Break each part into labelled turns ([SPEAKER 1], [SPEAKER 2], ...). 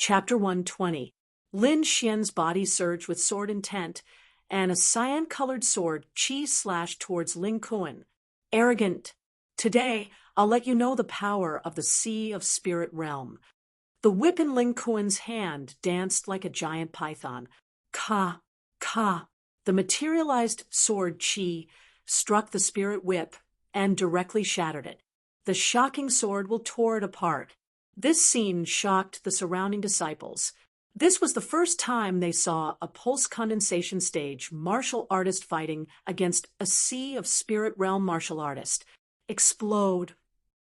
[SPEAKER 1] Chapter 120. Lin Xian's body surged with sword intent, and a cyan-colored sword chi-slashed towards Ling Kuan. Arrogant. Today, I'll let you know the power of the Sea of Spirit Realm. The whip in Ling Kuan's hand danced like a giant python. Ka, ka. The materialized sword chi struck the spirit whip and directly shattered it. The shocking sword will tore it apart. This scene shocked the surrounding disciples. This was the first time they saw a pulse condensation stage martial artist fighting against a Sea of Spirit Realm martial artist. Explode.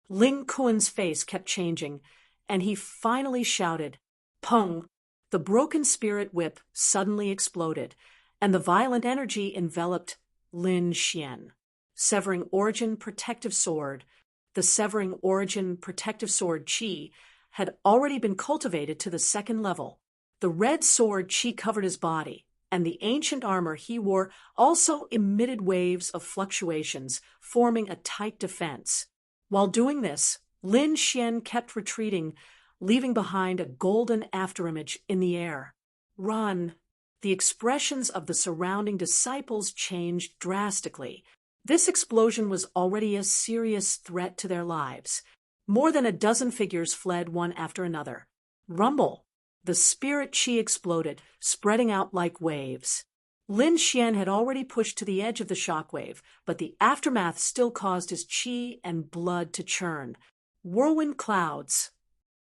[SPEAKER 1] Ling Kuan's face kept changing, and he finally shouted, "Pung!" The broken spirit whip suddenly exploded, and the violent energy enveloped Lin Xian. Severing Origin Protective Sword. The Severing Origin Protective Sword Chi had already been cultivated to the second level. The red sword Chi covered his body, and the ancient armor he wore also emitted waves of fluctuations, forming a tight defense. While doing this, Lin Xian kept retreating, leaving behind a golden afterimage in the air. Run! The expressions of the surrounding disciples changed drastically. This explosion was already a serious threat to their lives. More than a dozen figures fled one after another. Rumble! The spirit chi exploded, spreading out like waves. Lin Xian had already pushed to the edge of the shockwave, but the aftermath still caused his chi and blood to churn. Whirlwind clouds.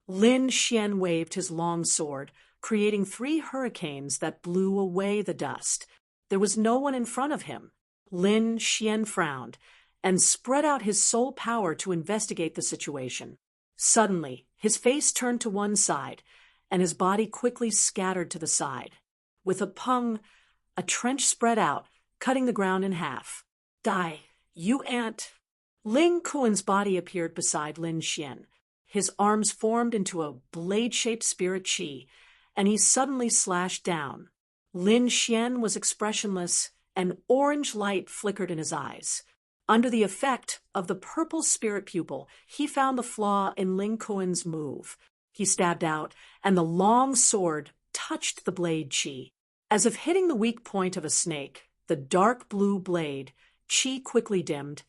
[SPEAKER 1] Lin Xian waved his long sword, creating 3 hurricanes that blew away the dust. There was no one in front of him. Lin Xian frowned and spread out his soul power to investigate the situation. Suddenly, his face turned to one side, and his body quickly scattered to the side. With a pung, a trench spread out, cutting the ground in half. Die, you ant! Ling Kuan's body appeared beside Lin Xian. His arms formed into a blade-shaped spirit chi, and he suddenly slashed down. Lin Xian was expressionless, and orange light flickered in his eyes. Under the effect of the purple spirit pupil, he found the flaw in Ling Kuan's move. He stabbed out, and the long sword touched the blade chi. As if hitting the weak point of a snake, the dark blue blade chi quickly dimmed,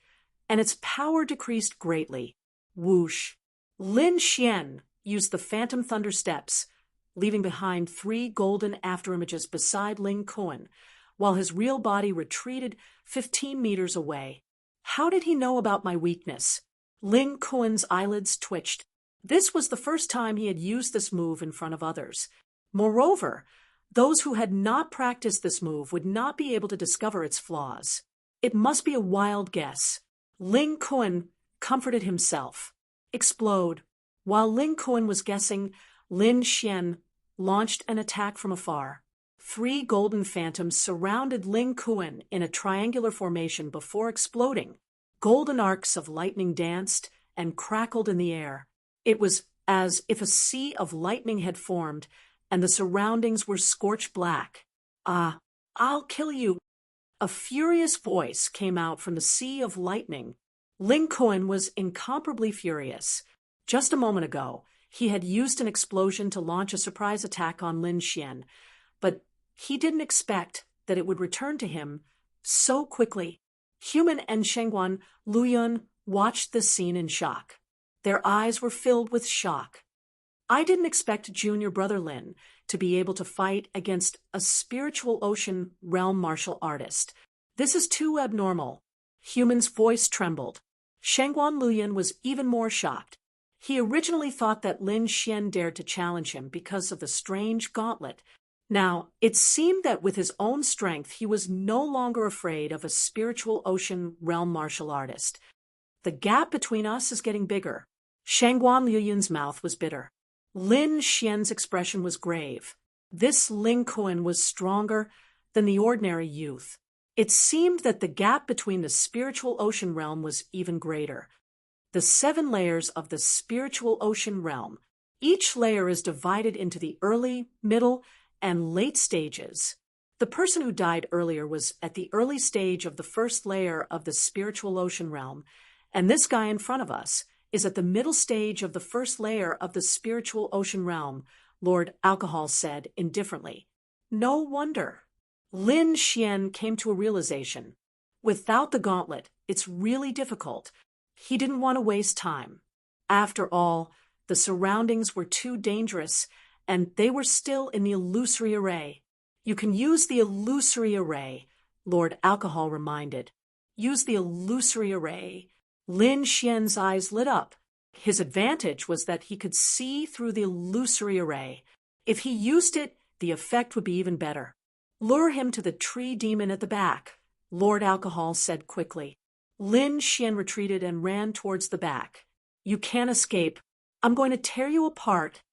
[SPEAKER 1] and its power decreased greatly. Whoosh! Lin Xian used the phantom thunder steps, leaving behind 3 golden afterimages beside Ling Kuan, while his real body retreated 15 meters away. How did he know about my weakness? Ling Kuan's eyelids twitched. This was the first time he had used this move in front of others. Moreover, those who had not practiced this move would not be able to discover its flaws. It must be a wild guess. Ling Kuan comforted himself. Explode. While Ling Kuan was guessing, Lin Xian launched an attack from afar. 3 golden phantoms surrounded Ling Kuan in a triangular formation before exploding. Golden arcs of lightning danced and crackled in the air. It was as if a sea of lightning had formed, and the surroundings were scorched black. "Ah, I'll kill you!" A furious voice came out from the sea of lightning. Ling Kuan was incomparably furious. Just a moment ago, he had used an explosion to launch a surprise attack on Lin Xian, but he didn't expect that it would return to him so quickly. Human and Shengguan Luyun watched this scene in shock. Their eyes were filled with shock. I didn't expect Junior Brother Lin to be able to fight against a spiritual ocean realm martial artist. This is too abnormal. Human's voice trembled. Shengguan Luyun was even more shocked. He originally thought that Lin Xian dared to challenge him because of the strange gauntlet. Now, it seemed that with his own strength, he was no longer afraid of a spiritual ocean realm martial artist. The gap between us is getting bigger. Shengguan Luyun's mouth was bitter. Lin Xian's expression was grave. This Ling Kuan was stronger than the ordinary youth. It seemed that the gap between the spiritual ocean realm was even greater. The 7 layers of the spiritual ocean realm. Each layer is divided into the early, middle, and late stages. The person who died earlier was at the early stage of the first layer of the spiritual ocean realm, and this guy in front of us is at the middle stage of the first layer of the spiritual ocean realm, Lord Alcohol said indifferently. No wonder. Lin Xian came to a realization. Without the gauntlet, it's really difficult. He didn't want to waste time. After all, the surroundings were too dangerous, and they were still in the illusory array. You can use the illusory array, Lord Alcohol reminded. Use the illusory array. Lin Xian's eyes lit up. His advantage was that he could see through the illusory array. If he used it, the effect would be even better. Lure him to the tree demon at the back, Lord Alcohol said quickly. Lin Xian retreated and ran towards the back. You can't escape. I'm going to tear you apart.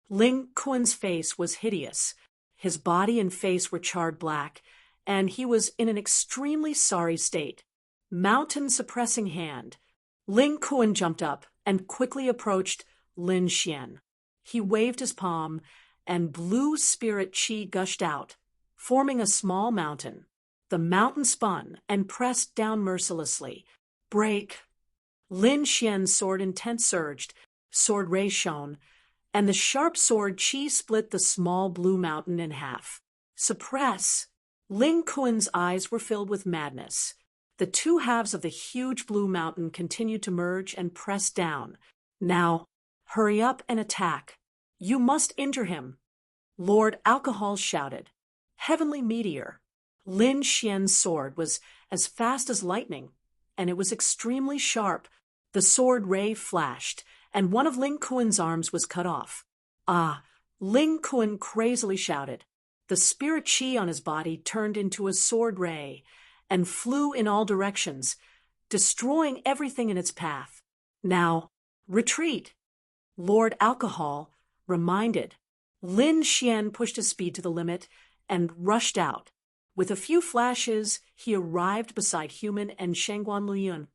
[SPEAKER 1] Ling Kuan's face was hideous. His body and face were charred black, and he was in an extremely sorry state. Mountain suppressing hand. Ling Kuan jumped up and quickly approached Lin Xian. He waved his palm, and blue spirit chi gushed out, forming a small mountain. The mountain spun and pressed down mercilessly. Break! Lin Xian's sword intent surged, sword ray shone, and the sharp sword chi split the small blue mountain in half. Suppress! Ling Kuan's eyes were filled with madness. The two halves of the huge blue mountain continued to merge and press down. Now, hurry up and attack. You must injure him. Lord Alcohol shouted. Heavenly meteor. Lin Xian's sword was as fast as lightning, and it was extremely sharp. The sword ray flashed, and one of Ling Kuan's arms was cut off. Ah! Ling Kuan crazily shouted. The spirit chi on his body turned into a sword ray and flew in all directions, destroying everything in its path. Now, retreat! Lord Alcohol reminded. Lin Xian pushed his speed to the limit and rushed out. With a few flashes, he arrived beside Human and Shangguan Liyun.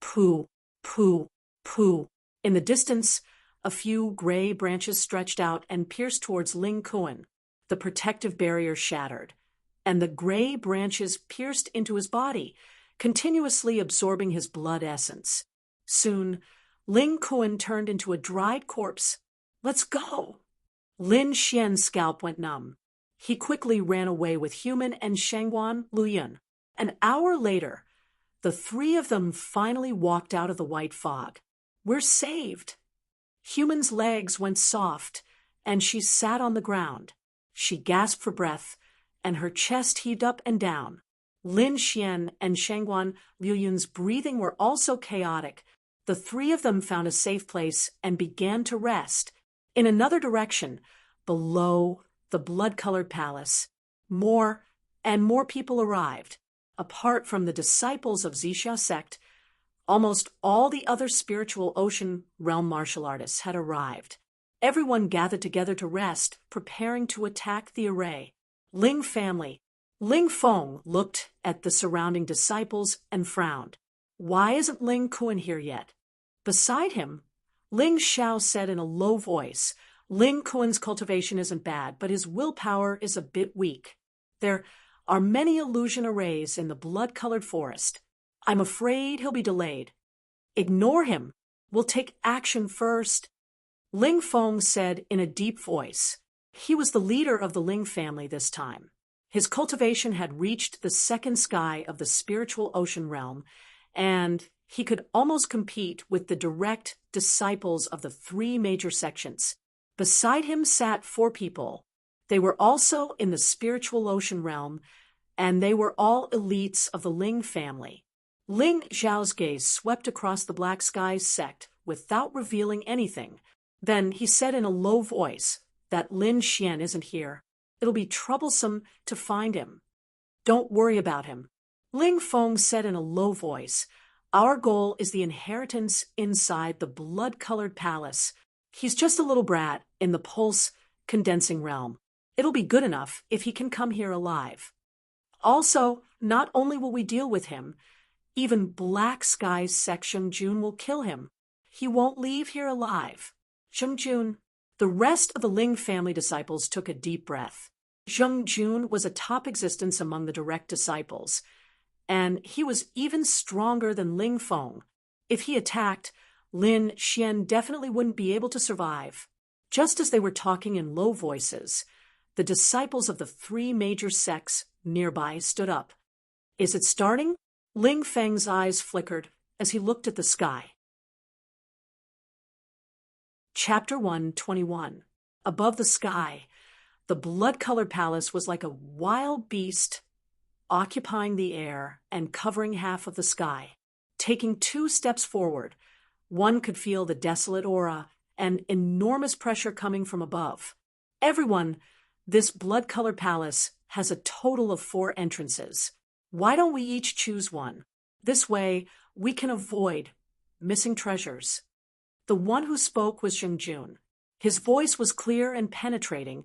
[SPEAKER 1] Pooh, pooh, pooh. In the distance, a few gray branches stretched out and pierced towards Ling Kuan. The protective barrier shattered, and the gray branches pierced into his body, continuously absorbing his blood essence. Soon, Ling Kuan turned into a dried corpse. Let's go! Lin Xian's scalp went numb. He quickly ran away with Human and Shangguan Liyun. An hour later, the three of them finally walked out of the white fog. We're saved! Human's legs went soft, and she sat on the ground. She gasped for breath, and her chest heaved up and down. Lin Xian and Shangguan Liyun's breathing were also chaotic. The three of them found a safe place and began to rest. In another direction, below the blood-colored palace, more and more people arrived. Apart from the disciples of Zixia sect, almost all the other spiritual ocean realm martial artists had arrived. Everyone gathered together to rest, preparing to attack the array. Ling family. Ling Feng looked at the surrounding disciples and frowned. Why isn't Ling Kuan here yet? Beside him, Ling Xiao said in a low voice, Ling Kuan's cultivation isn't bad, but his willpower is a bit weak. There are many illusion arrays in the blood-colored forest. I'm afraid he'll be delayed. Ignore him. We'll take action first. Ling Feng said in a deep voice. He was the leader of the Ling family this time. His cultivation had reached the second sky of the spiritual ocean realm, and he could almost compete with the direct disciples of the three major sections. Beside him sat 4 people. They were also in the spiritual ocean realm, and they were all elites of the Ling family. Ling Zhao's gaze swept across the Black Skies sect without revealing anything. Then he said in a low voice that Lin Xian isn't here. It'll be troublesome to find him. Don't worry about him. Ling Feng said in a low voice, our goal is the inheritance inside the blood-colored palace. He's just a little brat in the pulse condensing realm. It'll be good enough if he can come here alive. Also, not only will we deal with him, even Black Skies sect Jun will kill him. He won't leave here alive. Jun. The rest of the Ling family disciples took a deep breath. Jun was a top existence among the direct disciples, and he was even stronger than Ling Feng. If he attacked, Lin Xian definitely wouldn't be able to survive. Just as they were talking in low voices, the disciples of the three major sects nearby stood up. Is it starting? Ling Feng's eyes flickered as he looked at the sky. Chapter 121. Above the sky, the blood-colored palace was like a wild beast occupying the air and covering half of the sky. Taking 2 steps forward, one could feel the desolate aura and enormous pressure coming from above. Everyone, this blood-colored palace has a total of 4 entrances. Why don't we each choose one? This way, we can avoid missing treasures. The one who spoke was Jun. His voice was clear and penetrating,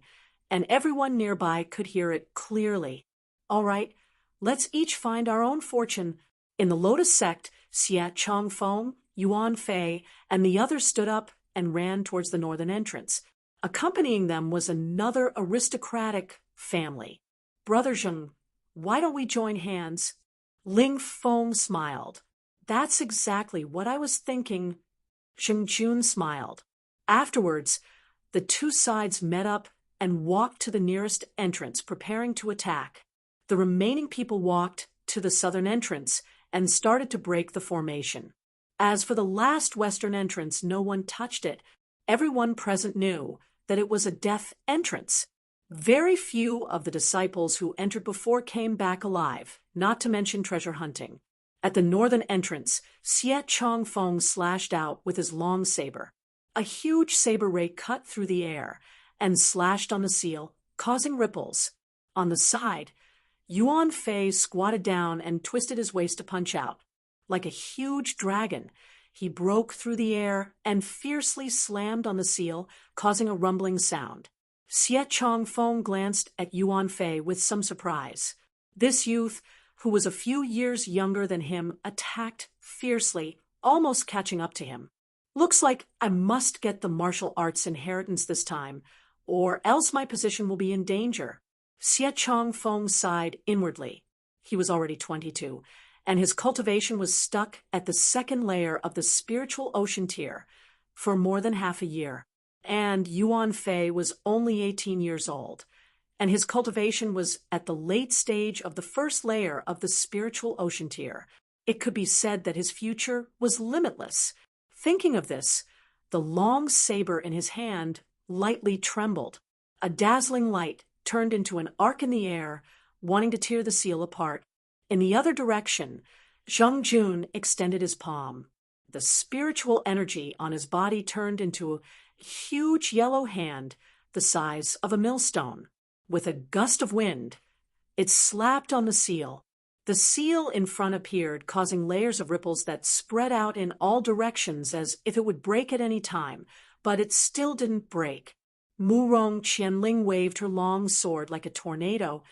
[SPEAKER 1] and everyone nearby could hear it clearly. All right, let's each find our own fortune. In the Lotus sect, Xia Chongfeng, Yuan Fei, and the others stood up and ran towards the northern entrance. Accompanying them was another aristocratic family. Brother Zheng, why don't we join hands? Ling Feng smiled. That's exactly what I was thinking. Zheng Jun smiled. Afterwards, the 2 sides met up and walked to the nearest entrance, preparing to attack. The remaining people walked to the southern entrance and started to break the formation. As for the last western entrance, no one touched it. Everyone present knew that it was a death entrance. Very few of the disciples who entered before came back alive, not to mention treasure hunting. At the northern entrance, Xie Chongfeng slashed out with his long saber. A huge saber ray cut through the air and slashed on the seal, causing ripples. On the side, Yuan Fei squatted down and twisted his waist to punch out. Like a huge dragon, he broke through the air and fiercely slammed on the seal, causing a rumbling sound. Xie Chongfeng glanced at Yuan Fei with some surprise. This youth, who was a few years younger than him, attacked fiercely, almost catching up to him. Looks like I must get the martial arts inheritance this time, or else my position will be in danger. Xie Chongfeng sighed inwardly. He was already 22, and his cultivation was stuck at the 2nd layer of the spiritual ocean tier for more than half a year. And Yuan Fei was only 18 years old, and his cultivation was at the late stage of the 1st layer of the spiritual ocean tier. It could be said that his future was limitless. Thinking of this, the long saber in his hand lightly trembled. A dazzling light turned into an arc in the air, wanting to tear the seal apart. In the other direction, Zheng Jun extended his palm. The spiritual energy on his body turned into a huge yellow hand the size of a millstone. With a gust of wind, it slapped on the seal. The seal in front appeared, causing layers of ripples that spread out in all directions as if it would break at any time, but it still didn't break. Murong Qianling waved her long sword like a tornado,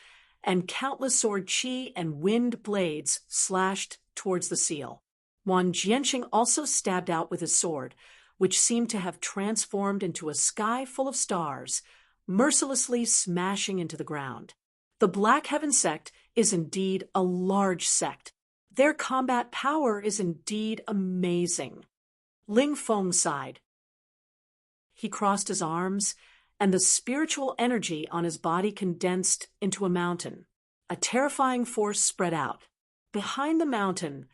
[SPEAKER 1] and countless sword qi and wind blades slashed towards the seal. Wang Jianxing also stabbed out with his sword, which seemed to have transformed into a sky full of stars, mercilessly smashing into the ground. The Black Heaven sect is indeed a large sect. Their combat power is indeed amazing. Ling Feng sighed. He crossed his arms, and the spiritual energy on his body condensed into a mountain. A terrifying force spread out. Behind the mountain,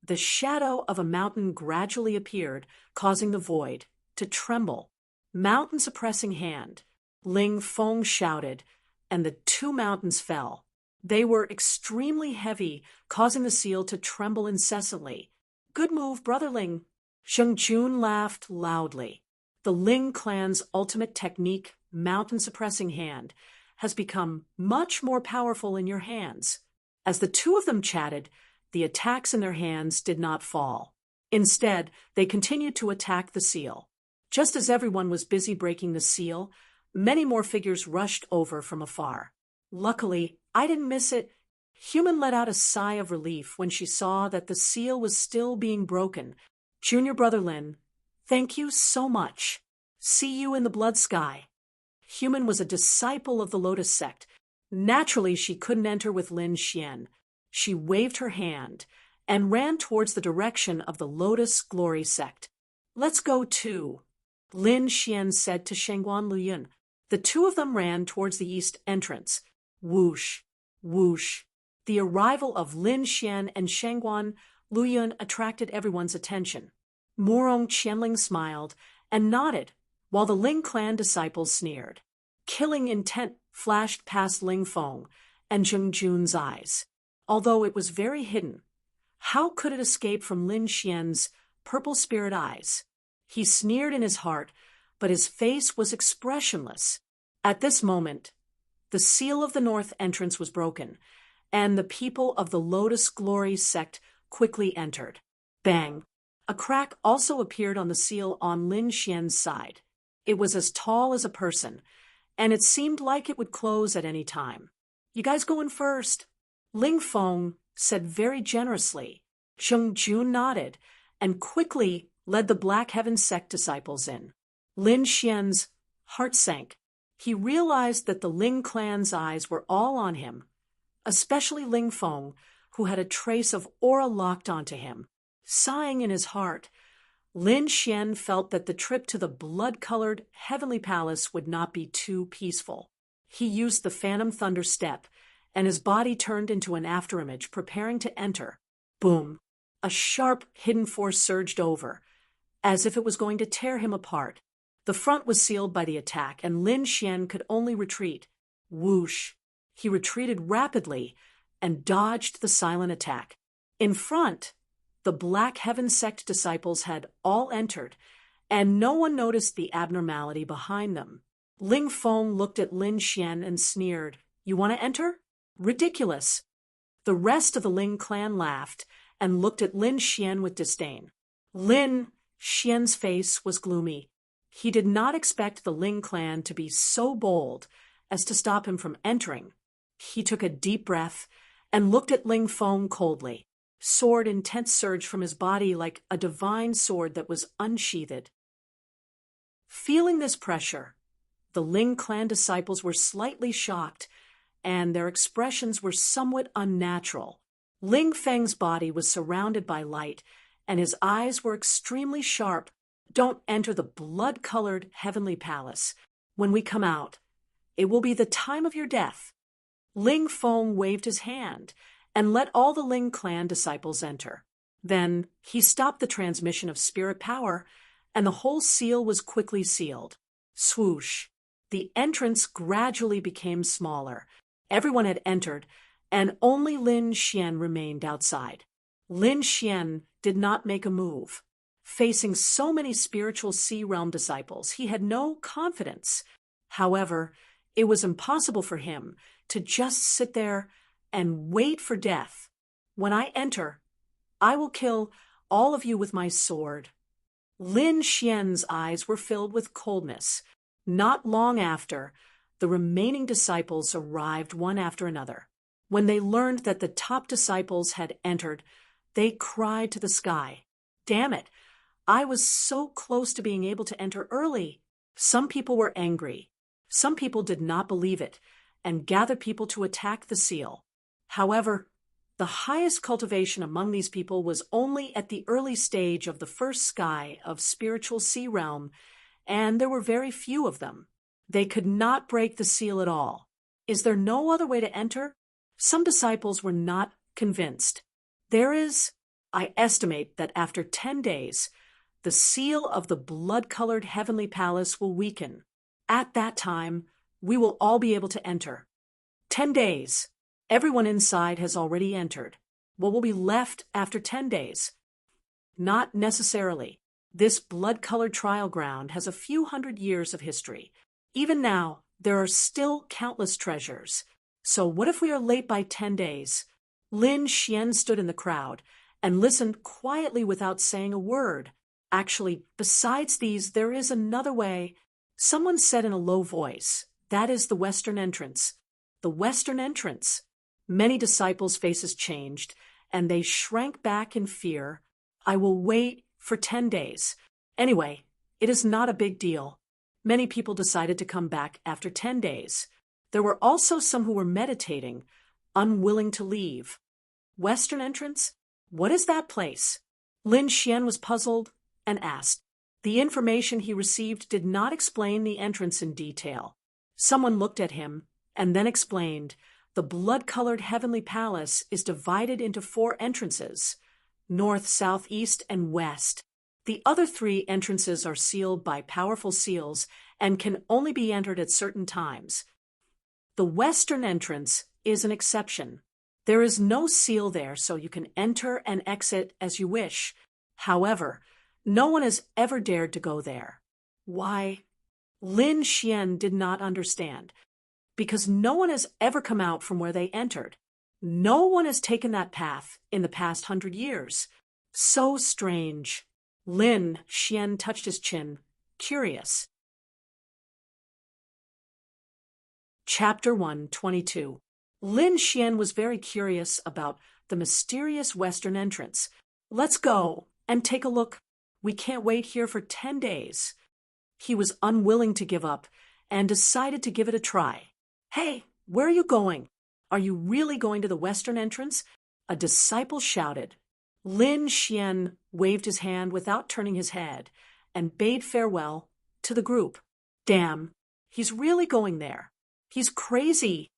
[SPEAKER 1] the shadow of a mountain gradually appeared, causing the void to tremble. Mountain suppressing hand, Ling Feng shouted, and the 2 mountains fell. They were extremely heavy, causing the seal to tremble incessantly. Good move, Brother Ling. Zheng Jun laughed loudly. The Ling clan's ultimate technique, mountain suppressing hand, has become much more powerful in your hands. As the 2 of them chatted, the attacks in their hands did not fall. Instead, they continued to attack the seal. Just as everyone was busy breaking the seal, many more figures rushed over from afar. Luckily, I didn't miss it. Human let out a sigh of relief when she saw that the seal was still being broken. Junior Brother Lin, thank you so much. See you in the blood sky. Human was a disciple of the Lotus sect. Naturally, she couldn't enter with Lin Xian. She waved her hand and ran towards the direction of the Lotus Glory sect. Let's go too. Lin Xian said to Shengguan Luyun. The two of them ran towards the east entrance. Whoosh, whoosh. The arrival of Lin Xian and Shengguan Luyun attracted everyone's attention. Murong Qianling smiled and nodded, while the Ling clan disciples sneered. Killing intent flashed past Ling Feng and Zheng Jun's eyes. Although it was very hidden, how could it escape from Lin Xian's purple spirit eyes? He sneered in his heart, but his face was expressionless. At this moment, the seal of the north entrance was broken, and the people of the Lotus Glory sect quickly entered. Bang! A crack also appeared on the seal on Lin Xian's side. It was as tall as a person, and it seemed like it would close at any time. You guys go in first, Ling Feng said very generously. Zheng Jun nodded and quickly led the Black Heaven sect disciples in. Lin Xian's heart sank. He realized that the Ling clan's eyes were all on him, especially Ling Feng, who had a trace of aura locked onto him. Sighing in his heart, Lin Xian felt that the trip to the blood-colored heavenly palace would not be too peaceful. He used the Phantom Thunder step, and his body turned into an afterimage, preparing to enter. Boom! A sharp, hidden force surged over, as if it was going to tear him apart. The front was sealed by the attack, and Lin Xian could only retreat. Whoosh! He retreated rapidly and dodged the silent attack. In front, the Black Heaven sect disciples had all entered, and no one noticed the abnormality behind them. Ling Feng looked at Lin Xian and sneered. You want to enter? Ridiculous. The rest of the Ling clan laughed and looked at Lin Xian with disdain. Lin Xian's face was gloomy. He did not expect the Ling clan to be so bold as to stop him from entering. He took a deep breath and looked at Ling Feng coldly. Sword intense surged from his body like a divine sword that was unsheathed. Feeling this pressure, the Ling clan disciples were slightly shocked, and their expressions were somewhat unnatural. Ling Feng's body was surrounded by light, and his eyes were extremely sharp. Don't enter the blood-colored heavenly palace. When we come out, it will be the time of your death. Ling Feng waved his hand and let all the Ling clan disciples enter. Then he stopped the transmission of spirit power, and the whole seal was quickly sealed. Swoosh! The entrance gradually became smaller. Everyone had entered, and only Lin Xian remained outside. Lin Xian did not make a move. Facing so many spiritual Sea Realm disciples, he had no confidence. However, it was impossible for him to just sit there and wait for death. When I enter, I will kill all of you with my sword. Lin Xian's eyes were filled with coldness. Not long after, the remaining disciples arrived one after another. When they learned that the top disciples had entered, they cried to the sky. Damn it! I was so close to being able to enter early. Some people were angry. Some people did not believe it and gathered people to attack the seal. However, the highest cultivation among these people was only at the early stage of the first sky of spiritual Sea Realm, and there were very few of them. They could not break the seal at all. Is there no other way to enter? Some disciples were not convinced. I estimate that after 10 days, the seal of the blood-colored heavenly palace will weaken. At that time, we will all be able to enter. 10 days. Everyone inside has already entered. What will be left after 10 days? Not necessarily. This blood-colored trial ground has a few hundred years of history. Even now, there are still countless treasures. So what if we are late by 10 days? Lin Xian stood in the crowd and listened quietly without saying a word. Actually, besides these, there is another way. Someone said in a low voice, that is the western entrance. The western entrance. Many disciples' faces changed, and they shrank back in fear. I will wait for 10 days. Anyway, it is not a big deal. Many people decided to come back after 10 days. There were also some who were meditating, unwilling to leave. Western entrance? What is that place? Lin Xian was puzzled and asked. The information he received did not explain the entrance in detail. Someone looked at him and then explained, the blood-colored heavenly palace is divided into 4 entrances, north, south, east, and west. The other 3 entrances are sealed by powerful seals and can only be entered at certain times. The western entrance is an exception. There is no seal there, so you can enter and exit as you wish. However, no one has ever dared to go there. Why? Lin Xian did not understand. Because no one has ever come out from where they entered. No one has taken that path in the past 100 years. So strange. Lin Xian touched his chin, curious. Chapter 122. Lin Xian was very curious about the mysterious western entrance. Let's go and take a look. We can't wait here for 10 days. He was unwilling to give up and decided to give it a try. Hey, where are you going? Are you really going to the western entrance? A disciple shouted. Lin Xian waved his hand without turning his head and bade farewell to the group. Damn, he's really going there. He's crazy.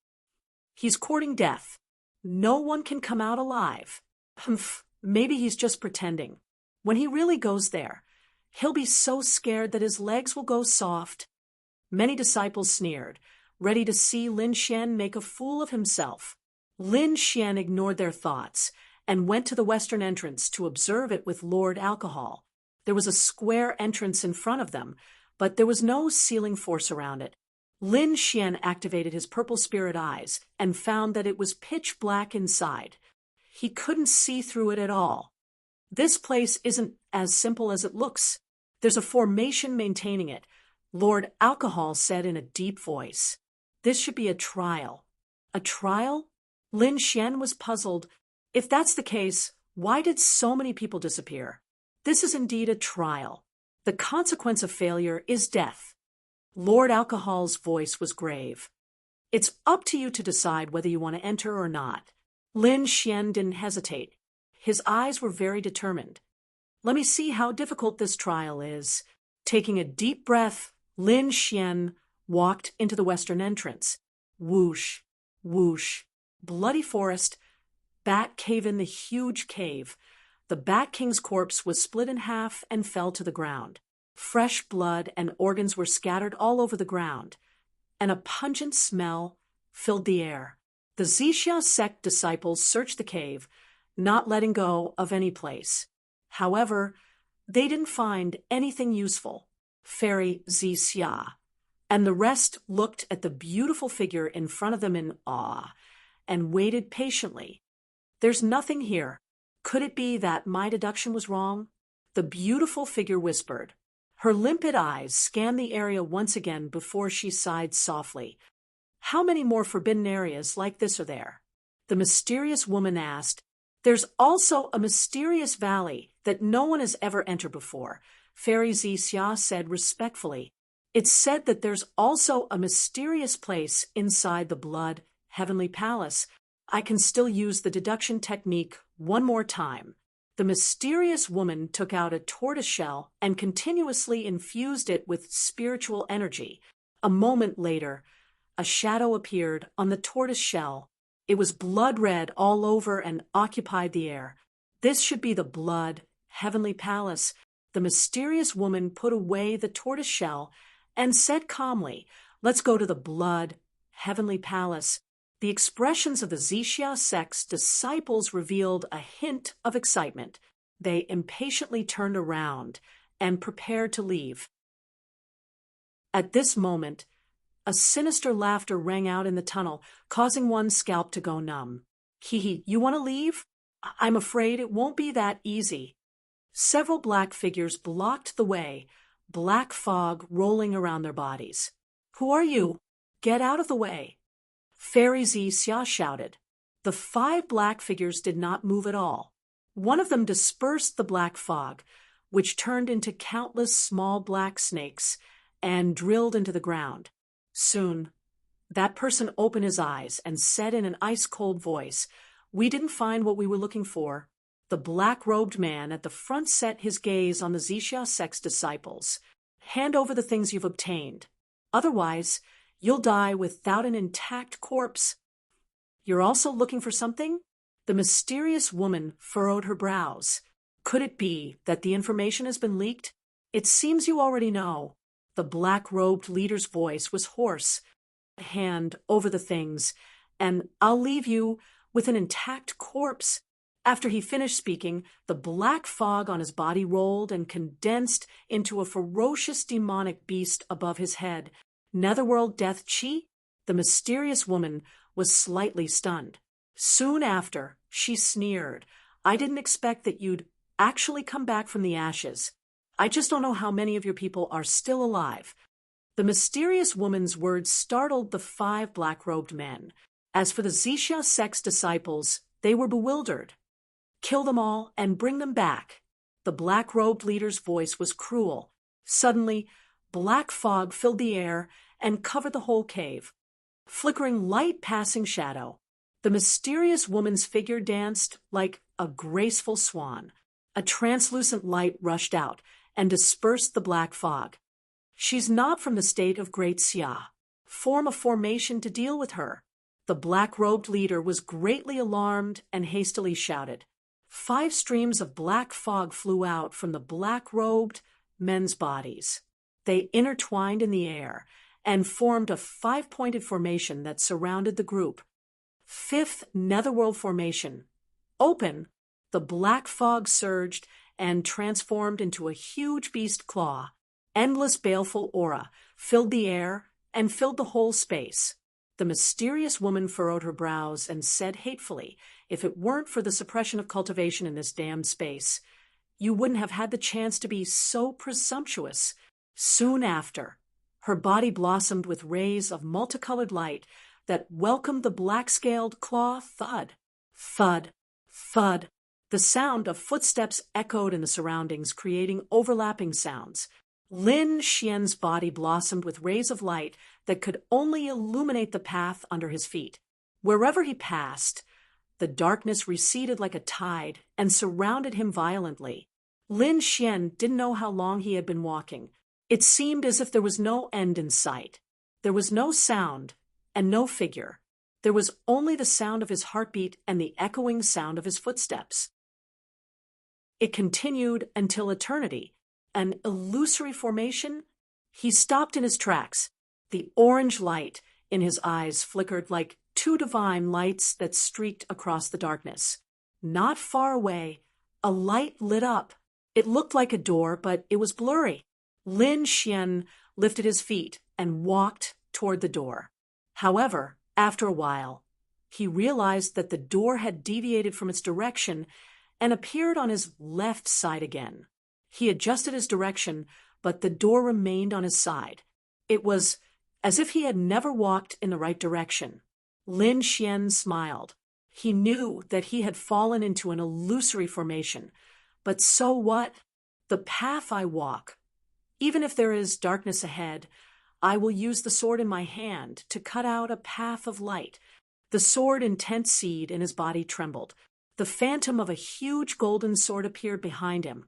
[SPEAKER 1] He's courting death. No one can come out alive. Humph, maybe he's just pretending. When he really goes there, he'll be so scared that his legs will go soft. Many disciples sneered, ready to see Lin Xian make a fool of himself. Lin Xian ignored their thoughts and went to the western entrance to observe it with Lord Alcohol. There was a square entrance in front of them, but there was no sealing force around it. Lin Xian activated his purple spirit eyes and found that it was pitch black inside. He couldn't see through it at all. This place isn't as simple as it looks. There's a formation maintaining it, Lord Alcohol said in a deep voice. This should be a trial. A trial? Lin Xian was puzzled. If that's the case, why did so many people disappear? This is indeed a trial. The consequence of failure is death. Lord Alcohol's voice was grave. It's up to you to decide whether you want to enter or not. Lin Xian didn't hesitate. His eyes were very determined. Let me see how difficult this trial is. Taking a deep breath, Lin Xian walked into the western entrance. Whoosh, whoosh, bloody forest, Bat Cave in the huge cave. The Bat King's corpse was split in half and fell to the ground. Fresh blood and organs were scattered all over the ground, and a pungent smell filled the air. The Zixia sect disciples searched the cave, not letting go of any place. However, they didn't find anything useful. Fairy Zixia and the rest looked at the beautiful figure in front of them in awe and waited patiently. There's nothing here. Could it be that my deduction was wrong? The beautiful figure whispered. Her limpid eyes scanned the area once again before she sighed softly. How many more forbidden areas like this are there? The mysterious woman asked. There's also a mysterious valley that no one has ever entered before, Fairy Zixia said respectfully. It's said that there's also a mysterious place inside the blood heavenly palace. I can still use the deduction technique one more time. The mysterious woman took out a tortoise shell and continuously infused it with spiritual energy. A moment later, a shadow appeared on the tortoise shell. It was blood red all over and occupied the air. This should be the blood heavenly palace. The mysterious woman put away the tortoise shell and said calmly, let's go to the blood heavenly palace. The expressions of the Zixia sect's disciples revealed a hint of excitement. They impatiently turned around and prepared to leave. At this moment, a sinister laughter rang out in the tunnel, causing one's scalp to go numb. Hee, you want to leave? I'm afraid it won't be that easy. Several black figures blocked the way, black fog rolling around their bodies. Who are you? Get out of the way. Fairy Zixia shouted. The 5 black figures did not move at all. One of them dispersed the black fog, which turned into countless small black snakes and drilled into the ground. Soon, that person opened his eyes and said in an ice-cold voice, we didn't find what we were looking for. The black-robed man at the front set his gaze on the Zixia sect's disciples. Hand over the things you've obtained. Otherwise, you'll die without an intact corpse. You're also looking for something? The mysterious woman furrowed her brows. Could it be that the information has been leaked? It seems you already know. The black-robed leader's voice was hoarse. Hand over the things, and I'll leave you with an intact corpse. After he finished speaking, the black fog on his body rolled and condensed into a ferocious demonic beast above his head. Netherworld Death Chi? The mysterious woman was slightly stunned. Soon after, she sneered. I didn't expect that you'd actually come back from the ashes. I just don't know how many of your people are still alive. The mysterious woman's words startled the 5 black-robed men. As for the Zixia sect's disciples, they were bewildered. Kill them all and bring them back. The black-robed leader's voice was cruel. Suddenly, black fog filled the air and covered the whole cave. Flickering light passing shadow, the mysterious woman's figure danced like a graceful swan. A translucent light rushed out and dispersed the black fog. She's not from the state of Great Xia. Form a formation to deal with her. The black-robed leader was greatly alarmed and hastily shouted. 5 streams of black fog flew out from the black-robed men's bodies. They intertwined in the air and formed a 5-pointed formation that surrounded the group. 5th Netherworld Formation. Open, the black fog surged and transformed into a huge beast claw. Endless baleful aura filled the air and filled the whole space. The mysterious woman furrowed her brows and said hatefully, if it weren't for the suppression of cultivation in this damned space, you wouldn't have had the chance to be so presumptuous. Soon after, her body blossomed with rays of multicolored light that welcomed the black-scaled claw. Thud, thud, thud. The sound of footsteps echoed in the surroundings, creating overlapping sounds. Lin Xian's body blossomed with rays of light that could only illuminate the path under his feet. Wherever he passed, the darkness receded like a tide and surrounded him violently. Lin Xian didn't know how long he had been walking. It seemed as if there was no end in sight. There was no sound and no figure. There was only the sound of his heartbeat and the echoing sound of his footsteps. It continued until eternity. An illusory formation? He stopped in his tracks. The orange light in his eyes flickered like 2 divine lights that streaked across the darkness. Not far away, a light lit up. It looked like a door, but it was blurry. Lin Xian lifted his feet and walked toward the door. However, after a while, he realized that the door had deviated from its direction and appeared on his left side again. He adjusted his direction, but the door remained on his side. It was as if he had never walked in the right direction. Lin Xian smiled. He knew that he had fallen into an illusory formation. But so what? The path I walk. Even if there is darkness ahead, I will use the sword in my hand to cut out a path of light. The sword intense seed in his body trembled. The phantom of a huge golden sword appeared behind him,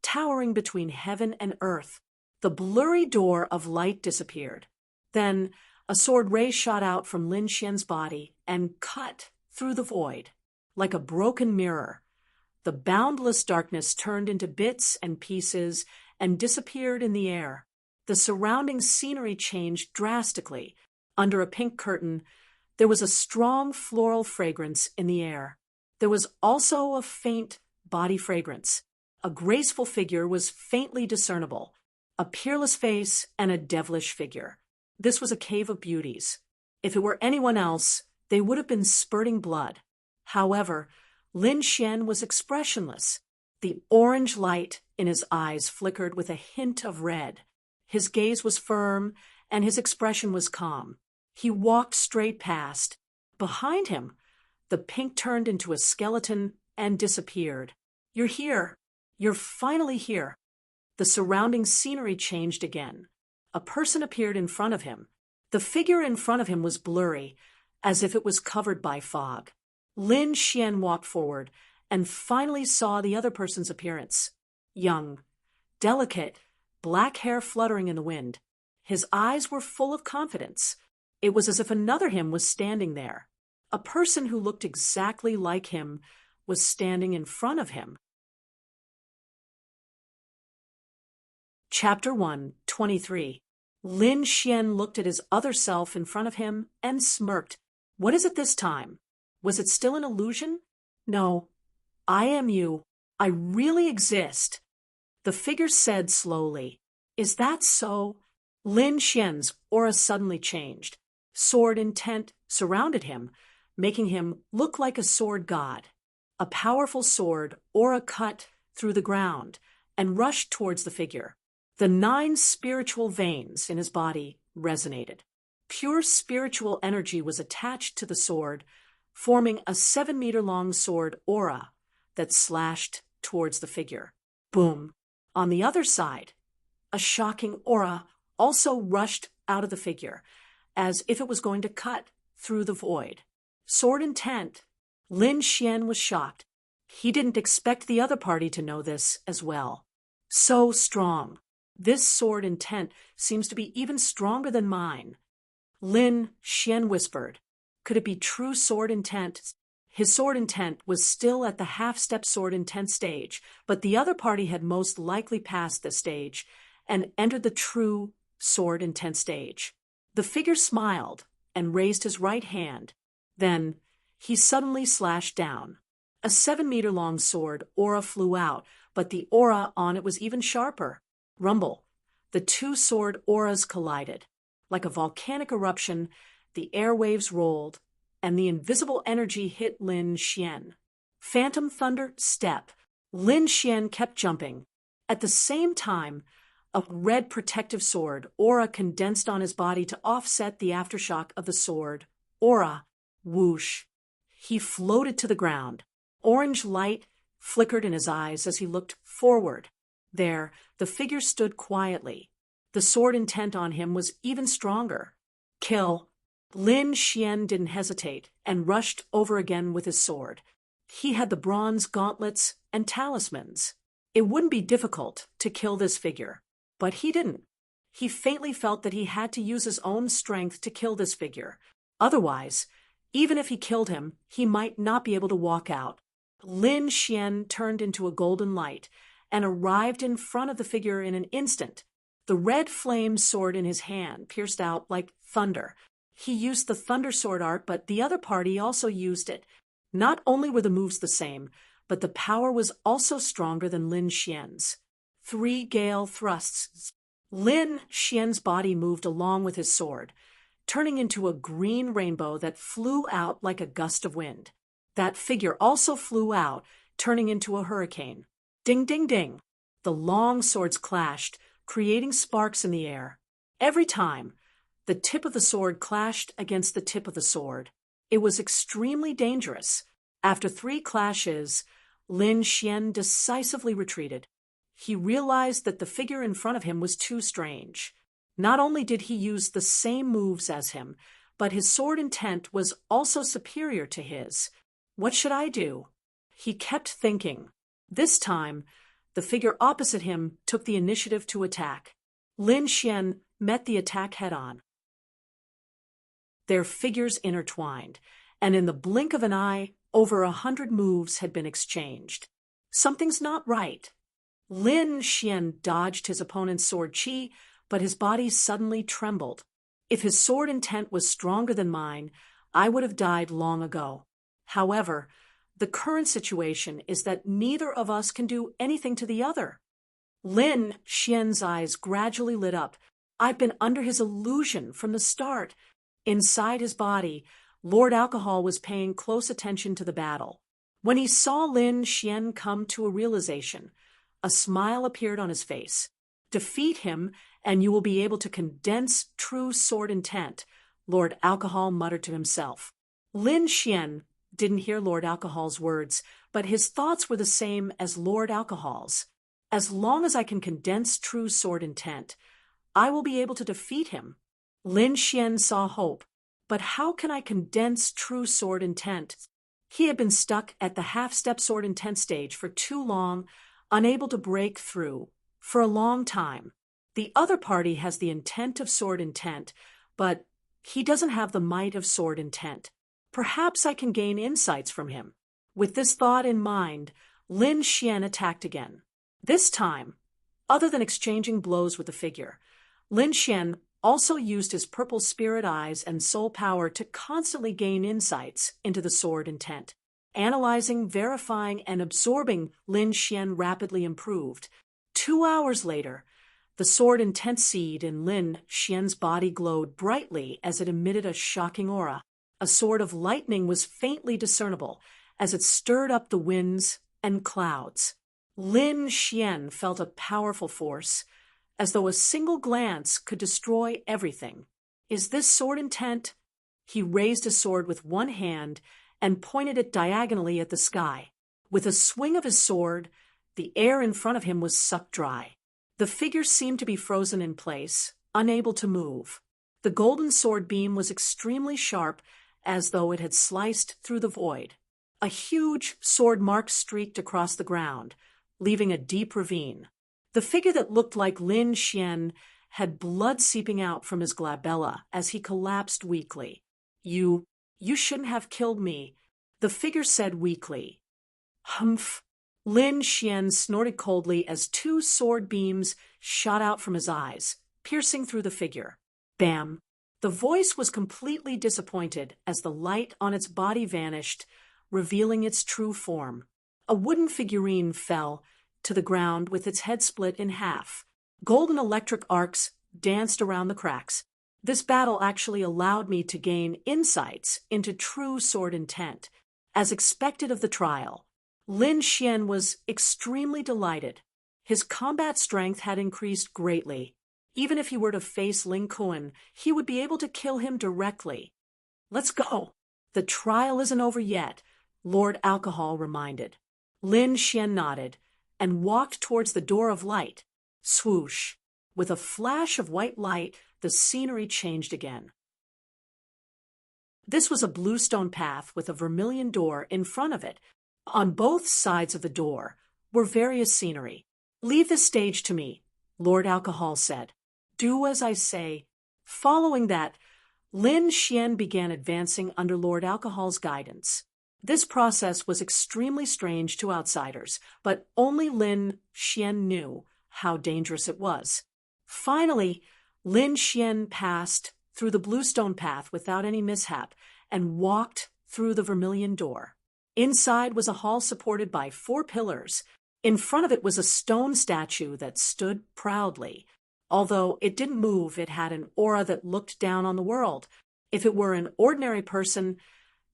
[SPEAKER 1] towering between heaven and earth. The blurry door of light disappeared. Then a sword ray shot out from Lin Xian's body and cut through the void. Like a broken mirror, the boundless darkness turned into bits and pieces and disappeared in the air. The surrounding scenery changed drastically. Under a pink curtain, there was a strong floral fragrance in the air. There was also a faint body fragrance. A graceful figure was faintly discernible, a peerless face and a devilish figure. This was a cave of beauties. If it were anyone else, they would have been spurting blood. However, Lin Xian was expressionless. The orange light in his eyes flickered with a hint of red. His gaze was firm, and his expression was calm. He walked straight past. Behind him, the pink turned into a skeleton and disappeared. You're here. You're finally here. The surrounding scenery changed again. A person appeared in front of him. The figure in front of him was blurry, as if it was covered by fog. Lin Xian walked forward and finally saw the other person's appearance. Young, delicate, black hair fluttering in the wind. His eyes were full of confidence. It was as if another him was standing there. A person who looked exactly like him was standing in front of him. Chapter 1, 23. Lin Xian looked at his other self in front of him and smirked. What is it this time? Was it still an illusion? No. I am you. I really exist. The figure said slowly. Is that so? Lin Xian's aura suddenly changed. Sword intent surrounded him, making him look like a sword god. A powerful sword aura cut through the ground and rushed towards the figure. The 9 spiritual veins in his body resonated. Pure spiritual energy was attached to the sword, forming a 7-meter-long sword aura that slashed towards the figure. Boom! On the other side, a shocking aura also rushed out of the figure, as if it was going to cut through the void. Sword intent. Lin Xian was shocked. He didn't expect the other party to know this as well. So strong. This sword intent seems to be even stronger than mine. Lin Xian whispered. Could it be true sword intent? His sword intent was still at the half-step sword intent stage, but the other party had most likely passed this stage and entered the true sword intent stage. The figure smiled and raised his right hand. Then he suddenly slashed down. A 7-meter-long sword aura flew out, but the aura on it was even sharper. Rumble. The 2 sword auras collided. Like a volcanic eruption, the airwaves rolled, and the invisible energy hit Lin Xian. Phantom thunder, step. Lin Xian kept jumping. At the same time, a red protective sword aura condensed on his body to offset the aftershock of the sword aura. Whoosh. He floated to the ground. Orange light flickered in his eyes as he looked forward. There, the figure stood quietly. The sword intent on him was even stronger. Kill. Lin Xian didn't hesitate and rushed over again with his sword. He had the bronze gauntlets and talismans. It wouldn't be difficult to kill this figure, but he didn't. He faintly felt that he had to use his own strength to kill this figure. Otherwise, even if he killed him, he might not be able to walk out. Lin Xian turned into a golden light and arrived in front of the figure in an instant. The red flame sword in his hand pierced out like thunder. He used the thunder sword art, but the other party also used it. Not only were the moves the same, but the power was also stronger than Lin Xian's. 3 gale thrusts. Lin Xian's body moved along with his sword, turning into a green rainbow that flew out like a gust of wind. That figure also flew out, turning into a hurricane. Ding, ding, ding. The long swords clashed, creating sparks in the air. Every time, the tip of the sword clashed against the tip of the sword. It was extremely dangerous. After 3 clashes, Lin Xian decisively retreated. He realized that the figure in front of him was too strange. Not only did he use the same moves as him, but his sword intent was also superior to his. What should I do? He kept thinking. This time, the figure opposite him took the initiative to attack. Lin Xian met the attack head-on. Their figures intertwined, and in the blink of an eye, over 100 moves had been exchanged. Something's not right. Lin Xian dodged his opponent's sword chi, but his body suddenly trembled. If his sword intent was stronger than mine, I would have died long ago. However, the current situation is that neither of us can do anything to the other. Lin Xian's eyes gradually lit up. I've been under his illusion from the start. Inside his body, Lord Alcohol was paying close attention to the battle. When he saw Lin Xian come to a realization, a smile appeared on his face. Defeat him, and you will be able to condense true sword intent, Lord Alcohol muttered to himself. Lin Xian didn't hear Lord Alcohol's words, but his thoughts were the same as Lord Alcohol's. As long as I can condense true sword intent, I will be able to defeat him. Lin Xian saw hope. But how can I condense true sword intent? He had been stuck at the half-step sword intent stage for too long, unable to break through, for a long time. The other party has the intent of sword intent, but he doesn't have the might of sword intent. Perhaps I can gain insights from him. With this thought in mind, Lin Xian attacked again. This time, other than exchanging blows with the figure, Lin Xian also used his purple spirit eyes and soul power to constantly gain insights into the sword intent. Analyzing, verifying, and absorbing, Lin Xian rapidly improved. 2 hours later, the sword intent seed in Lin Xian's body glowed brightly as it emitted a shocking aura. A sword of lightning was faintly discernible as it stirred up the winds and clouds. Lin Xian felt a powerful force, as though a single glance could destroy everything. Is this sword intent? He raised his sword with one hand and pointed it diagonally at the sky. With a swing of his sword, the air in front of him was sucked dry. The figure seemed to be frozen in place, unable to move. The golden sword beam was extremely sharp, as though it had sliced through the void. A huge sword mark streaked across the ground, leaving a deep ravine. The figure that looked like Lin Xian had blood seeping out from his glabella as he collapsed weakly. You shouldn't have killed me, the figure said weakly. Humph. Lin Xian snorted coldly as 2 sword beams shot out from his eyes, piercing through the figure. Bam! The voice was completely disappointed as the light on its body vanished, revealing its true form. A wooden figurine fell to the ground with its head split in half. Golden electric arcs danced around the cracks. This battle actually allowed me to gain insights into true sword intent. As expected of the trial, Lin Xian was extremely delighted. His combat strength had increased greatly. Even if he were to face Ling Kuan, he would be able to kill him directly. Let's go. The trial isn't over yet, Lord Alcohol reminded. Lin Xian nodded and walked towards the door of light. Swoosh! With a flash of white light, the scenery changed again. This was a blue stone path with a vermilion door in front of it. On both sides of the door were various scenery. Leave the stage to me, Lord Alcohol said. Do as I say. Following that, Lin Xian began advancing under Lord Alcohol's guidance. This process was extremely strange to outsiders, but only Lin Xian knew how dangerous it was. Finally, Lin Xian passed through the bluestone path without any mishap and walked through the vermilion door. Inside was a hall supported by 4 pillars. In front of it was a stone statue that stood proudly. Although it didn't move, it had an aura that looked down on the world. If it were an ordinary person,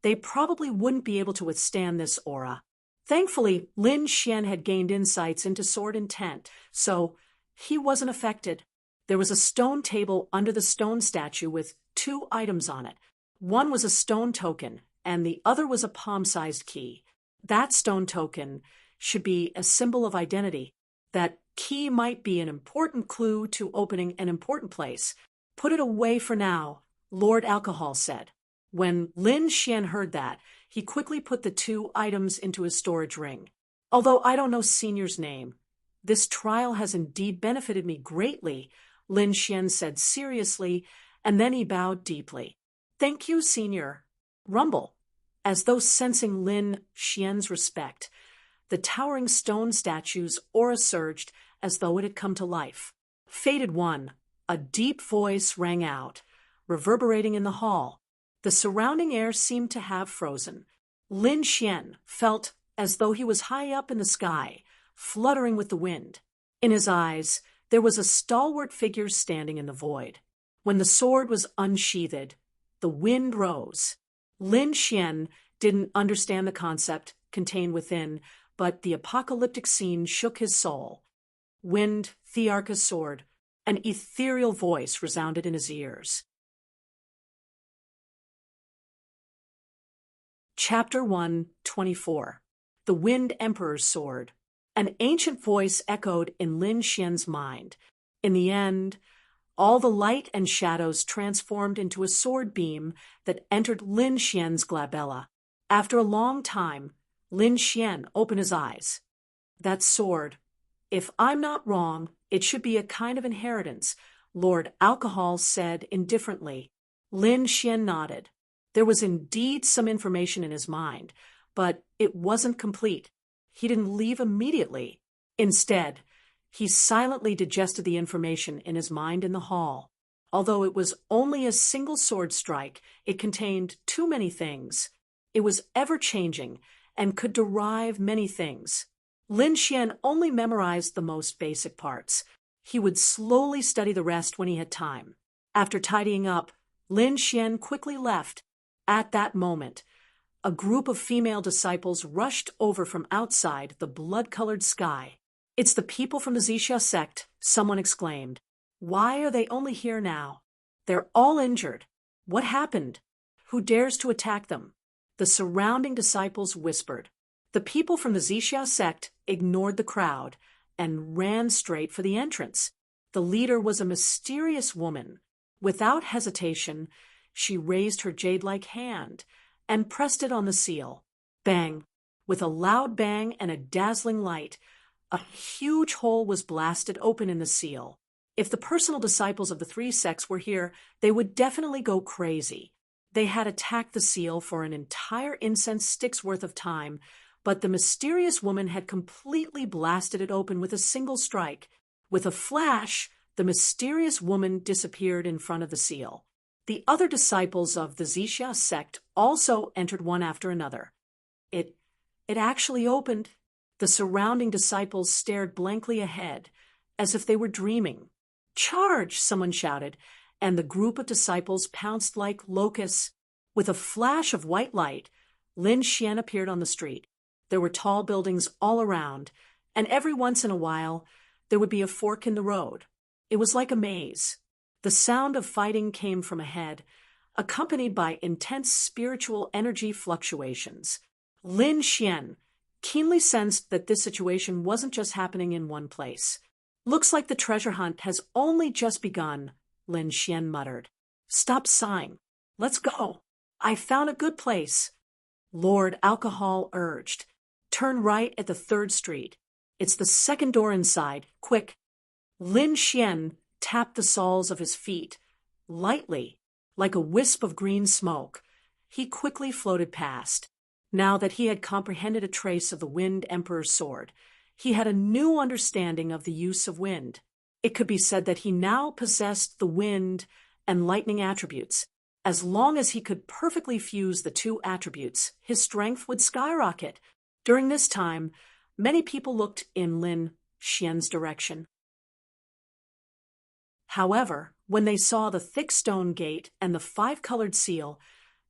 [SPEAKER 1] they probably wouldn't be able to withstand this aura. Thankfully, Lin Xian had gained insights into sword intent, so he wasn't affected. There was a stone table under the stone statue with 2 items on it. One was a stone token, and the other was a palm-sized key. That stone token should be a symbol of identity. That key might be an important clue to opening an important place. Put it away for now, Lord Alcohol said. When Lin Xian heard that, he quickly put the 2 items into his storage ring. Although I don't know Senior's name, this trial has indeed benefited me greatly, Lin Xian said seriously, and then he bowed deeply. Thank you, Senior. Rumble. As though sensing Lin Xian's respect, the towering stone statue's aura surged as though it had come to life. Fated One, a deep voice rang out, reverberating in the hall. The surrounding air seemed to have frozen. Lin Xian felt as though he was high up in the sky, fluttering with the wind. In his eyes, there was a stalwart figure standing in the void. When the sword was unsheathed, the wind rose. Lin Xian didn't understand the concept contained within, but the apocalyptic scene shook his soul. Wind, Thearka's sword, an ethereal voice resounded in his ears. Chapter 124. The Wind Emperor's Sword. An ancient voice echoed in Lin Xian's mind. In the end, all the light and shadows transformed into a sword beam that entered Lin Xian's glabella. After a long time, Lin Xian opened his eyes. That sword. If I'm not wrong, it should be a kind of inheritance, Lord Alcohol said indifferently. Lin Xian nodded. There was indeed some information in his mind, but it wasn't complete. He didn't leave immediately. Instead, he silently digested the information in his mind in the hall. Although it was only a single sword strike, it contained too many things. It was ever-changing and could derive many things. Lin Xian only memorized the most basic parts. He would slowly study the rest when he had time. After tidying up, Lin Xian quickly left. At that moment, a group of female disciples rushed over from outside the blood-colored sky. It's the people from the Zixia sect, someone exclaimed. Why are they only here now? They're all injured. What happened? Who dares to attack them? The surrounding disciples whispered. The people from the Zixia sect ignored the crowd and ran straight for the entrance. The leader was a mysterious woman. Without hesitation, she raised her jade-like hand and pressed it on the seal. Bang! With a loud bang and a dazzling light, a huge hole was blasted open in the seal. If the personal disciples of the three sects were here, they would definitely go crazy. They had attacked the seal for an entire incense stick's worth of time, but the mysterious woman had completely blasted it open with a single strike. With a flash, the mysterious woman disappeared in front of the seal. The other disciples of the Zixia sect also entered one after another. It actually opened. The surrounding disciples stared blankly ahead, as if they were dreaming. Charge! Someone shouted, and the group of disciples pounced like locusts. With a flash of white light, Lin Xian appeared on the street. There were tall buildings all around, and every once in a while, there would be a fork in the road. It was like a maze. The sound of fighting came from ahead, accompanied by intense spiritual energy fluctuations. Lin Xian keenly sensed that this situation wasn't just happening in one place. Looks like the treasure hunt has only just begun, Lin Xian muttered. Stop sighing. Let's go. I found a good place. Lord Alcohol urged. Turn right at the 3rd street. It's the second door inside. Quick. Lin Xian tapped the soles of his feet, lightly, like a wisp of green smoke. He quickly floated past. Now that he had comprehended a trace of the Wind Emperor's sword, he had a new understanding of the use of wind. It could be said that he now possessed the wind and lightning attributes. As long as he could perfectly fuse the two attributes, his strength would skyrocket. During this time, many people looked in Lin Xian's direction. However, when they saw the thick stone gate and the 5-colored seal,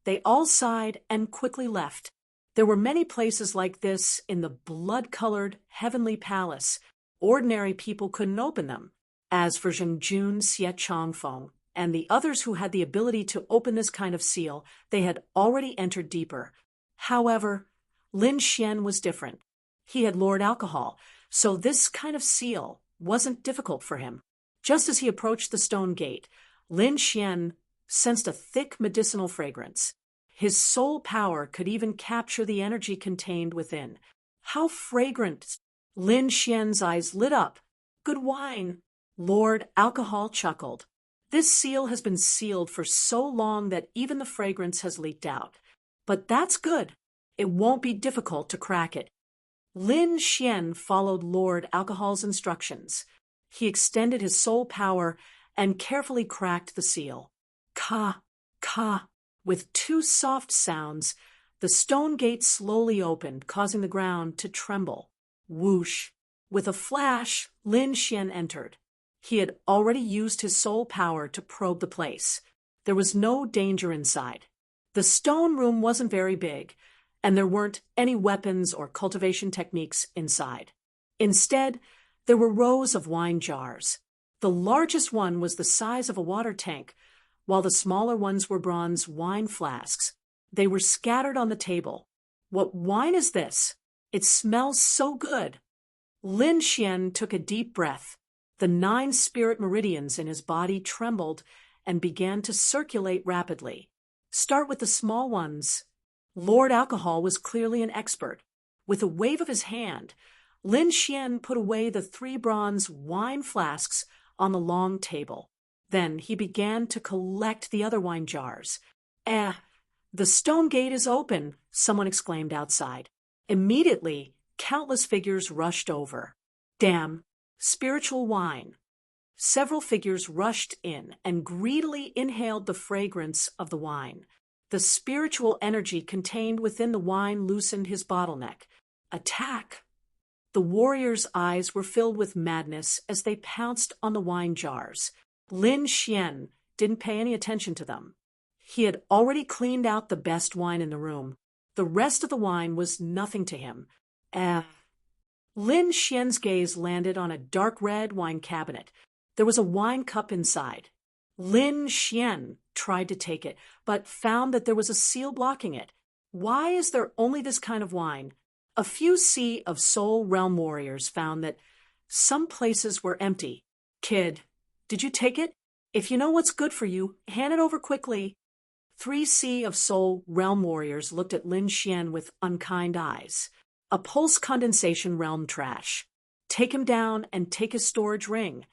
[SPEAKER 1] they all sighed and quickly left. There were many places like this in the blood-colored heavenly palace. Ordinary people couldn't open them. As for Zhengjun, Xie Changfeng, and the others who had the ability to open this kind of seal, they had already entered deeper. However, Lin Xian was different. He had Lord Alcohol, so this kind of seal wasn't difficult for him. Just as he approached the stone gate, Lin Xian sensed a thick medicinal fragrance. His soul power could even capture the energy contained within. How fragrant! Lin Xian's eyes lit up. Good wine! Lord Alcohol chuckled. This seal has been sealed for so long that even the fragrance has leaked out. But that's good. It won't be difficult to crack it. Lin Xian followed Lord Alcohol's instructions. He extended his soul power and carefully cracked the seal. Ka, ka. With 2 soft sounds, the stone gate slowly opened, causing the ground to tremble. Whoosh! With a flash, Lin Xian entered. He had already used his soul power to probe the place. There was no danger inside. The stone room wasn't very big, and there weren't any weapons or cultivation techniques inside. Instead, there were rows of wine jars. The largest one was the size of a water tank, while the smaller ones were bronze wine flasks. They were scattered on the table. What wine is this? It smells so good. Lin Xian took a deep breath. The 9 spirit meridians in his body trembled and began to circulate rapidly. Start with the small ones. Lord Alcohol was clearly an expert. With a wave of his hand, Lin Xian put away the 3 bronze wine flasks on the long table. Then he began to collect the other wine jars. The stone gate is open, someone exclaimed outside. Immediately, countless figures rushed over. Damn, spiritual wine. Several figures rushed in and greedily inhaled the fragrance of the wine. The spiritual energy contained within the wine loosened his bottleneck. Attack! The warriors' eyes were filled with madness as they pounced on the wine jars. Lin Xian didn't pay any attention to them. He had already cleaned out the best wine in the room. The rest of the wine was nothing to him. Lin Xian's gaze landed on a dark red wine cabinet. There was a wine cup inside. Lin Xian tried to take it, but found that there was a seal blocking it. Why is there only this kind of wine? A few Sea of Soul Realm warriors found that some places were empty. Kid, did you take it? If you know what's good for you, hand it over quickly. 3 Sea of Soul Realm warriors looked at Lin Xian with unkind eyes. A pulse condensation realm trash. Take him down and take his storage ring.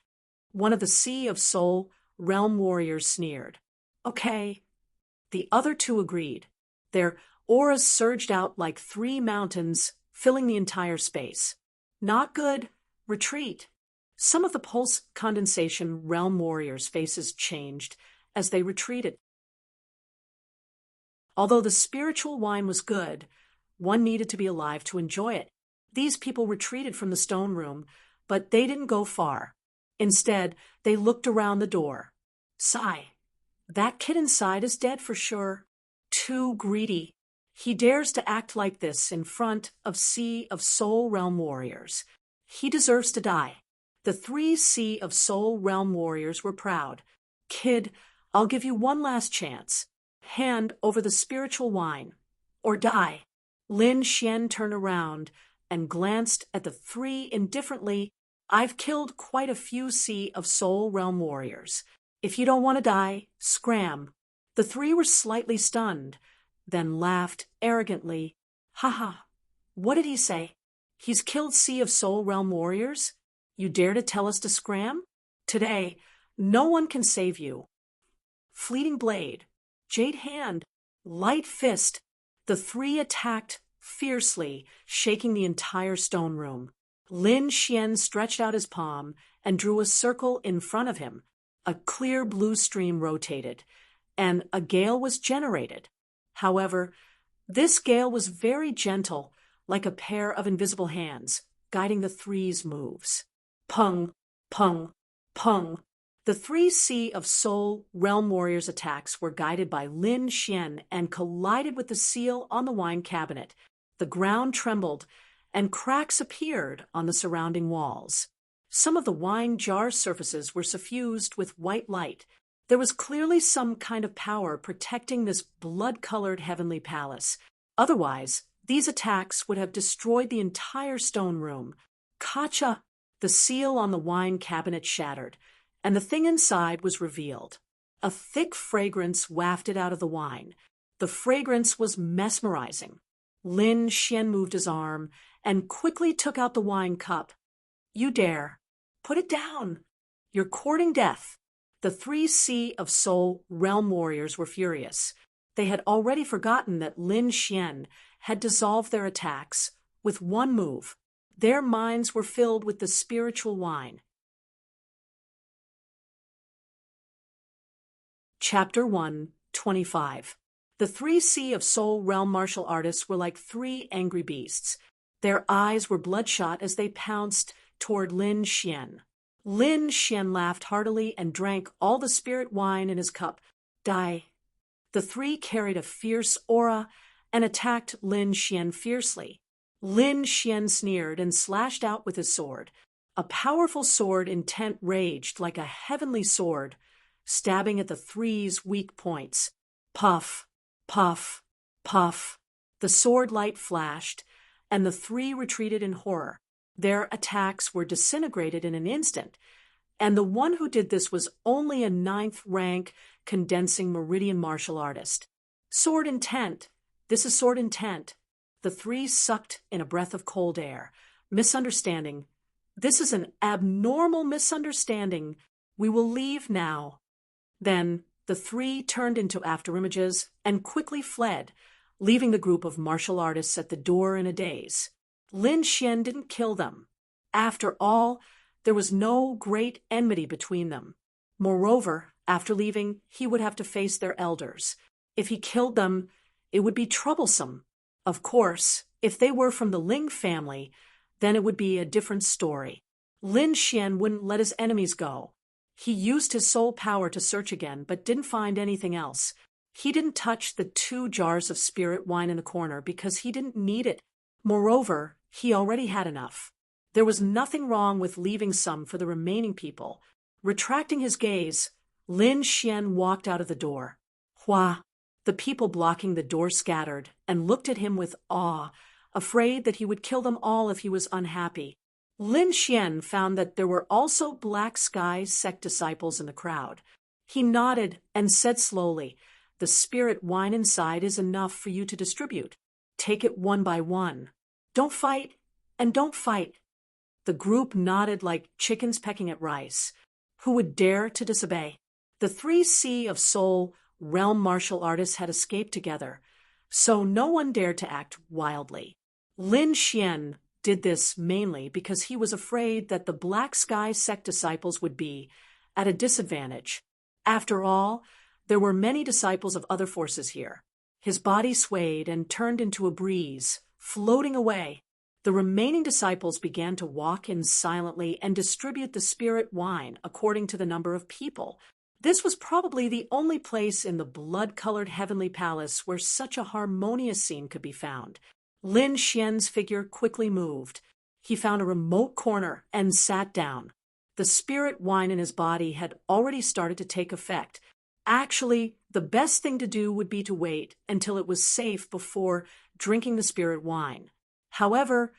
[SPEAKER 1] One of the Sea of Soul Realm warriors sneered. Okay. The other 2 agreed. Their auras surged out like 3 mountains, filling the entire space. Not good. Retreat. Some of the pulse condensation realm warriors' faces changed as they retreated. Although the spiritual wine was good, one needed to be alive to enjoy it. These people retreated from the stone room, but they didn't go far. Instead, they looked around the door. Sigh. That kid inside is dead for sure. Too greedy. He dares to act like this in front of Sea of Soul Realm warriors. He deserves to die. The 3 Sea of Soul Realm warriors were proud. Kid, I'll give you one last chance. Hand over the spiritual wine, or die. Lin Xian turned around and glanced at the 3 indifferently. I've killed quite a few Sea of Soul Realm warriors. If you don't want to die, scram. The 3 were slightly stunned, then laughed arrogantly. Haha. What did he say? He's killed Sea of Soul Realm warriors? You dare to tell us to scram? Today, no one can save you. Fleeting blade, jade hand, light fist. The 3 attacked fiercely, shaking the entire stone room. Lin Xian stretched out his palm and drew a circle in front of him. A clear blue stream rotated, and a gale was generated. However, this gale was very gentle, like a pair of invisible hands, guiding the 3's moves. Pung, pung, pung. The 3 Sea of Soul Realm warriors' attacks were guided by Lin Xian and collided with the seal on the wine cabinet. The ground trembled, and cracks appeared on the surrounding walls. Some of the wine jar surfaces were suffused with white light. There was clearly some kind of power protecting this blood-colored heavenly palace. Otherwise, these attacks would have destroyed the entire stone room. Kacha! The seal on the wine cabinet shattered, and the thing inside was revealed. A thick fragrance wafted out of the wine. The fragrance was mesmerizing. Lin Xian moved his arm and quickly took out the wine cup. You dare. Put it down. You're courting death. The 3 Sea of Soul Realm warriors were furious. They had already forgotten that Lin Xian had dissolved their attacks with one move. Their minds were filled with the spiritual wine. Chapter 1:25. The 3 Sea of Soul Realm martial artists were like 3 angry beasts. Their eyes were bloodshot as they pounced toward Lin Xian. Lin Xian laughed heartily and drank all the spirit wine in his cup. Die. The 3 carried a fierce aura and attacked Lin Xian fiercely. Lin Xian sneered and slashed out with his sword. A powerful sword intent raged like a heavenly sword, stabbing at the 3's weak points. Puff, puff, puff. The sword light flashed, and the 3 retreated in horror. Their attacks were disintegrated in an instant, and the one who did this was only a 9th rank condensing meridian martial artist. Sword intent. This is sword intent. The three sucked in a breath of cold air. Misunderstanding. This is an abnormal misunderstanding. We will leave now. Then the three turned into afterimages and quickly fled, leaving the group of martial artists at the door in a daze. Lin Xian didn't kill them. After all, there was no great enmity between them. Moreover, after leaving, he would have to face their elders. If he killed them, it would be troublesome. Of course, if they were from the Ling family, then it would be a different story. Lin Xian wouldn't let his enemies go. He used his soul power to search again, but didn't find anything else. He didn't touch the 2 jars of spirit wine in the corner because he didn't need it. Moreover, he already had enough. There was nothing wrong with leaving some for the remaining people. Retracting his gaze, Lin Xian walked out of the door. Hua! The people blocking the door scattered and looked at him with awe, afraid that he would kill them all if he was unhappy. Lin Xian found that there were also Black Sky sect disciples in the crowd. He nodded and said slowly, "The spirit wine inside is enough for you to distribute. Take it one by one. Don't fight, and don't fight." The group nodded like chickens pecking at rice. Who would dare to disobey? The 3 Sea of Soul realm martial artists had escaped together, so no one dared to act wildly. Lin Xian did this mainly because he was afraid that the Black Sky sect disciples would be at a disadvantage. After all, there were many disciples of other forces here. His body swayed and turned into a breeze, floating away. The remaining disciples began to walk in silently and distribute the spirit wine according to the number of people. This was probably the only place in the blood-colored heavenly palace where such a harmonious scene could be found. Lin Xian's figure quickly moved. He found a remote corner and sat down. The spirit wine in his body had already started to take effect. Actually, the best thing to do would be to wait until it was safe before drinking the spirit wine. However,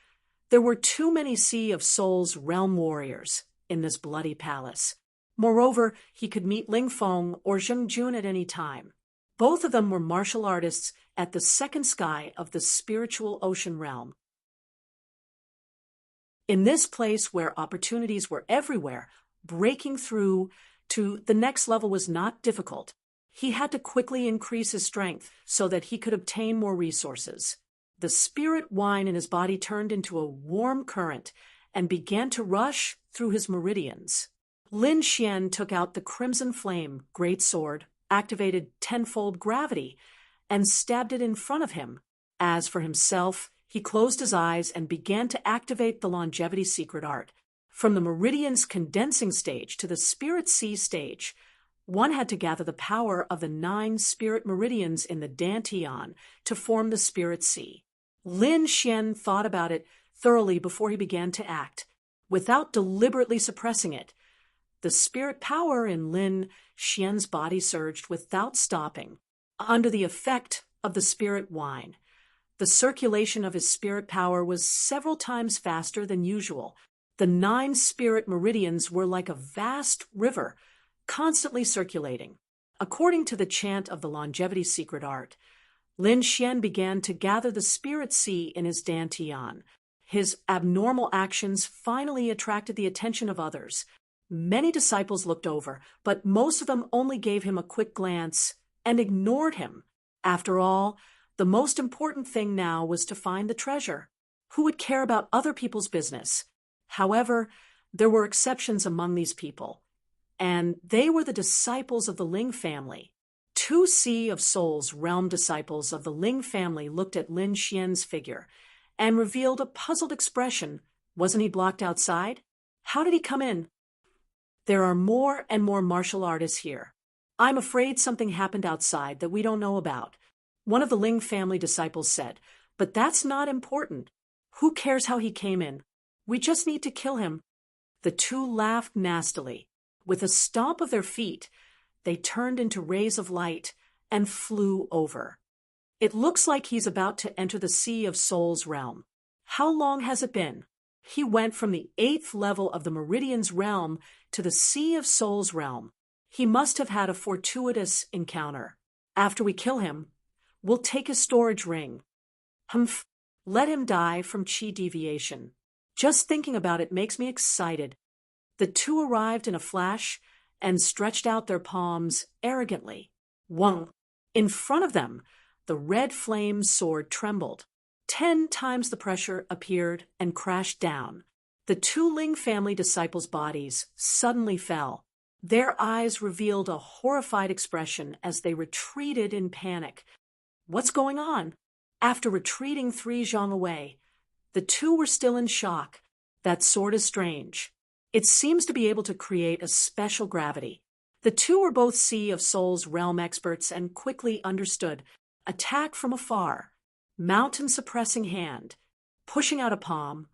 [SPEAKER 1] there were too many Sea of Souls realm warriors in this bloody palace. Moreover, he could meet Ling Feng or Zheng Jun at any time. Both of them were martial artists at the second sky of the spiritual ocean realm. In this place where opportunities were everywhere, breaking through to the next level was not difficult. He had to quickly increase his strength so that he could obtain more resources. The spirit wine in his body turned into a warm current and began to rush through his meridians. Lin Xian took out the Crimson Flame great sword, activated tenfold gravity, and stabbed it in front of him. As for himself, he closed his eyes and began to activate the longevity secret art. From the meridian's condensing stage to the spirit sea stage, one had to gather the power of the 9 spirit meridians in the Dantian to form the spirit sea. Lin Xian thought about it thoroughly before he began to act, without deliberately suppressing it. The spirit power in Lin Xian's body surged without stopping, under the effect of the spirit wine. The circulation of his spirit power was several times faster than usual. The 9 spirit meridians were like a vast river, constantly circulating. According to the chant of the longevity secret art, Lin Xian began to gather the spirit sea in his Dantian. His abnormal actions finally attracted the attention of others. Many disciples looked over, but most of them only gave him a quick glance and ignored him. After all, the most important thing now was to find the treasure. Who would care about other people's business? However, there were exceptions among these people, and they were the disciples of the Ling family. 2 Sea of Souls realm disciples of the Ling family looked at Lin Xian's figure and revealed a puzzled expression. Wasn't he blocked outside? How did he come in? There are more and more martial artists here. I'm afraid something happened outside that we don't know about. One of the Ling family disciples said, but that's not important. Who cares how he came in? We just need to kill him. The 2 laughed nastily. With a stomp of their feet, they turned into rays of light and flew over. It looks like he's about to enter the Sea of Souls realm. How long has it been? He went from the 8th level of the Meridian's realm to the Sea of Souls realm. He must have had a fortuitous encounter. After we kill him, We'll take his storage ring. Humph. Let him die from chi deviation. Just thinking about it makes me excited. The two arrived in a flash and stretched out their palms arrogantly. Wung. In front of them, the red flame sword trembled. 10 times the pressure appeared and crashed down. The two Ling family disciples' bodies suddenly fell. Their eyes revealed a horrified expression as they retreated in panic. What's going on? After retreating 3 zhang away, the two were still in shock. That sword is strange. It seems to be able to create a special gravity. The two were both Sea of Souls realm experts and quickly understood. Attack from afar. Mountain suppressing hand. Pushing out a palm.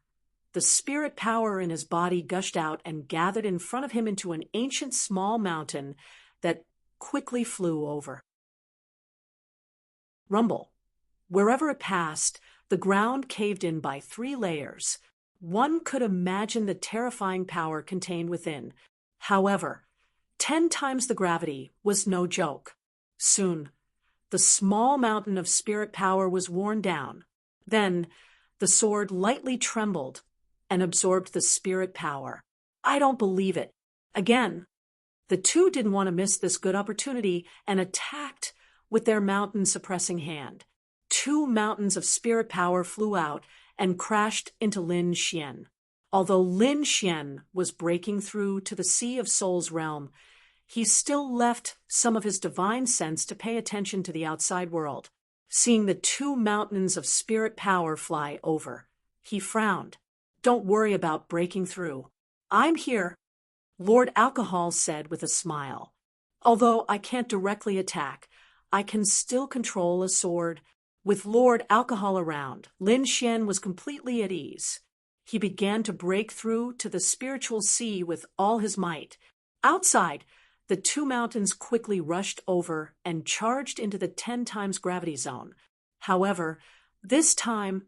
[SPEAKER 1] The spirit power in his body gushed out and gathered in front of him into an ancient small mountain that quickly flew over. Rumble. Wherever it passed, the ground caved in by 3 layers. One could imagine the terrifying power contained within. However, 10 times the gravity was no joke. Soon, the small mountain of spirit power was worn down. Then, the sword lightly trembled and absorbed the spirit power. I don't believe it. Again, the two didn't want to miss this good opportunity and attacked with their mountain-suppressing hand. 2 mountains of spirit power flew out and crashed into Lin Xian. Although Lin Xian was breaking through to the Sea of Souls realm, he still left some of his divine sense to pay attention to the outside world. Seeing the 2 mountains of spirit power fly over, he frowned. Don't worry about breaking through. I'm here, Lord Alcohol said with a smile. Although I can't directly attack, I can still control a sword. With Lord Alcohol around, Lin Xian was completely at ease. He began to break through to the spiritual sea with all his might. Outside, the 2 mountains quickly rushed over and charged into the 10 times gravity zone. However, this time,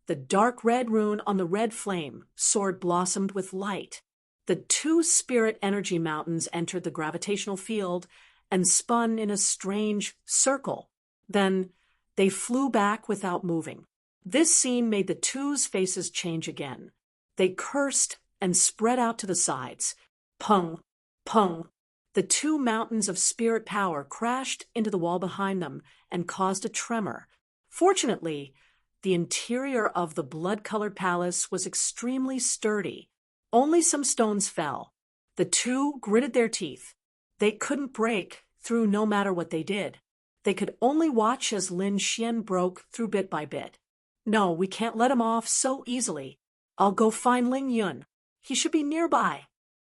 [SPEAKER 1] the dark red rune on the red flame sword blossomed with light. The 2 spirit energy mountains entered the gravitational field and spun in a strange circle. Then, they flew back without moving. This scene made the two's faces change again. They cursed and spread out to the sides. Pung, pung. The 2 mountains of spirit power crashed into the wall behind them and caused a tremor. Fortunately, the interior of the blood-colored palace was extremely sturdy. Only some stones fell. The 2 gritted their teeth. They couldn't break through no matter what they did. They could only watch as Lin Xian broke through bit by bit. No, we can't let him off so easily. I'll go find Ling Yun. He should be nearby.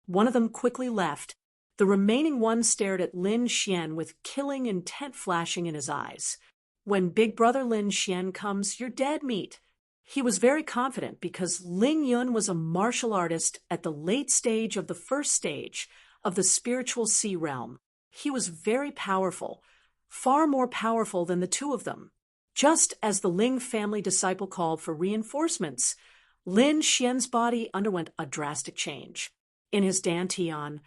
[SPEAKER 1] One of them quickly left. The remaining one stared at Lin Xian with killing intent flashing in his eyes. When Big Brother Lin Xian comes, you're dead meat. He was very confident because Ling Yun was a martial artist at the late stage of the first stage of the spiritual sea realm. He was very powerful. Far more powerful than the 2 of them. Just as the Ling family disciple called for reinforcements, Lin Xian's body underwent a drastic change. In his dantian,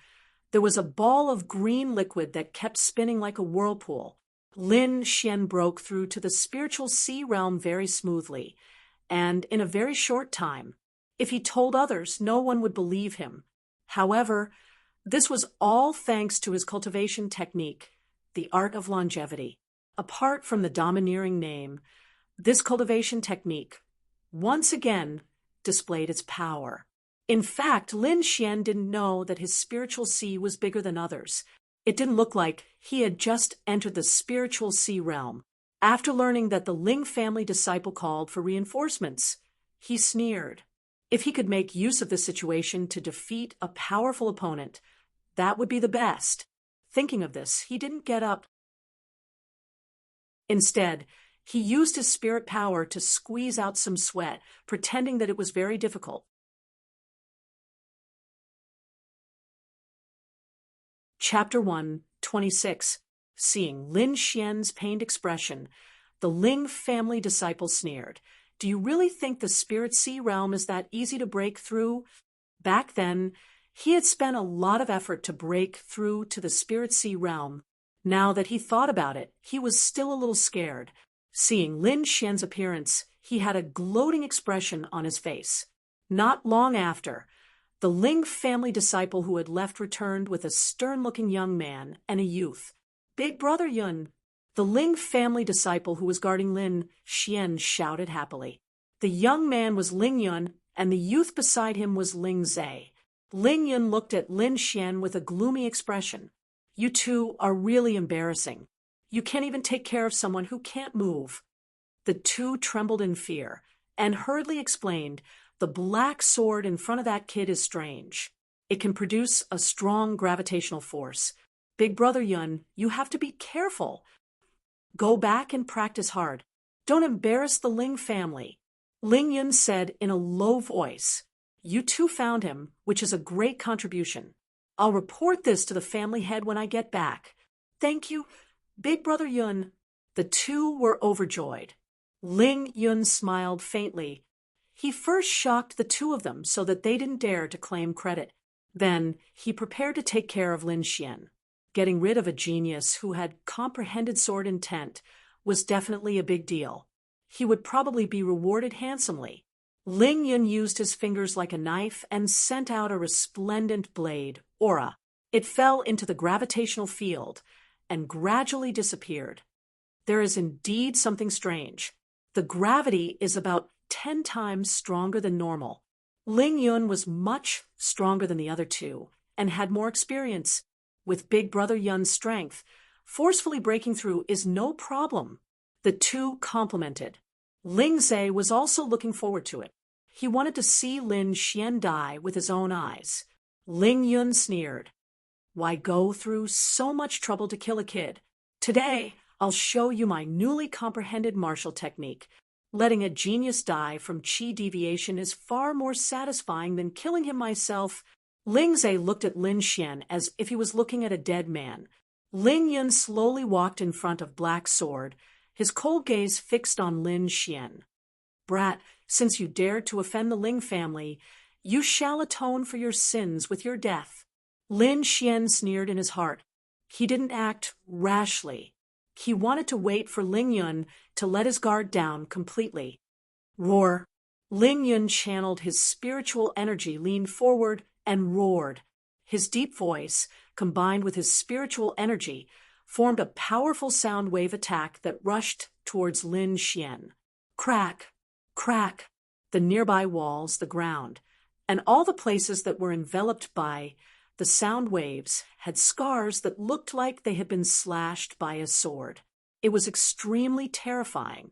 [SPEAKER 1] there was a ball of green liquid that kept spinning like a whirlpool. Lin Xian broke through to the spiritual sea realm very smoothly, and in a very short time. If he told others, no one would believe him. However, this was all thanks to his cultivation technique, the art of longevity. Apart from the domineering name, this cultivation technique once again displayed its power. In fact, Lin Xian didn't know that his spiritual sea was bigger than others. It didn't look like he had just entered the spiritual sea realm. After learning that the Ling family disciple called for reinforcements, he sneered. If he could make use of this situation to defeat a powerful opponent, that would be the best. Thinking of this, he didn't get up. Instead, he used his spirit power to squeeze out some sweat, pretending that it was very difficult. Chapter 1, 26. Seeing Lin Xian's pained expression, the Ling family disciple sneered. Do you really think the spirit sea realm is that easy to break through? Back then, he had spent a lot of effort to break through to the spirit sea realm. Now that he thought about it, he was still a little scared. Seeing Lin Xian's appearance, he had a gloating expression on his face. Not long after, the Ling family disciple who had left returned with a stern-looking young man and a youth. Big Brother Yun. The Ling family disciple who was guarding Lin Xian shouted happily. The young man was Ling Yun, and the youth beside him was Ling Zhe. Ling Yun looked at Lin Xian with a gloomy expression. You two are really embarrassing. You can't even take care of someone who can't move. The two trembled in fear and hurriedly explained, the black sword in front of that kid is strange. It can produce a strong gravitational force. Big Brother Yun, you have to be careful. Go back and practice hard. Don't embarrass the Ling family. Ling Yun said in a low voice. You two found him, which is a great contribution. I'll report this to the family head when I get back. Thank you, Big Brother Yun. The two were overjoyed. Ling Yun smiled faintly. He first shocked the two of them so that they didn't dare to claim credit. Then he prepared to take care of Lin Xian. Getting rid of a genius who had comprehended sword intent was definitely a big deal. He would probably be rewarded handsomely. Ling Yun used his fingers like a knife and sent out a resplendent blade, aura. It fell into the gravitational field and gradually disappeared. There is indeed something strange. The gravity is about 10 times stronger than normal. Ling Yun was much stronger than the other two and had more experience. With Big Brother Yun's strength, forcefully breaking through is no problem. The two complimented. Ling Zhe was also looking forward to it. He wanted to see Lin Xian die with his own eyes. Ling Yun sneered. Why go through so much trouble to kill a kid? Today, I'll show you my newly comprehended martial technique. Letting a genius die from chi deviation is far more satisfying than killing him myself. Ling Zhe looked at Lin Xian as if he was looking at a dead man. Ling Yun slowly walked in front of Black Sword, his cold gaze fixed on Lin Xian. Brat, since you dared to offend the Ling family, you shall atone for your sins with your death. Lin Xian sneered in his heart. He didn't act rashly. He wanted to wait for Ling Yun to let his guard down completely. Roar. Ling Yun channeled his spiritual energy, leaned forward, and roared. His deep voice, combined with his spiritual energy, formed a powerful sound wave attack that rushed towards Lin Xian. Crack, crack. The nearby walls, the ground, and all the places that were enveloped by the sound waves had scars that looked like they had been slashed by a sword. It was extremely terrifying.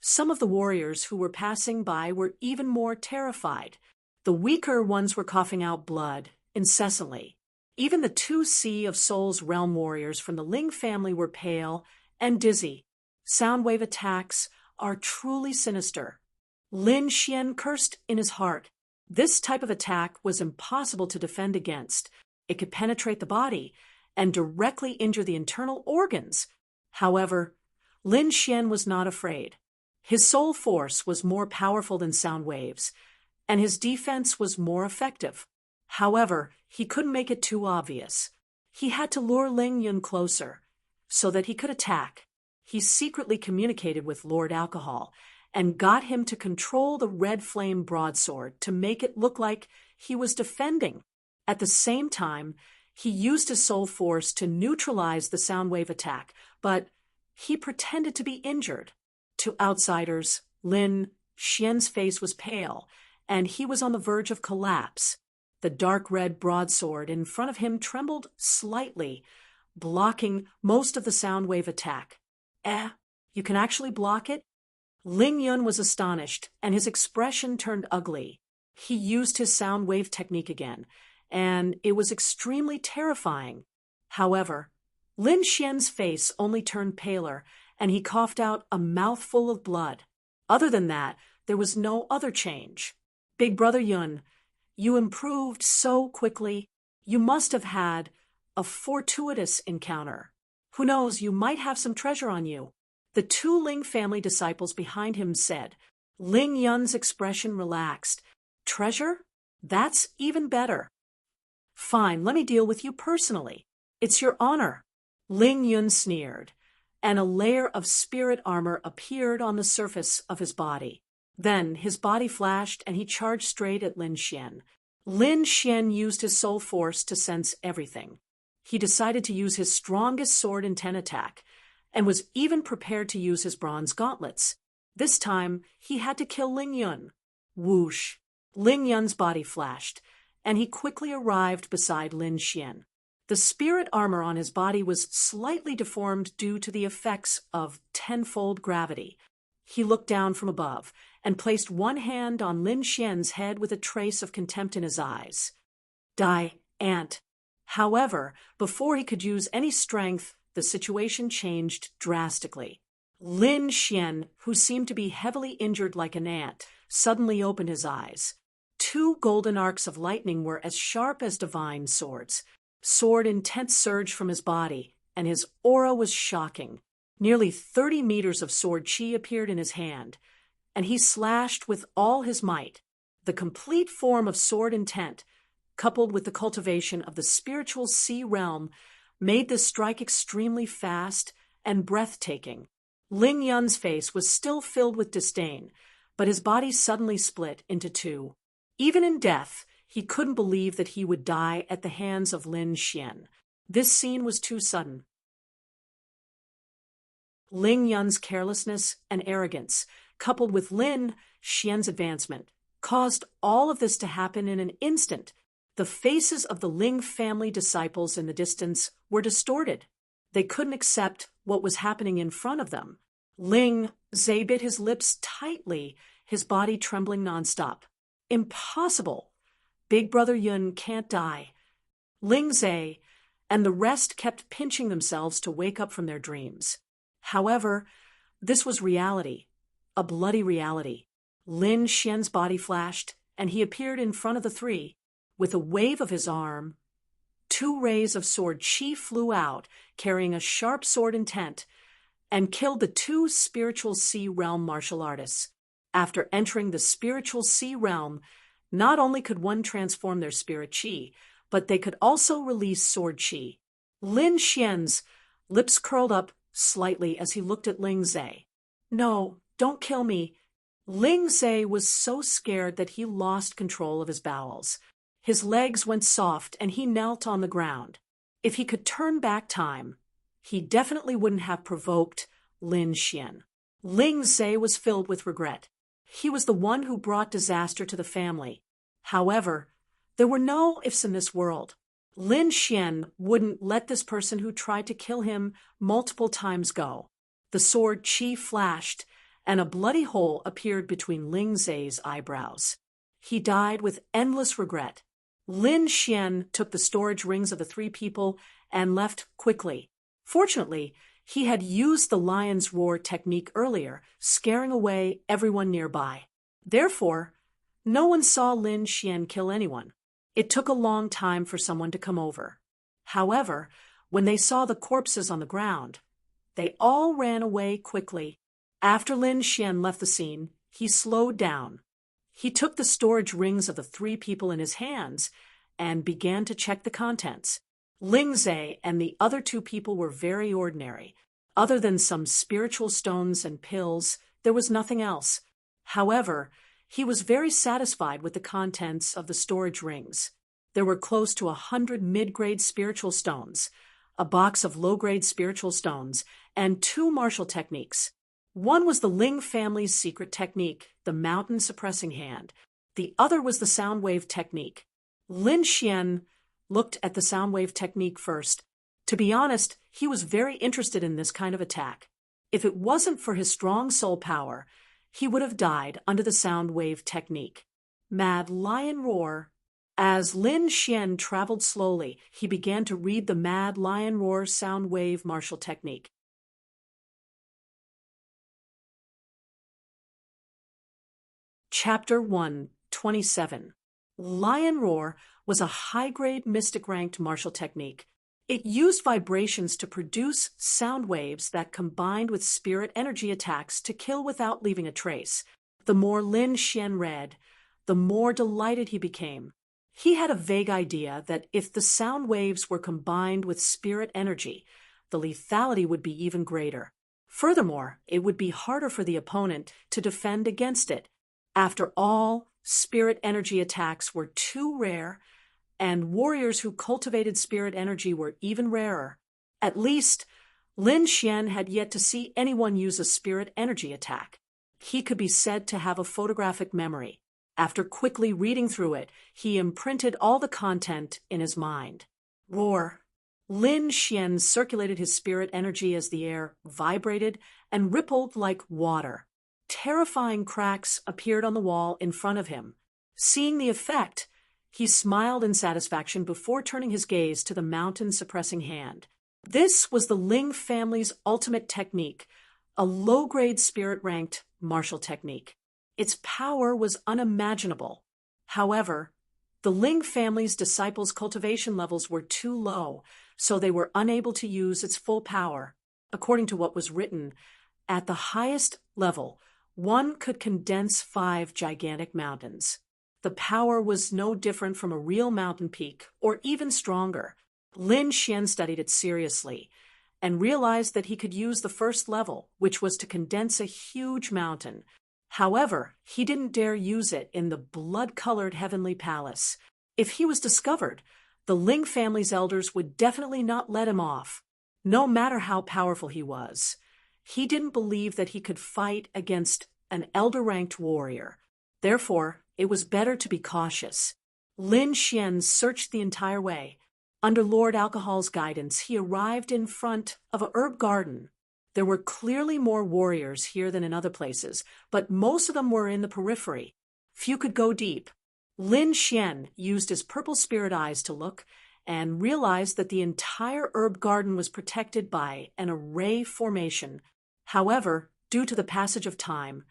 [SPEAKER 1] Some of the warriors who were passing by were even more terrified. The weaker ones were coughing out blood incessantly. Even the 2 Sea of Souls realm warriors from the Ling family were pale and dizzy. Soundwave attacks are truly sinister. Lin Xian cursed in his heart. This type of attack was impossible to defend against. It could penetrate the body and directly injure the internal organs. However, Lin Xian was not afraid. His soul force was more powerful than sound waves, and his defense was more effective. However, he couldn't make it too obvious. He had to lure Ling Yun closer so that he could attack. He secretly communicated with Lord Alcohol and got him to control the red flame broadsword to make it look like he was defending. At the same time, he used his soul force to neutralize the soundwave attack, but he pretended to be injured. To outsiders, Lin Xian's face was pale, and he was on the verge of collapse. The dark red broadsword in front of him trembled slightly, blocking most of the soundwave attack. You can actually block it? Ling Yun was astonished, and his expression turned ugly. He used his sound wave technique again, and it was extremely terrifying. However, Lin Xian's face only turned paler, and he coughed out a mouthful of blood. Other than that, there was no other change. Big Brother Yun, you improved so quickly. You must have had a fortuitous encounter. Who knows, you might have some treasure on you. The 2 Ling family disciples behind him said. Ling Yun's expression relaxed. Treasure? That's even better. Fine, let me deal with you personally. It's your honor. Ling Yun sneered, and a layer of spirit armor appeared on the surface of his body. Then his body flashed and he charged straight at Lin Xian. Lin Xian used his soul force to sense everything. He decided to use his strongest sword in 10 attack, and was even prepared to use his bronze gauntlets. This time, he had to kill Ling Yun. Whoosh! Ling Yun's body flashed, and he quickly arrived beside Lin Xian. The spirit armor on his body was slightly deformed due to the effects of tenfold gravity. He looked down from above and placed one hand on Lin Xian's head with a trace of contempt in his eyes. Die, ant. However, before he could use any strength, the situation changed drastically. Lin Xian, who seemed to be heavily injured like an ant, suddenly opened his eyes. 2 golden arcs of lightning were as sharp as divine swords. Sword intense surged from his body, and his aura was shocking. Nearly 30 meters of sword chi appeared in his hand, and he slashed with all his might. The complete form of sword intent, coupled with the cultivation of the spiritual sea realm, made this strike extremely fast and breathtaking. Ling Yun's face was still filled with disdain, but his body suddenly split into 2. Even in death, he couldn't believe that he would die at the hands of Lin Xian. This scene was too sudden. Ling Yun's carelessness and arrogance, coupled with Lin Xian's advancement, caused all of this to happen in an instant. The faces of the Ling family disciples in the distance were distorted. They couldn't accept what was happening in front of them. Ling Zhe bit his lips tightly, his body trembling nonstop. Impossible! Big Brother Yun can't die. Ling Zhe and the rest kept pinching themselves to wake up from their dreams. However, this was reality, a bloody reality. Lin Xian's body flashed, and he appeared in front of the 3. With a wave of his arm, 2 rays of sword chi flew out, carrying a sharp sword intent, and killed the 2 spiritual sea realm martial artists. After entering the spiritual sea realm, not only could one transform their spirit chi, but they could also release sword chi. Lin Xian's lips curled up slightly as he looked at Ling Zhe. No, don't kill me. Ling Zhe was so scared that he lost control of his bowels. His legs went soft and he knelt on the ground. If he could turn back time, he definitely wouldn't have provoked Lin Xian. Ling Zhe was filled with regret. He was the one who brought disaster to the family. However, there were no ifs in this world. Lin Xian wouldn't let this person who tried to kill him multiple times go. The sword chi flashed, and a bloody hole appeared between Ling Zhe's eyebrows. He died with endless regret. Lin Xian took the storage rings of the 3 people and left quickly. Fortunately, he had used the lion's roar technique earlier, scaring away everyone nearby. Therefore, no one saw Lin Xian kill anyone. It took a long time for someone to come over. However, when they saw the corpses on the ground, they all ran away quickly. After Lin Xian left the scene, he slowed down. He took the storage rings of the 3 people in his hands and began to check the contents. Ling Zhe and the other 2 people were very ordinary. Other than some spiritual stones and pills, there was nothing else. However, he was very satisfied with the contents of the storage rings. There were close to 100 mid-grade spiritual stones, a box of low-grade spiritual stones, and 2 martial techniques. One was the Ling family's secret technique, the mountain suppressing hand. The other was the sound wave technique. Lin Xian looked at the sound wave technique first. To be honest, he was very interested in this kind of attack. If it wasn't for his strong soul power, he would have died under the sound wave technique. Mad Lion Roar. As Lin Xian traveled slowly, he began to read the Mad Lion Roar sound wave martial technique. Chapter 1:27. Lion Roar was a high-grade mystic-ranked martial technique. It used vibrations to produce sound waves that combined with spirit energy attacks to kill without leaving a trace. The more Lin Xian read, the more delighted he became. He had a vague idea that if the sound waves were combined with spirit energy, the lethality would be even greater. Furthermore, it would be harder for the opponent to defend against it. After all, spirit energy attacks were too rare, and warriors who cultivated spirit energy were even rarer. At least, Lin Xian had yet to see anyone use a spirit energy attack. He could be said to have a photographic memory. After quickly reading through it, he imprinted all the content in his mind. Roar. Lin Xian circulated his spirit energy as the air vibrated and rippled like water. Terrifying cracks appeared on the wall in front of him. Seeing the effect, he smiled in satisfaction before turning his gaze to the mountain-suppressing hand. This was the Ling family's ultimate technique, a low-grade spirit-ranked martial technique. Its power was unimaginable. However, the Ling family's disciples' cultivation levels were too low, so they were unable to use its full power. According to what was written, at the highest level, one could condense 5 gigantic mountains. The power was no different from a real mountain peak, or even stronger. Lin Xian studied it seriously and realized that he could use the first level, which was to condense a huge mountain. However, he didn't dare use it in the blood-colored heavenly palace. If he was discovered, the Ling family's elders would definitely not let him off. No matter how powerful he was, he didn't believe that he could fight against an elder-ranked warrior. Therefore, it was better to be cautious. Lin Xian searched the entire way. Under Lord Alcohol's guidance, he arrived in front of a herb garden. There were clearly more warriors here than in other places, but most of them were in the periphery. Few could go deep. Lin Xian used his purple spirit eyes to look and realized that the entire herb garden was protected by an array formation. However, due to the passage of time,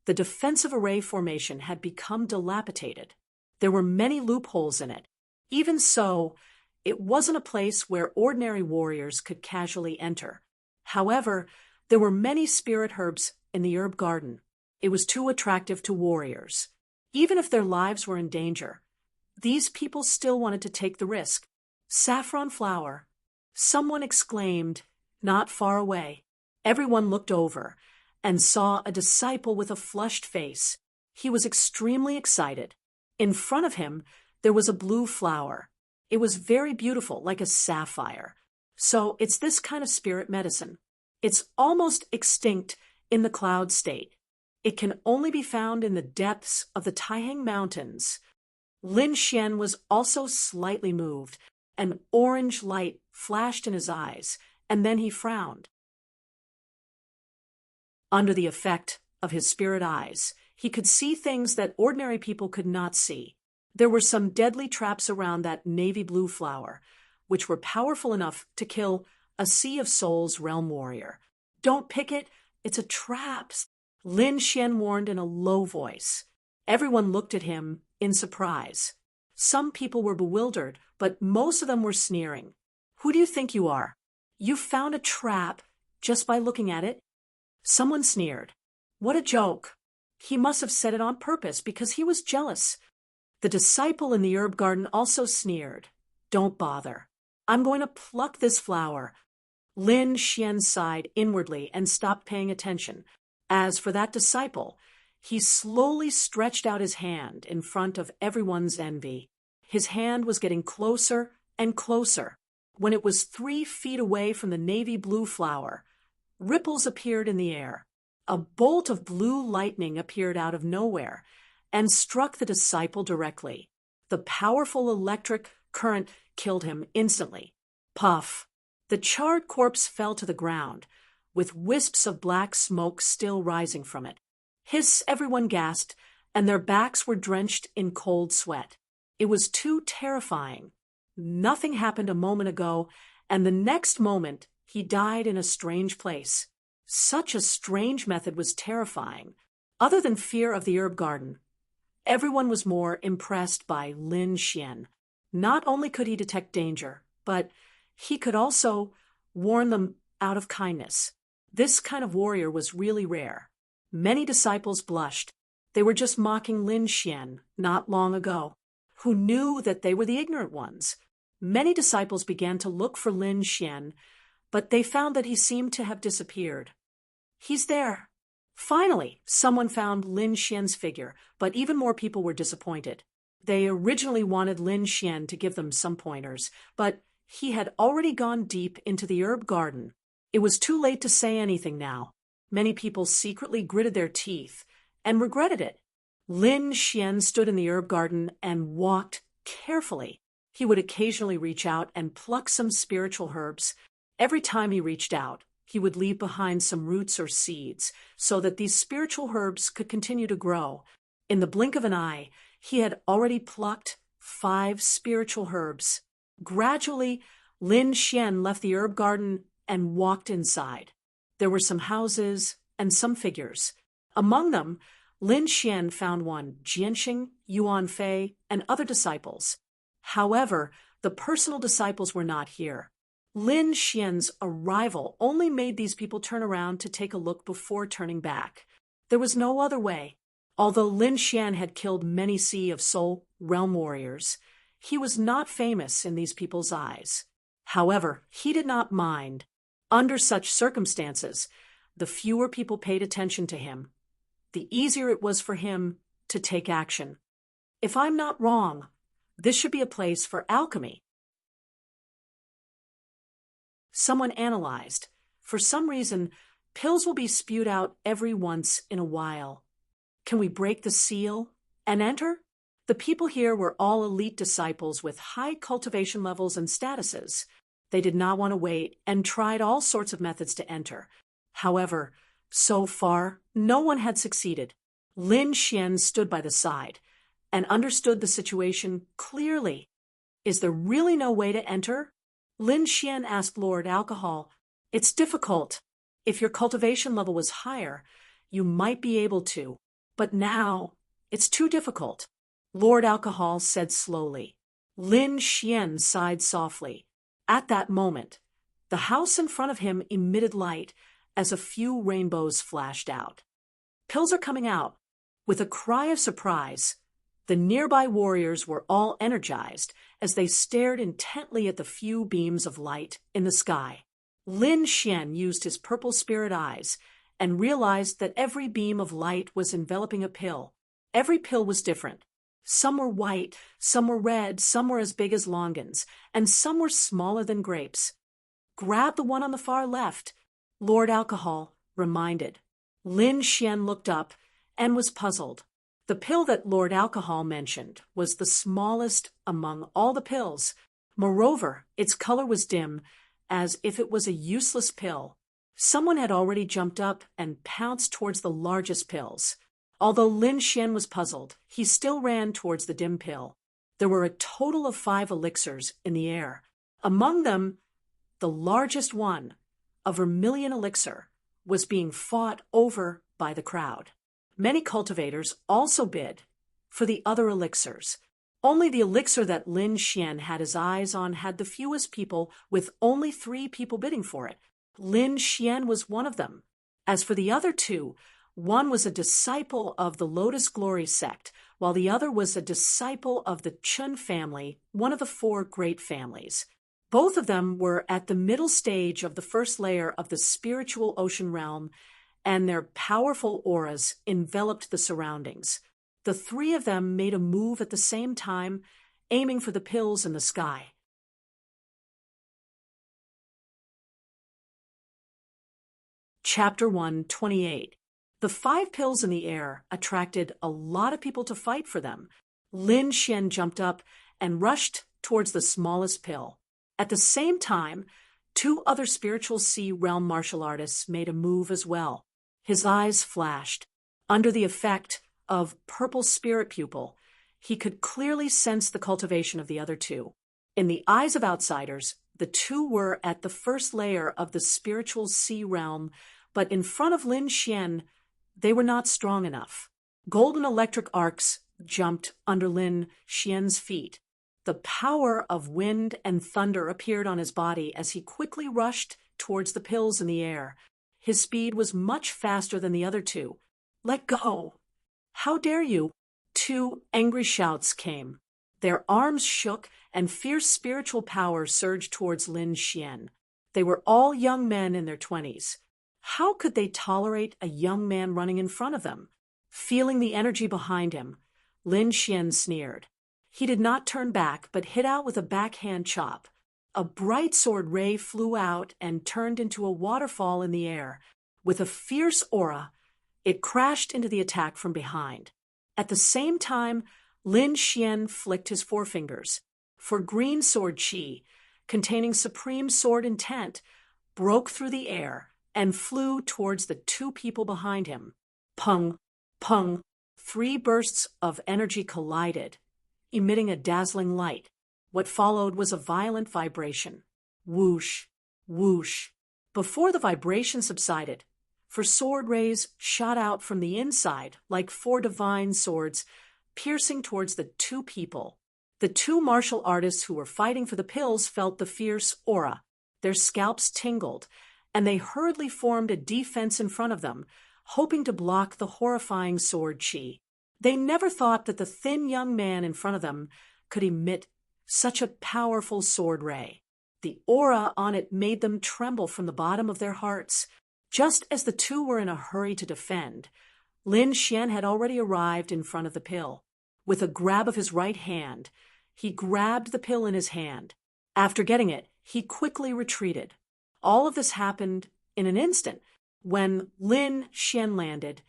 [SPEAKER 1] the defensive array formation had become dilapidated. There were many loopholes in it. Even so, it wasn't a place where ordinary warriors could casually enter. However, there were many spirit herbs in the herb garden. It was too attractive to warriors. Even if their lives were in danger, these people still wanted to take the risk. Saffron flower. Someone exclaimed, not far away. Everyone looked over and saw a disciple with a flushed face. He was extremely excited. In front of him, there was a blue flower. It was very beautiful, like a sapphire. So it's this kind of spirit medicine. It's almost extinct in the cloud state. It can only be found in the depths of the Taihang Mountains. Lin Xian was also slightly moved. An orange light flashed in his eyes, and then he frowned. Under the effect of his spirit eyes, he could see things that ordinary people could not see. There were some deadly traps around that navy blue flower, which were powerful enough to kill a Sea of Souls realm warrior. Don't pick it, it's a trap, Lin Xian warned in a low voice. Everyone looked at him in surprise. Some people were bewildered, but most of them were sneering. Who do you think you are? You found a trap just by looking at it? Someone sneered. What a joke. He must have said it on purpose because he was jealous. The disciple in the herb garden also sneered. Don't bother. I'm going to pluck this flower. Lin Xian sighed inwardly and stopped paying attention. As for that disciple, he slowly stretched out his hand in front of everyone's envy. His hand was getting closer and closer. When it was 3 feet away from the navy blue flower, ripples appeared in the air. A bolt of blue lightning appeared out of nowhere and struck the disciple directly. The powerful electric current killed him instantly. Puff! The charred corpse fell to the ground, with wisps of black smoke still rising from it. Hiss! Everyone gasped, and their backs were drenched in cold sweat. It was too terrifying. Nothing happened a moment ago, and the next moment he died in a strange place. Such a strange method was terrifying. Other than fear of the herb garden, everyone was more impressed by Lin Xian. Not only could he detect danger, but he could also warn them out of kindness. This kind of warrior was really rare. Many disciples blushed. They were just mocking Lin Xian not long ago. who knew that they were the ignorant ones. Many disciples began to look for Lin Xian, but they found that he seemed to have disappeared. He's there. Finally, someone found Lin Xian's figure, but even more people were disappointed. They originally wanted Lin Xian to give them some pointers, but he had already gone deep into the herb garden. It was too late to say anything now. Many people secretly gritted their teeth and regretted it. Lin Xian stood in the herb garden and walked carefully. He would occasionally reach out and pluck some spiritual herbs. Every time he reached out, he would leave behind some roots or seeds so that these spiritual herbs could continue to grow. In the blink of an eye, he had already plucked 5 spiritual herbs. Gradually, Lin Xian left the herb garden and walked inside. There were some houses and some figures. Among them, Lin Xian found one, Jianxing, Yuan Fei, and other disciples. However, the personal disciples were not here. Lin Xian's arrival only made these people turn around to take a look before turning back. There was no other way. Although Lin Xian had killed many Sea of Soul realm warriors, he was not famous in these people's eyes. However, he did not mind. Under such circumstances, the fewer people paid attention to him, the easier it was for him to take action. If I'm not wrong, this should be a place for alchemy. Someone analyzed. For some reason, pills will be spewed out every once in a while. Can we break the seal and enter? The people here were all elite disciples with high cultivation levels and statuses. They did not want to wait and tried all sorts of methods to enter. However, so far, no one had succeeded. Lin Xian stood by the side and understood the situation clearly. Is there really no way to enter? Lin Xian asked Lord Alcohol. It's difficult. If your cultivation level was higher, you might be able to. But now, it's too difficult. Lord Alcohol said slowly. Lin Xian sighed softly. At that moment, the house in front of him emitted light as a few rainbows flashed out. Pills are coming out. With a cry of surprise, the nearby warriors were all energized as they stared intently at the few beams of light in the sky. Lin Xian used his purple spirit eyes and realized that every beam of light was enveloping a pill. Every pill was different. Some were white, some were red, some were as big as longans, and some were smaller than grapes. Grab the one on the far left, Lord Alcohol reminded. Lin Xian looked up and was puzzled. The pill that Lord Alcohol mentioned was the smallest among all the pills. Moreover, its color was dim, as if it was a useless pill. Someone had already jumped up and pounced towards the largest pills. Although Lin Xian was puzzled, he still ran towards the dim pill. There were a total of 5 elixirs in the air. Among them, the largest one, a vermilion elixir, was being fought over by the crowd. Many cultivators also bid for the other elixirs. Only the elixir that Lin Xian had his eyes on had the fewest people, with only 3 people bidding for it. Lin Xian was one of them. As for the other 2, one was a disciple of the Lotus Glory sect, while the other was a disciple of the Chun family, one of the 4 great families. Both of them were at the middle stage of the first layer of the spiritual ocean realm, and their powerful auras enveloped the surroundings. The 3 of them made a move at the same time, aiming for the pills in the sky. Chapter 128. The 5 pills in the air attracted a lot of people to fight for them. Lin Xian jumped up and rushed towards the smallest pill. At the same time, 2 other spiritual sea realm martial artists made a move as well. His eyes flashed. Under the effect of purple spirit pupil, he could clearly sense the cultivation of the other 2. In the eyes of outsiders, the 2 were at the first layer of the spiritual sea realm, but in front of Lin Xian, they were not strong enough. Golden electric arcs jumped under Lin Xian's feet. The power of wind and thunder appeared on his body as he quickly rushed towards the pills in the air. His speed was much faster than the other 2. Let go! How dare you? 2 angry shouts came. Their arms shook, and fierce spiritual power surged towards Lin Xian. They were all young men in their 20s. How could they tolerate a young man running in front of them? Feeling the energy behind him, Lin Xian sneered. He did not turn back, but hit out with a backhand chop. A bright sword ray flew out and turned into a waterfall in the air. With a fierce aura, it crashed into the attack from behind. At the same time, Lin Xian flicked his forefingers. For green sword chi, containing supreme sword intent, broke through the air and flew towards the two people behind him. Pung, pung, 3 bursts of energy collided, emitting a dazzling light. What followed was a violent vibration. Whoosh, whoosh. Before the vibration subsided, for sword rays shot out from the inside like 4 divine swords, piercing towards the two people. The 2 martial artists who were fighting for the pills felt the fierce aura. Their scalps tingled, and they hurriedly formed a defense in front of them, hoping to block the horrifying sword chi. They never thought that the thin young man in front of them could emit such a powerful sword ray. The aura on it made them tremble from the bottom of their hearts. Just as the 2 were in a hurry to defend, Lin Xian had already arrived in front of the pill. With a grab of his right hand, he grabbed the pill in his hand. After getting it, he quickly retreated. All of this happened in an instant. When Lin Xian landed,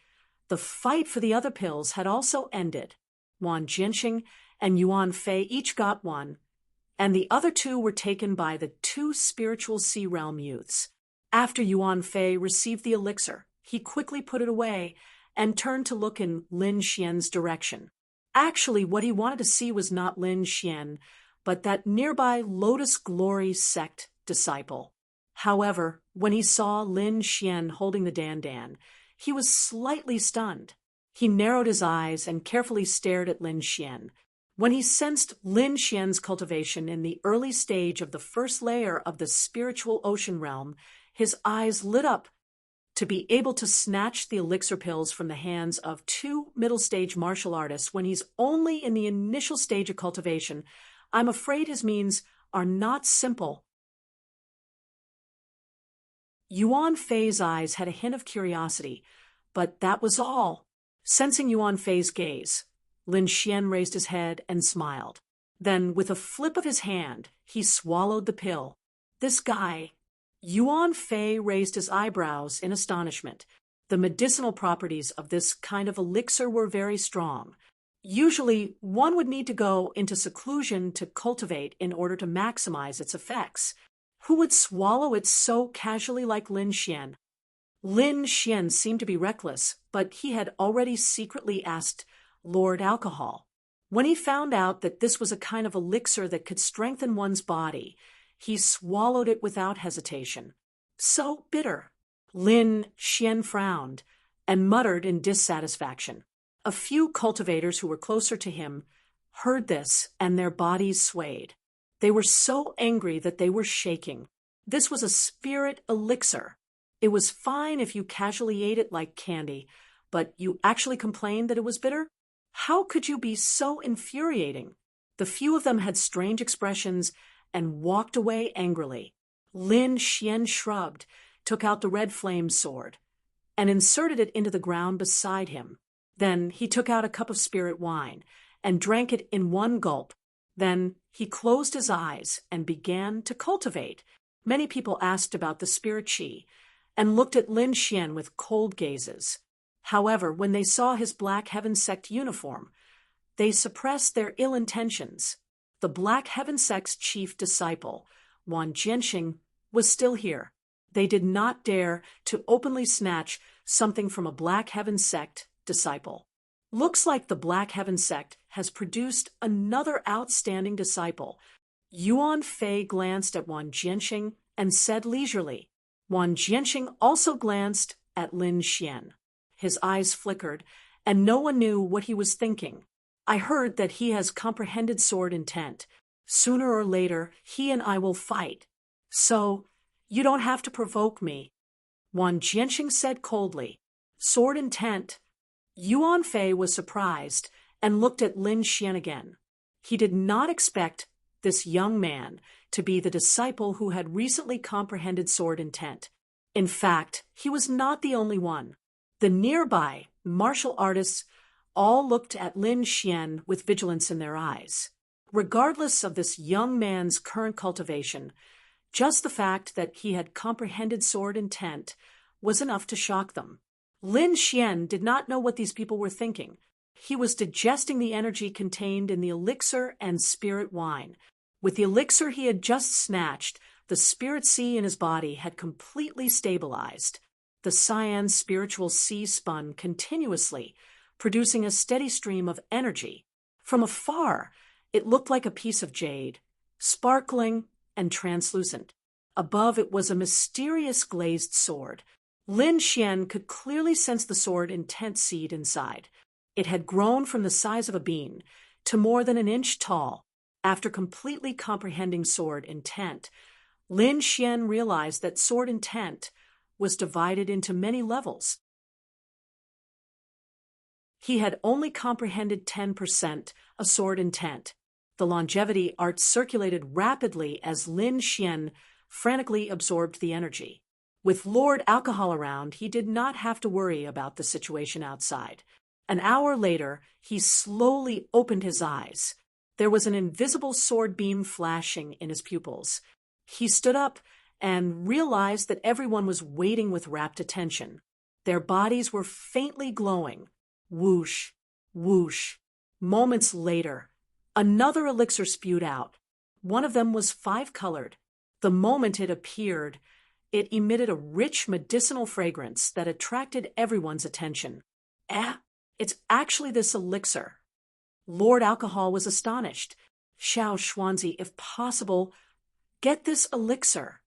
[SPEAKER 1] the fight for the other pills had also ended. Wang Jianxing and Yuan Fei each got one, and the other 2 were taken by the 2 spiritual Sea Realm youths. After Yuan Fei received the elixir, he quickly put it away and turned to look in Lin Xian's direction. Actually, what he wanted to see was not Lin Xian, but that nearby Lotus Glory sect disciple. However, when he saw Lin Xian holding the dandan, he was slightly stunned. He narrowed his eyes and carefully stared at Lin Xian. When he sensed Lin Xian's cultivation in the early stage of the first layer of the spiritual ocean realm, his eyes lit up. To be able to snatch the elixir pills from the hands of 2 middle-stage martial artists when he's only in the initial stage of cultivation, I'm afraid his means are not simple. Yuan Fei's eyes had a hint of curiosity, but that was all. Sensing Yuan Fei's gaze, Lin Xian raised his head and smiled. Then, with a flip of his hand, he swallowed the pill. This guy... Yuan Fei raised his eyebrows in astonishment. The medicinal properties of this kind of elixir were very strong. Usually, one would need to go into seclusion to cultivate in order to maximize its effects. Who would swallow it so casually like Lin Xian? Lin Xian seemed to be reckless, but he had already secretly asked Lord Alcohol. When he found out that this was a kind of elixir that could strengthen one's body, he swallowed it without hesitation. So bitter. Lin Xian frowned and muttered in dissatisfaction. A few cultivators who were closer to him heard this, and their bodies swayed. They were so angry that they were shaking. This was a spirit elixir. It was fine if you casually ate it like candy, but you actually complained that it was bitter? How could you be so infuriating? The few of them had strange expressions and walked away angrily. Lin Xian shrugged, took out the red flame sword, and inserted it into the ground beside him. Then he took out a cup of spirit wine and drank it in one gulp. Then he closed his eyes and began to cultivate. Many people asked about the spirit chi and looked at Lin Xian with cold gazes. However, when they saw his Black Heaven sect uniform, they suppressed their ill intentions. The Black Heaven sect's chief disciple, Wang Jianxing, was still here. They did not dare to openly snatch something from a Black Heaven sect disciple. Looks like the Black Heaven sect has produced another outstanding disciple. Yuan Fei glanced at Wang Jianxing and said leisurely. Wang Jianxing also glanced at Lin Xian. His eyes flickered, and no one knew what he was thinking. I heard that he has comprehended sword intent. Sooner or later, he and I will fight. So, you don't have to provoke me. Wang Jianxing said coldly. Sword intent. Yuan Fei was surprised and looked at Lin Xian again. He did not expect this young man to be the disciple who had recently comprehended sword intent. In fact, he was not the only one. The nearby martial artists all looked at Lin Xian with vigilance in their eyes. Regardless of this young man's current cultivation, just the fact that he had comprehended sword intent was enough to shock them. Lin Xian did not know what these people were thinking. He was digesting the energy contained in the elixir and spirit wine. With the elixir he had just snatched, the spirit sea in his body had completely stabilized. The cyan spiritual sea spun continuously, producing a steady stream of energy. From afar, it looked like a piece of jade, sparkling and translucent. Above it was a mysterious glazed sword. Lin Xian could clearly sense the sword intent seed inside. It had grown from the size of a bean to more than an inch tall. After completely comprehending sword intent, Lin Xian realized that sword intent was divided into many levels. He had only comprehended 10% of sword intent. The longevity art circulated rapidly as Lin Xian frantically absorbed the energy. With Lord Alcohol around, he did not have to worry about the situation outside. An hour later, he slowly opened his eyes. There was an invisible sword beam flashing in his pupils. He stood up and realized that everyone was waiting with rapt attention. Their bodies were faintly glowing. Whoosh, whoosh. Moments later, another elixir spewed out. One of them was five-colored. The moment it appeared, it emitted a rich medicinal fragrance that attracted everyone's attention. It's actually this elixir. Lord Alcohol was astonished. Xiao Xuanzi, if possible, get this elixir.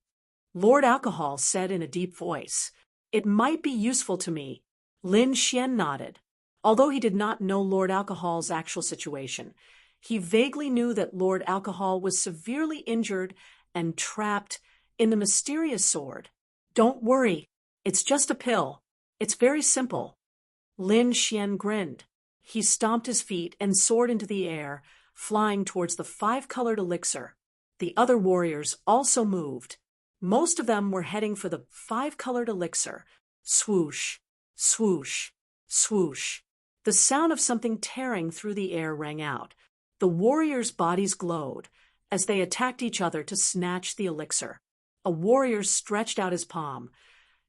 [SPEAKER 1] Lord Alcohol said in a deep voice, "It might be useful to me." Lin Xian nodded. Although he did not know Lord Alcohol's actual situation, he vaguely knew that Lord Alcohol was severely injured and trapped in the mysterious sword. "Don't worry, it's just a pill. It's very simple." Lin Xian grinned. He stomped his feet and soared into the air, flying towards the five-colored elixir. The other warriors also moved. Most of them were heading for the five-colored elixir. Swoosh, swoosh, swoosh. The sound of something tearing through the air rang out. The warriors' bodies glowed as they attacked each other to snatch the elixir. A warrior stretched out his palm,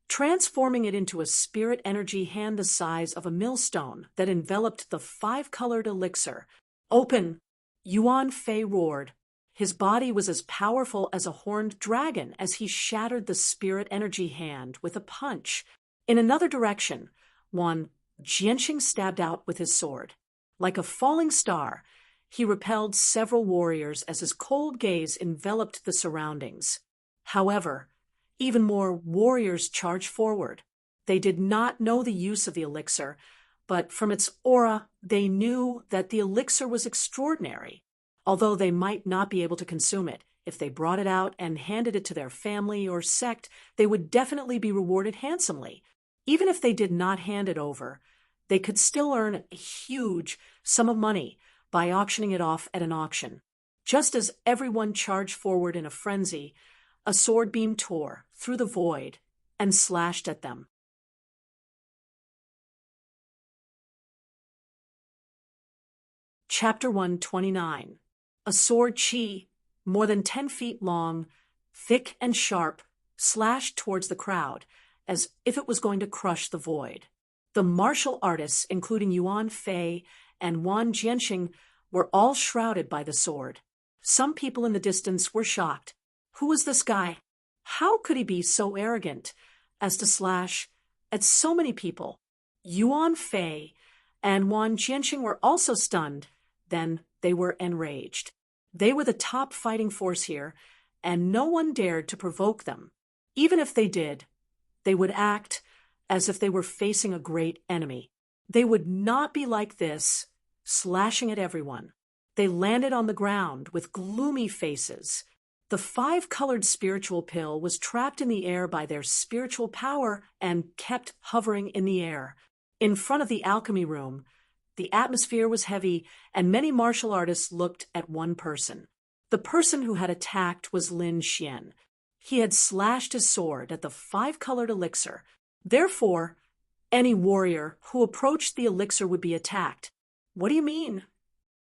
[SPEAKER 1] transforming it into a spirit energy hand the size of a millstone that enveloped the five-colored elixir. "Open!" Yuan Fei roared. His body was as powerful as a horned dragon as he shattered the spirit energy hand with a punch. In another direction, Wan Jianxing stabbed out with his sword. Like a falling star, he repelled several warriors as his cold gaze enveloped the surroundings. However, even more warriors charged forward. They did not know the use of the elixir, but from its aura, they knew that the elixir was extraordinary. Although they might not be able to consume it, if they brought it out and handed it to their family or sect, they would definitely be rewarded handsomely. Even if they did not hand it over, they could still earn a huge sum of money by auctioning it off at an auction. Just as everyone charged forward in a frenzy, a sword beam tore through the void and slashed at them. Chapter 129. A sword chi, more than 10 feet long, thick and sharp, slashed towards the crowd, as if it was going to crush the void. The martial artists, including Yuan Fei and Wan Jianxing, were all shrouded by the sword. Some people in the distance were shocked. Who was this guy? How could he be so arrogant as to slash at so many people? Yuan Fei and Wan Jianxing were also stunned. Then they were enraged. They were the top fighting force here, and no one dared to provoke them. Even if they did, they would act as if they were facing a great enemy. They would not be like this, slashing at everyone. They landed on the ground with gloomy faces. The five-colored spiritual pill was trapped in the air by their spiritual power and kept hovering in the air. In front of the alchemy room, The atmosphere was heavy, and many martial artists looked at one person. The person who had attacked was Lin Xian. He had slashed his sword at the five-colored elixir. Therefore, any warrior who approached the elixir would be attacked. What do you mean?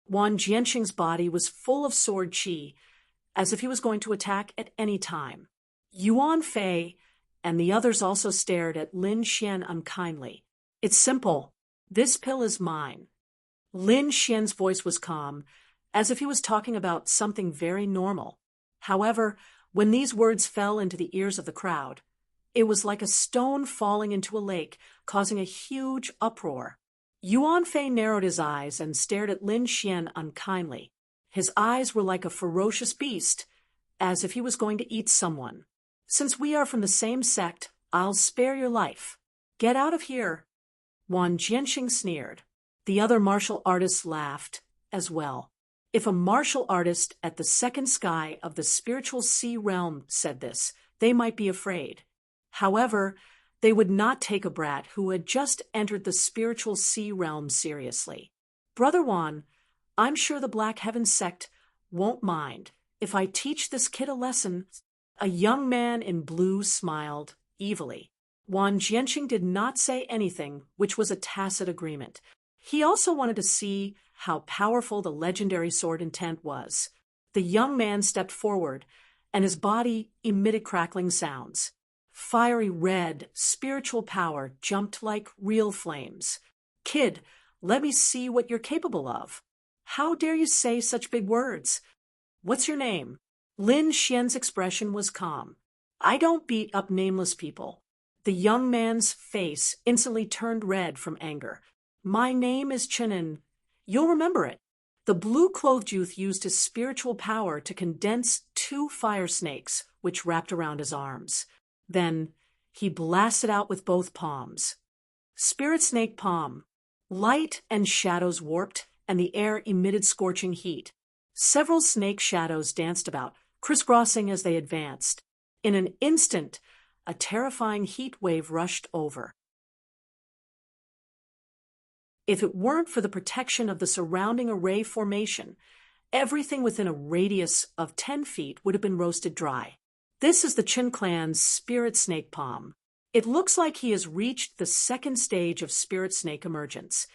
[SPEAKER 1] Wang Jianxing's body was full of sword qi, as if he was going to attack at any time. Yuan Fei and the others also stared at Lin Xian unkindly. It's simple. This pill is mine. Lin Xian's voice was calm, as if he was talking about something very normal. However, when these words fell into the ears of the crowd, it was like a stone falling into a lake, causing a huge uproar. Yuan Fei narrowed his eyes and stared at Lin Xian unkindly. His eyes were like a ferocious beast, as if he was going to eat someone. Since we are from the same sect, I'll spare your life. Get out of here. Wang Jianxing sneered. The other martial artists laughed as well. If a martial artist at the second sky of the spiritual sea realm said this, they might be afraid. However, they would not take a brat who had just entered the spiritual sea realm seriously. Brother Wan, I'm sure the Black Heaven sect won't mind if I teach this kid a lesson. A young man in blue smiled evilly. Wang Jianxing did not say anything, which was a tacit agreement. He also wanted to see how powerful the legendary sword intent was. The young man stepped forward, and his body emitted crackling sounds. Fiery red, spiritual power jumped like real flames. Kid, let me see what you're capable of. How dare you say such big words? What's your name? Lin Xian's expression was calm. I don't beat up nameless people. The young man's face instantly turned red from anger. My name is Chenin. You'll remember it. The blue-clothed youth used his spiritual power to condense 2 fire snakes, which wrapped around his arms. Then he blasted out with both palms. Spirit Snake Palm. Light and shadows warped, and the air emitted scorching heat. Several snake shadows danced about, crisscrossing as they advanced. In an instant, a terrifying heat wave rushed over. If it weren't for the protection of the surrounding array formation, everything within a radius of 10 feet would have been roasted dry. This is the Qin clan's Spirit Snake Palm. It looks like he has reached the second stage of Spirit Snake emergence.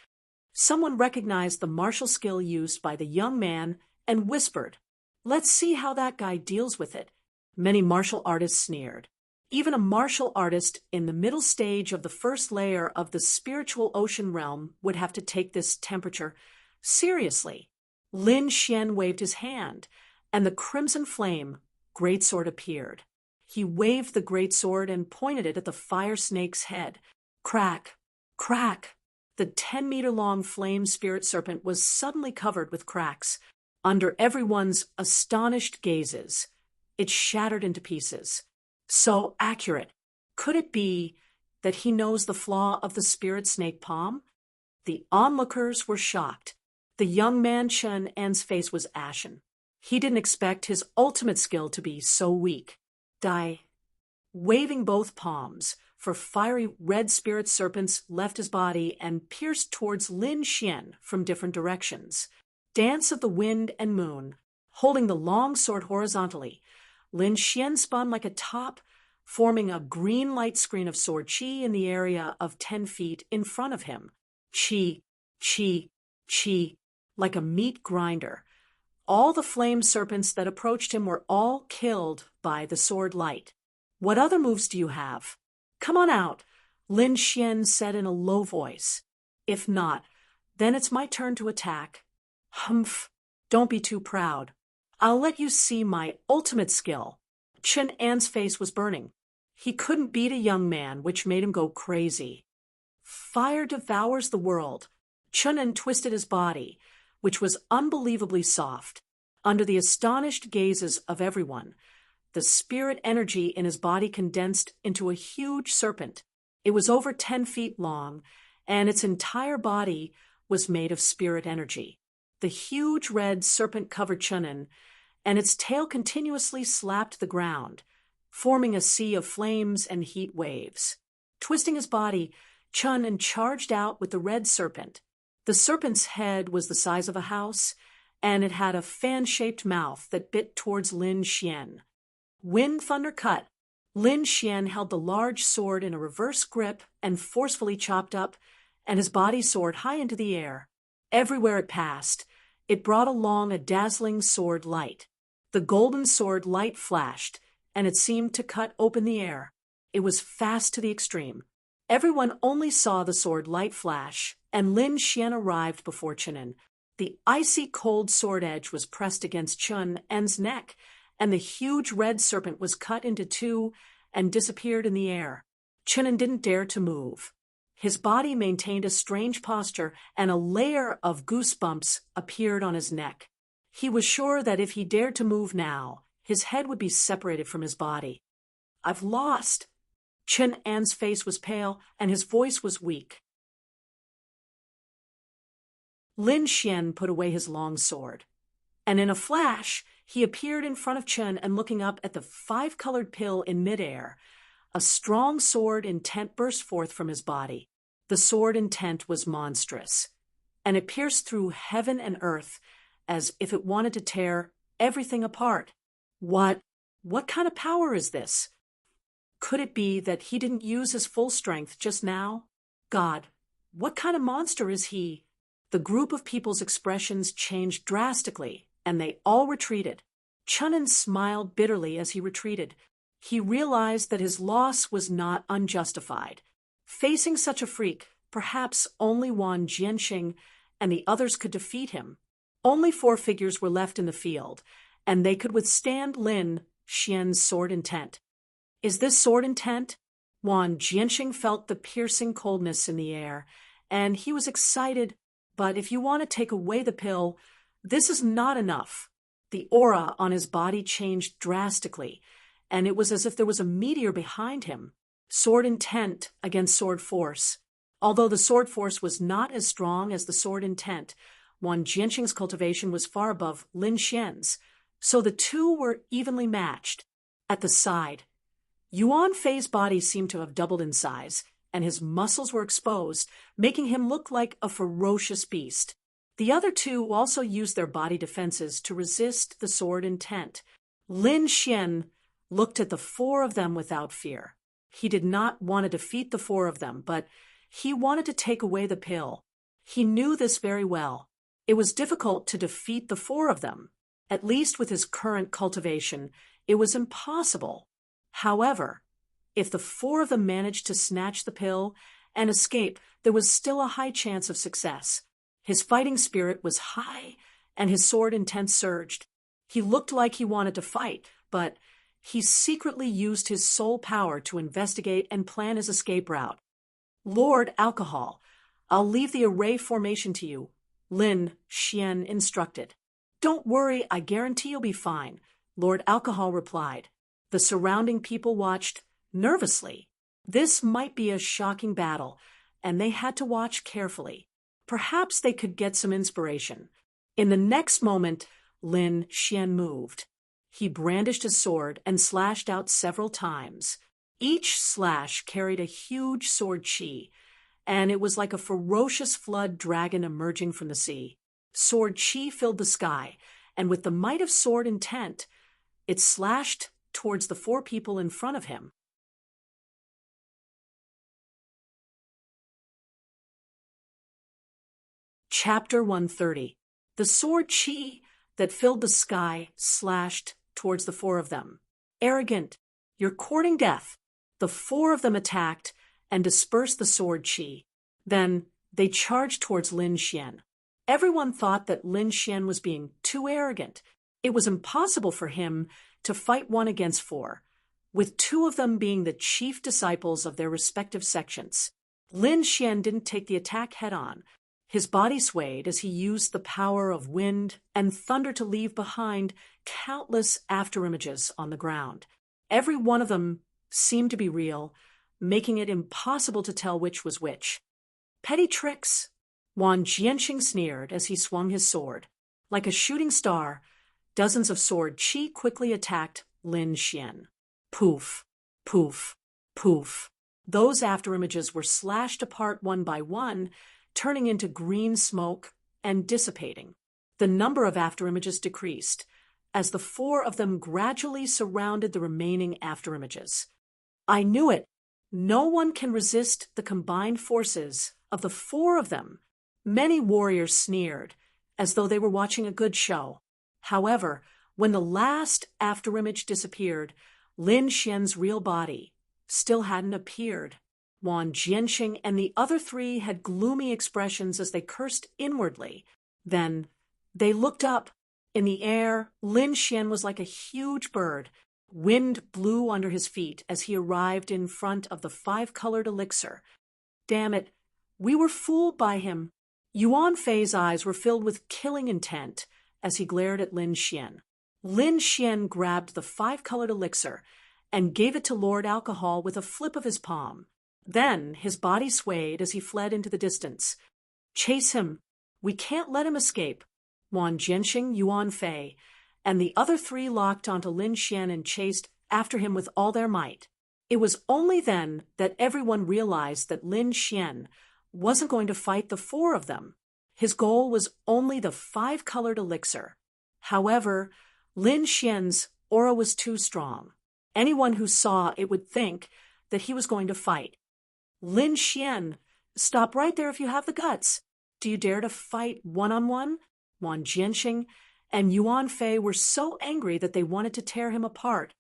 [SPEAKER 1] Someone recognized the martial skill used by the young man and whispered, "Let's see how that guy deals with it." Many martial artists sneered. Even a martial artist in the middle stage of the first layer of the spiritual ocean realm would have to take this temperature seriously. Lin Xian waved his hand, and the crimson flame greatsword appeared. He waved the greatsword and pointed it at the fire snake's head. Crack! Crack! The 10-meter-long flame spirit serpent was suddenly covered with cracks. Under everyone's astonished gazes, it shattered into pieces. So accurate. Could it be that he knows the flaw of the Spirit Snake Palm? The onlookers were shocked. The young man Chen An's face was ashen. He didn't expect his ultimate skill to be so weak. Die. Waving both palms, for fiery red spirit serpents left his body and pierced towards Lin Xian from different directions. Dance of the wind and moon. Holding the long sword horizontally, Lin Xian spun like a top, forming a green light screen of sword qi in the area of 10 feet in front of him. Qi, qi, qi, like a meat grinder. All the flame serpents that approached him were all killed by the sword light. What other moves do you have? Come on out, Lin Xian said in a low voice. If not, then it's my turn to attack. Humph, don't be too proud. I'll let you see my ultimate skill. Chen An's face was burning. He couldn't beat a young man, which made him go crazy. Fire devours the world. Chen An twisted his body, which was unbelievably soft. Under the astonished gazes of everyone, the spirit energy in his body condensed into a huge serpent. It was over 10 feet long, and its entire body was made of spirit energy. The huge red serpent covered Chen An, and its tail continuously slapped the ground, forming a sea of flames and heat waves. Twisting his body, Chen An charged out with the red serpent. The serpent's head was the size of a house, and it had a fan-shaped mouth that bit towards Lin Xian. When thunder cut, Lin Xian held the large sword in a reverse grip and forcefully chopped up, and his body soared high into the air. Everywhere it passed, it brought along a dazzling sword light. The golden sword light flashed, and it seemed to cut open the air. It was fast to the extreme. Everyone only saw the sword light flash, and Lin Xian arrived before Chen. The icy cold sword edge was pressed against Chen En's neck, and the huge red serpent was cut into two and disappeared in the air. Chen didn't dare to move. His body maintained a strange posture, and a layer of goosebumps appeared on his neck. He was sure that if he dared to move now, his head would be separated from his body. "I've lost." Chen En's face was pale, and his voice was weak. Lin Xian put away his long sword, and in a flash, he appeared in front of Chen and looking up at the five-colored pill in midair. A strong sword intent burst forth from his body. The sword intent was monstrous, and it pierced through heaven and earth as if it wanted to tear everything apart. What kind of power is this? Could it be that he didn't use his full strength just now? God, what kind of monster is he? The group of people's expressions changed drastically, and they all retreated. Chen smiled bitterly as he retreated. He realized that his loss was not unjustified. Facing such a freak, perhaps only Wang Jianxing and the others could defeat him. Only 4 figures were left in the field, and they could withstand Lin Xian's sword intent. Is this sword intent? Wang Jianxing felt the piercing coldness in the air, and he was excited, but if you want to take away the pill, this is not enough. The aura on his body changed drastically, and it was as if there was a meteor behind him. Sword intent against sword force. Although the sword force was not as strong as the sword intent, Wang Jianxing's cultivation was far above Lin Xian's, so the two were evenly matched. At the side, Yuan Fei's body seemed to have doubled in size, and his muscles were exposed, making him look like a ferocious beast. The other two also used their body defenses to resist the sword intent. Lin Xian looked at the 4 of them without fear. He did not want to defeat the 4 of them, but he wanted to take away the pill. He knew this very well. It was difficult to defeat the 4 of them. At least with his current cultivation, it was impossible. However, if the 4 of them managed to snatch the pill and escape, there was still a high chance of success. His fighting spirit was high, and his sword intent surged. He looked like he wanted to fight, but he secretly used his soul power to investigate and plan his escape route. "Lord Alcohol, I'll leave the array formation to you," Lin Xian instructed. "Don't worry, I guarantee you'll be fine," Lord Alcohol replied. The surrounding people watched nervously. This might be a shocking battle, and they had to watch carefully. Perhaps they could get some inspiration. In the next moment, Lin Xian moved. He brandished his sword and slashed out several times. Each slash carried a huge sword chi, and it was like a ferocious flood dragon emerging from the sea. Sword chi filled the sky, and with the might of sword intent, it slashed towards the 4 people in front of him. Chapter 130. The sword chi that filled the sky slashed towards the 4 of them. "Arrogant, you're courting death." The 4 of them attacked and dispersed the sword chi. Then they charged towards Lin Xian. Everyone thought that Lin Xian was being too arrogant. It was impossible for him to fight 1 against 4, with 2 of them being the chief disciples of their respective sections. Lin Xian didn't take the attack head-on. His body swayed as he used the power of wind and thunder to leave behind countless afterimages on the ground. Every one of them seemed to be real, making it impossible to tell which was which. "Petty tricks," Wang Jianxing sneered as he swung his sword. Like a shooting star, dozens of sword chi quickly attacked Lin Xian. Poof, poof, poof. Those afterimages were slashed apart one by one, turning into green smoke and dissipating. The number of afterimages decreased, as the four of them gradually surrounded the remaining afterimages. I knew it. No one can resist the combined forces of the four of them. Many warriors sneered, as though they were watching a good show. However, when the last afterimage disappeared, Lin Xian's real body still hadn't appeared. Wang Jianxing and the other three had gloomy expressions as they cursed inwardly. Then they looked up. In the air, Lin Xian was like a huge bird. Wind blew under his feet as he arrived in front of the five-colored elixir. Damn it, we were fooled by him. Yuan Fei's eyes were filled with killing intent as he glared at Lin Xian. Lin Xian grabbed the five-colored elixir and gave it to Lord Alcohol with a flip of his palm. Then his body swayed as he fled into the distance. Chase him. We can't let him escape. Wang Jianxing, Yuan Fei, and the other three locked onto Lin Xian and chased after him with all their might. It was only then that everyone realized that Lin Xian wasn't going to fight the four of them. His goal was only the five-colored elixir. However, Lin Xian's aura was too strong. Anyone who saw it would think that he was going to fight. Lin Xian, stop right there if you have the guts. Do you dare to fight one-on-one? Wang Jianxing and Yuan Fei were so angry that they wanted to tear him apart.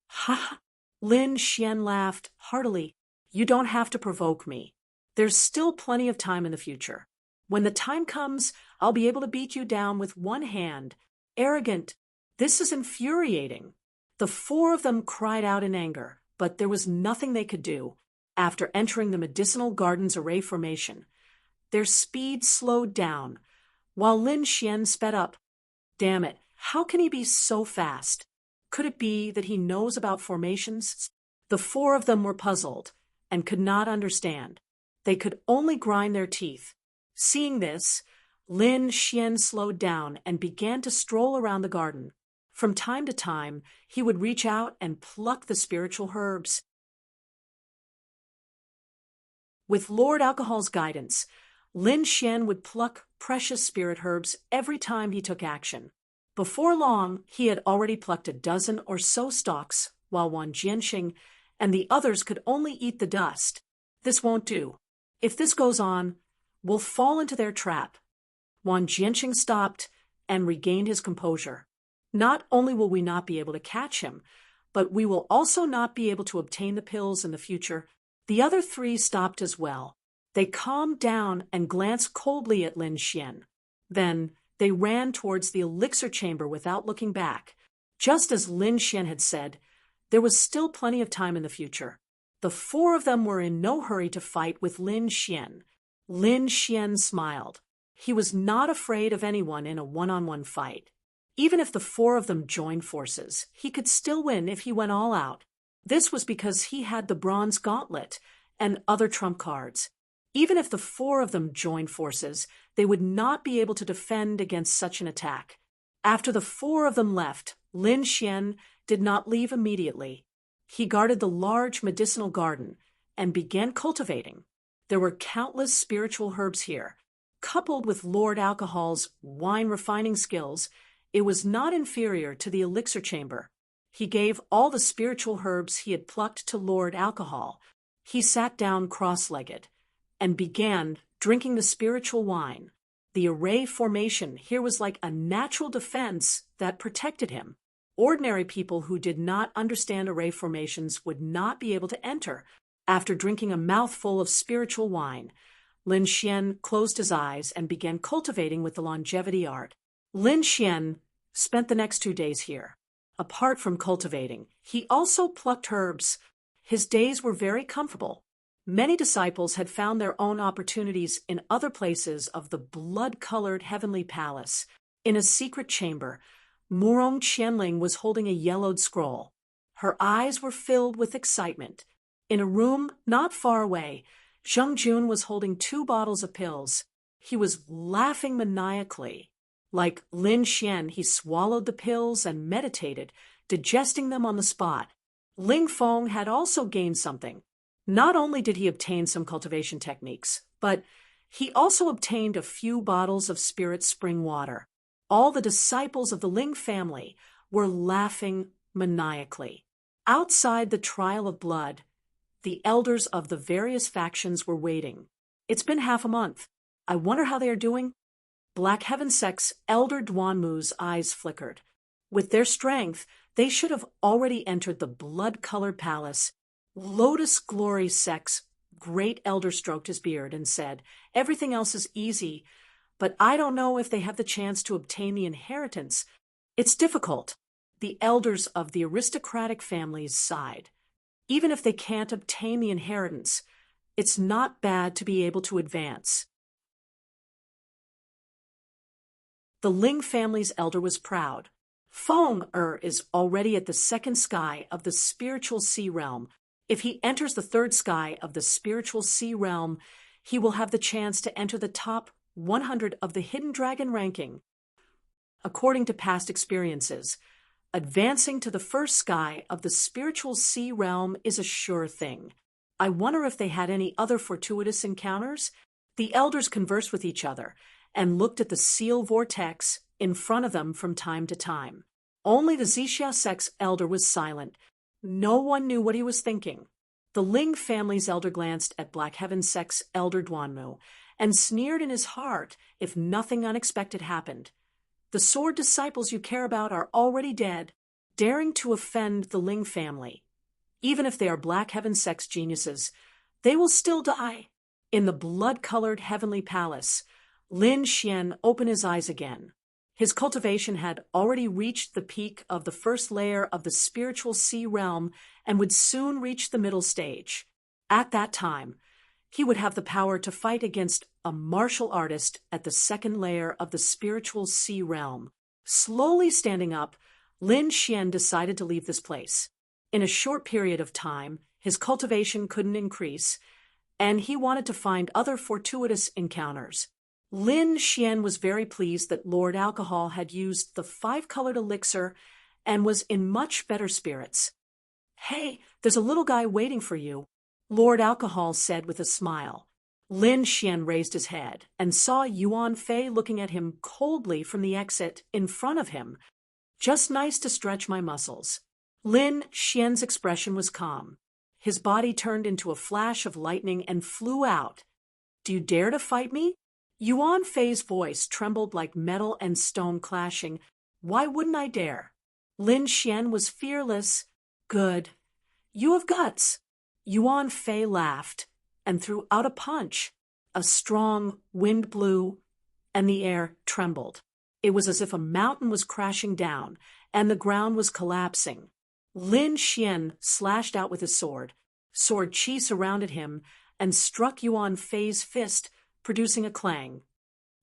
[SPEAKER 1] Ha! Lin Xian laughed heartily. You don't have to provoke me. There's still plenty of time in the future. When the time comes, I'll be able to beat you down with one hand. Arrogant. This is infuriating. The four of them cried out in anger, but there was nothing they could do. After entering the medicinal garden's array formation, their speed slowed down, while Lin Xian sped up. Damn it, how can he be so fast? Could it be that he knows about formations? The four of them were puzzled and could not understand. They could only grind their teeth. Seeing this, Lin Xian slowed down and began to stroll around the garden. From time to time, he would reach out and pluck the spiritual herbs. With Lord Alcohol's guidance, Lin Xian would pluck precious spirit herbs every time he took action. Before long, he had already plucked a dozen or so stalks, while Wang Jianxing and the others could only eat the dust. This won't do. If this goes on, we'll fall into their trap. Wang Jianxing stopped and regained his composure. Not only will we not be able to catch him, but we will also not be able to obtain the pills in the future. The other three stopped as well. They calmed down and glanced coldly at Lin Xian. Then they ran towards the elixir chamber without looking back. Just as Lin Xian had said, there was still plenty of time in the future. The four of them were in no hurry to fight with Lin Xian. Lin Xian smiled. He was not afraid of anyone in a one-on-one fight. Even if the four of them joined forces, he could still win if he went all out. This was because he had the bronze gauntlet and other trump cards. Even if the four of them joined forces, they would not be able to defend against such an attack. After the four of them left, Lin Xian did not leave immediately. He guarded the large medicinal garden and began cultivating. There were countless spiritual herbs here. Coupled with Lord Alcohol's wine refining skills, it was not inferior to the elixir chamber. He gave all the spiritual herbs he had plucked to Lord Alcohol. He sat down cross-legged and began drinking the spiritual wine. The array formation here was like a natural defense that protected him. Ordinary people who did not understand array formations would not be able to enter. After drinking a mouthful of spiritual wine, Lin Xian closed his eyes and began cultivating with the longevity art. Lin Xian spent the next 2 days here. Apart from cultivating, he also plucked herbs. His days were very comfortable. Many disciples had found their own opportunities in other places of the blood-colored heavenly palace. In a secret chamber, Murong Qianling was holding a yellowed scroll. Her eyes were filled with excitement. In a room not far away, Zheng Jun was holding 2 bottles of pills. He was laughing maniacally. Like Lin Xian, he swallowed the pills and meditated, digesting them on the spot. Ling Feng had also gained something. Not only did he obtain some cultivation techniques, but He also obtained a few bottles of spirit spring water. All the disciples of the Ling family were laughing maniacally. Outside the trial of blood, the elders of the various factions were waiting. It's been half a month. I wonder how they are doing? Black Heaven Sect's Elder Duanmu's eyes flickered. With their strength, they should have already entered the blood-colored palace. Lotus Glory Sect's great elder stroked his beard and said, "Everything else is easy, but I don't know if they have the chance to obtain the inheritance. It's difficult." The elders of the aristocratic families sighed. Even if they can't obtain the inheritance, it's not bad to be able to advance. The Ling family's elder was proud. Feng is already at the second sky of the spiritual sea realm. If he enters the third sky of the spiritual sea realm, he will have the chance to enter the top 100 of the Hidden Dragon ranking. According to past experiences, advancing to the first sky of the spiritual sea realm is a sure thing. I wonder if they had any other fortuitous encounters? The elders conversed with each other and looked at the seal vortex in front of them from time to time. Only the Zixia Sect's elder was silent. No one knew what he was thinking. The Ling family's elder glanced at Black Heaven Sect's elder Duanmu and sneered in his heart if nothing unexpected happened. The sword disciples you care about are already dead, daring to offend the Ling family. Even if they are Black Heaven Sect's geniuses, they will still die. In the blood-colored heavenly palace, Lin Xian opened his eyes again. His cultivation had already reached the peak of the first layer of the spiritual sea realm and would soon reach the middle stage. At that time, he would have the power to fight against a martial artist at the second layer of the spiritual sea realm. Slowly standing up, Lin Xian decided to leave this place. In a short period of time, his cultivation couldn't increase, and he wanted to find other fortuitous encounters. Lin Xian was very pleased that Lord Alcohol had used the 5-colored elixir and was in much better spirits. "Hey, there's a little guy waiting for you," Lord Alcohol said with a smile. Lin Xian raised his head and saw Yuan Fei looking at him coldly from the exit in front of him. "Just nice to stretch my muscles." Lin Xian's expression was calm. His body turned into a flash of lightning and flew out. "Do you dare to fight me?" Yuan Fei's voice trembled like metal and stone clashing. "Why wouldn't I dare?" Lin Xian was fearless. "Good. You have guts." Yuan Fei laughed and threw out a punch. A strong wind blew, and the air trembled. It was as if a mountain was crashing down, and the ground was collapsing. Lin Xian slashed out with his sword. Sword chi surrounded him and struck Yuan Fei's fist, producing a clang.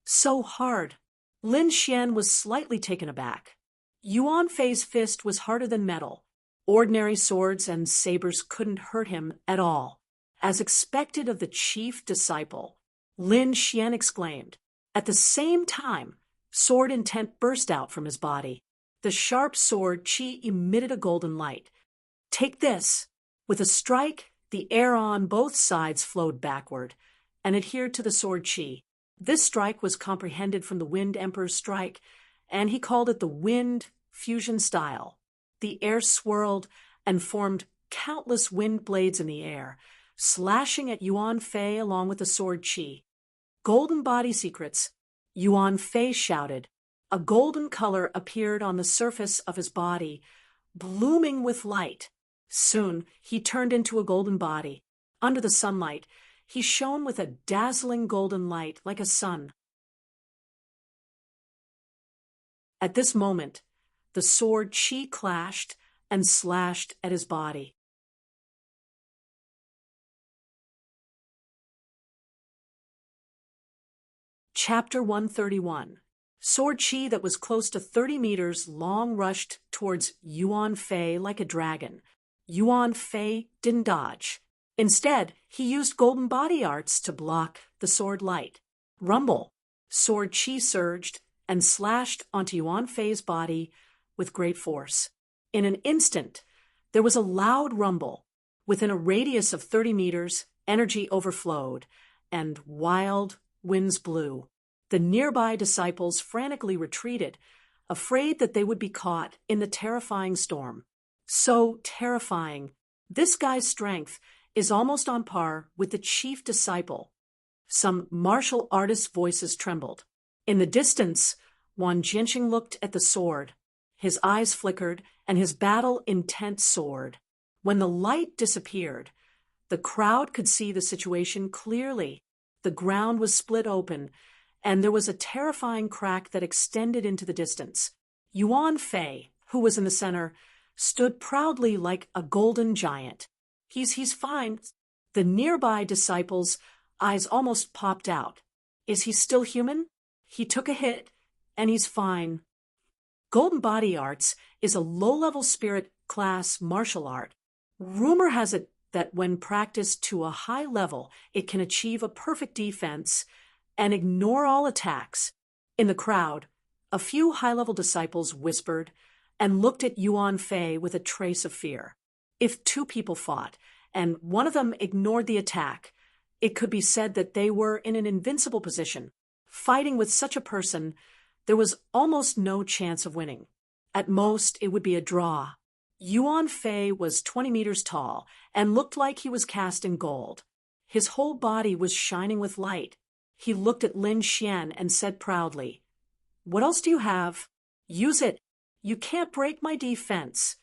[SPEAKER 1] So hard. Lin Xian was slightly taken aback. Yuan Fei's fist was harder than metal. Ordinary swords and sabers couldn't hurt him at all. As expected of the chief disciple, Lin Xian exclaimed. At the same time, sword intent burst out from his body. The sharp sword chi emitted a golden light. "Take this." With a strike, the air on both sides flowed backward and adhered to the sword chi. This strike was comprehended from the Wind Emperor's strike, and he called it the Wind Fusion style. The air swirled and formed countless wind blades in the air, slashing at Yuan Fei along with the sword chi. "Golden body secrets," Yuan Fei shouted. A golden color appeared on the surface of his body, blooming with light. Soon he turned into a golden body. Under the sunlight, he shone with a dazzling golden light like a sun. At this moment, the sword chi clashed and slashed at his body. Chapter 131. Sword chi that was close to 30 meters long rushed towards Yuan Fei like a dragon. Yuan Fei didn't dodge. Instead, he used golden body arts to block the sword light. Rumble. Sword chi surged and slashed onto Yuan Fei's body with great force. In an instant, there was a loud rumble. Within a radius of 30 meters, energy overflowed, and wild, winds blew. The nearby disciples frantically retreated, afraid that they would be caught in the terrifying storm. So terrifying. This guy's strength is almost on par with the chief disciple. Some martial artists' voices trembled. In the distance, Wang Jianxing looked at the sword. His eyes flickered, and his battle intent soared. When the light disappeared, the crowd could see the situation clearly. The ground was split open, and there was a terrifying crack that extended into the distance. Yuan Fei, who was in the center, stood proudly like a golden giant. He's fine. The nearby disciples' eyes almost popped out. Is he still human? He took a hit, and he's fine. Golden Body Arts is a low-level spirit class martial art. Rumor has it that when practiced to a high level, it can achieve a perfect defense and ignore all attacks. In the crowd, a few high-level disciples whispered and looked at Yuan Fei with a trace of fear. If two people fought, and one of them ignored the attack, it could be said that they were in an invincible position. Fighting with such a person, there was almost no chance of winning. At most, it would be a draw. Yuan Fei was 20 meters tall and looked like he was cast in gold. His whole body was shining with light. He looked at Lin Xian and said proudly, "What else do you have? Use it. You can't break my defense."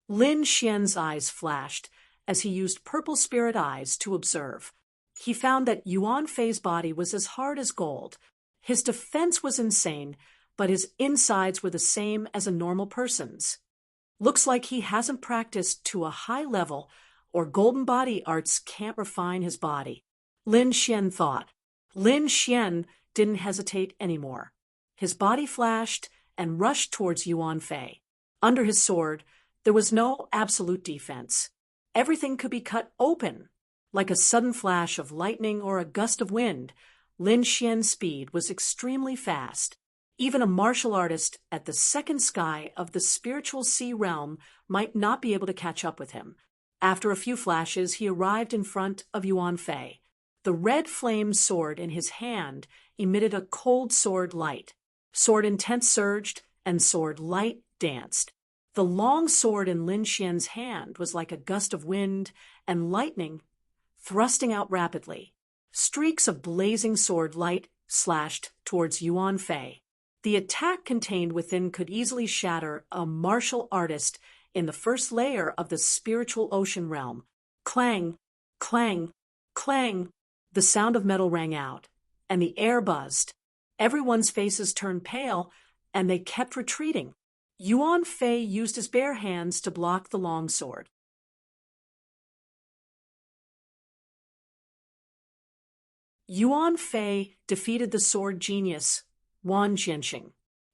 [SPEAKER 1] Lin Xian's eyes flashed as he used purple spirit eyes to observe. He found that Yuan Fei's body was as hard as gold. His defense was insane, but his insides were the same as a normal person's. Looks like he hasn't practiced to a high level, or Golden Body Arts can't refine his body. Lin Xian thought. Lin Xian didn't hesitate anymore. His body flashed and rushed towards Yuan Fei. Under his sword, there was no absolute defense. Everything could be cut open. Like a sudden flash of lightning or a gust of wind, Lin Xian's speed was extremely fast. Even a martial artist at the second sky of the spiritual sea realm might not be able to catch up with him. After a few flashes, he arrived in front of Yuan Fei. The red flame sword in his hand emitted a cold sword light. Sword intent surged, and sword light danced. The long sword in Lin Xian's hand was like a gust of wind and lightning, thrusting out rapidly. Streaks of blazing sword light slashed towards Yuan Fei. The attack contained within could easily shatter a martial artist in the first layer of the spiritual ocean realm. Clang, clang, clang. The sound of metal rang out, and the air buzzed. Everyone's faces turned pale, and they kept retreating. Yuan Fei used his bare hands to block the long sword. Yuan Fei defeated the sword genius, Wang Jianxing.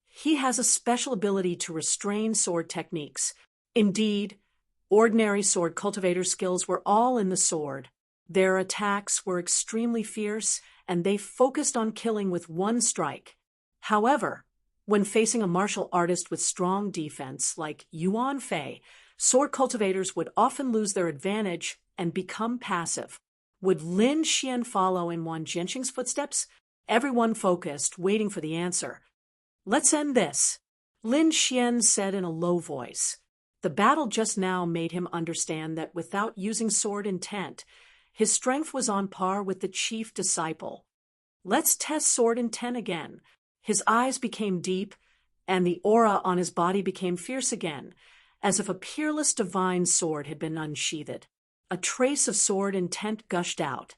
[SPEAKER 1] He has a special ability to restrain sword techniques. Indeed, ordinary sword cultivator skills were all in the sword. Their attacks were extremely fierce, and they focused on killing with one strike. However, when facing a martial artist with strong defense like Yuan Fei, sword cultivators would often lose their advantage and become passive. Would Lin Xian follow in Wang Jianxing's footsteps? Everyone focused, waiting for the answer. "Let's end this," Lin Xian said in a low voice. The battle just now made him understand that without using sword intent, his strength was on par with the chief disciple. "Let's test sword intent again." His eyes became deep, and the aura on his body became fierce again, as if a peerless divine sword had been unsheathed. A trace of sword intent gushed out,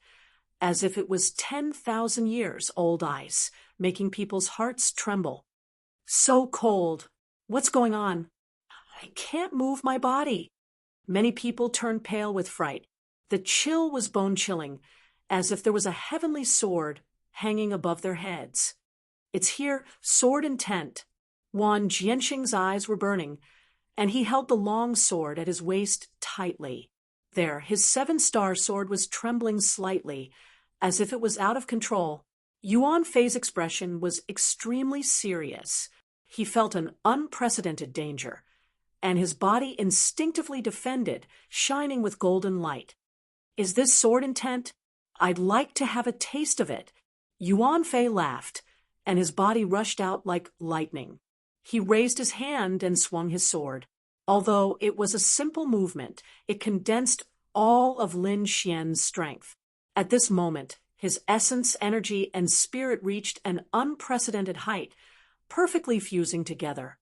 [SPEAKER 1] as if it was 10,000 years old ice, making people's hearts tremble. "So cold. What's going on? I can't move my body." Many people turned pale with fright. The chill was bone-chilling, as if there was a heavenly sword hanging above their heads. "It's here, sword intent." Wang Jianxing's eyes were burning, and he held the long sword at his waist tightly. There, his 7-star sword was trembling slightly, as if it was out of control. Yuan Fei's expression was extremely serious. He felt an unprecedented danger, and his body instinctively defended, shining with golden light. "Is this sword intent? I'd like to have a taste of it." Yuan Fei laughed, and his body rushed out like lightning. He raised his hand and swung his sword. Although it was a simple movement, it condensed all of Lin Xian's strength. At this moment, his essence, energy, and spirit reached an unprecedented height, perfectly fusing together.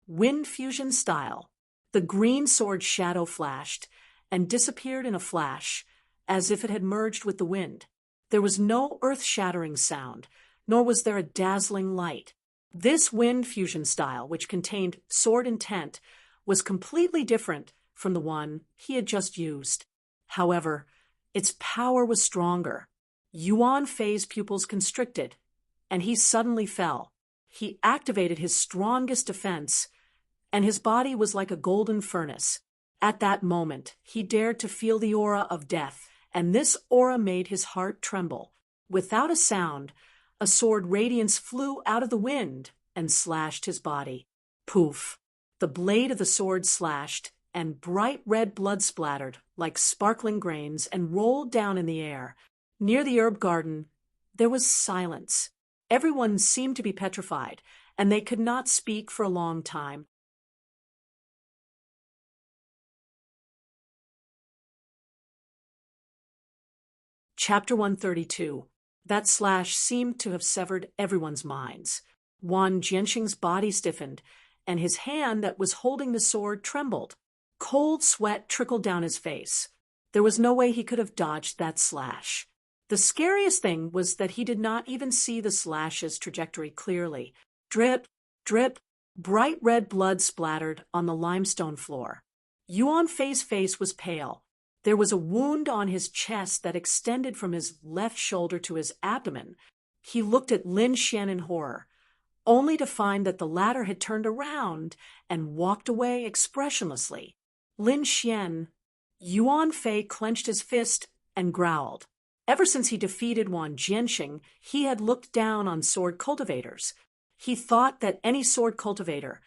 [SPEAKER 1] Wind fusion style. The green sword shadow flashed and disappeared in a flash, as if it had merged with the wind. There was no earth-shattering sound, nor was there a dazzling light. This wind fusion style, which contained sword intent, was completely different from the one he had just used. However, its power was stronger. Yuan Fei's pupils constricted, and he suddenly fell. He activated his strongest defense, and his body was like a golden furnace. At that moment, he dared to feel the aura of death, and this aura made his heart tremble. Without a sound, a sword radiance flew out of the wind and slashed his body. Poof! The blade of the sword slashed, and bright red blood splattered like sparkling grains and rolled down in the air. Near the herb garden, there was silence. Everyone seemed to be petrified, and they could not speak for a long time. Chapter 132. That slash seemed to have severed everyone's minds. Wan Jianxing's body stiffened, and his hand that was holding the sword trembled. Cold sweat trickled down his face. There was no way he could have dodged that slash. The scariest thing was that he did not even see the slash's trajectory clearly. Drip, drip, bright red blood splattered on the limestone floor. Yuan Fei's face was pale. There was a wound on his chest that extended from his left shoulder to his abdomen. He looked at Lin Xian in horror, only to find that the latter had turned around and walked away expressionlessly. Lin Xian, Yuan Fei clenched his fist and growled. Ever since he defeated Wan Jianxing, he had looked down on sword cultivators. He thought that any sword cultivator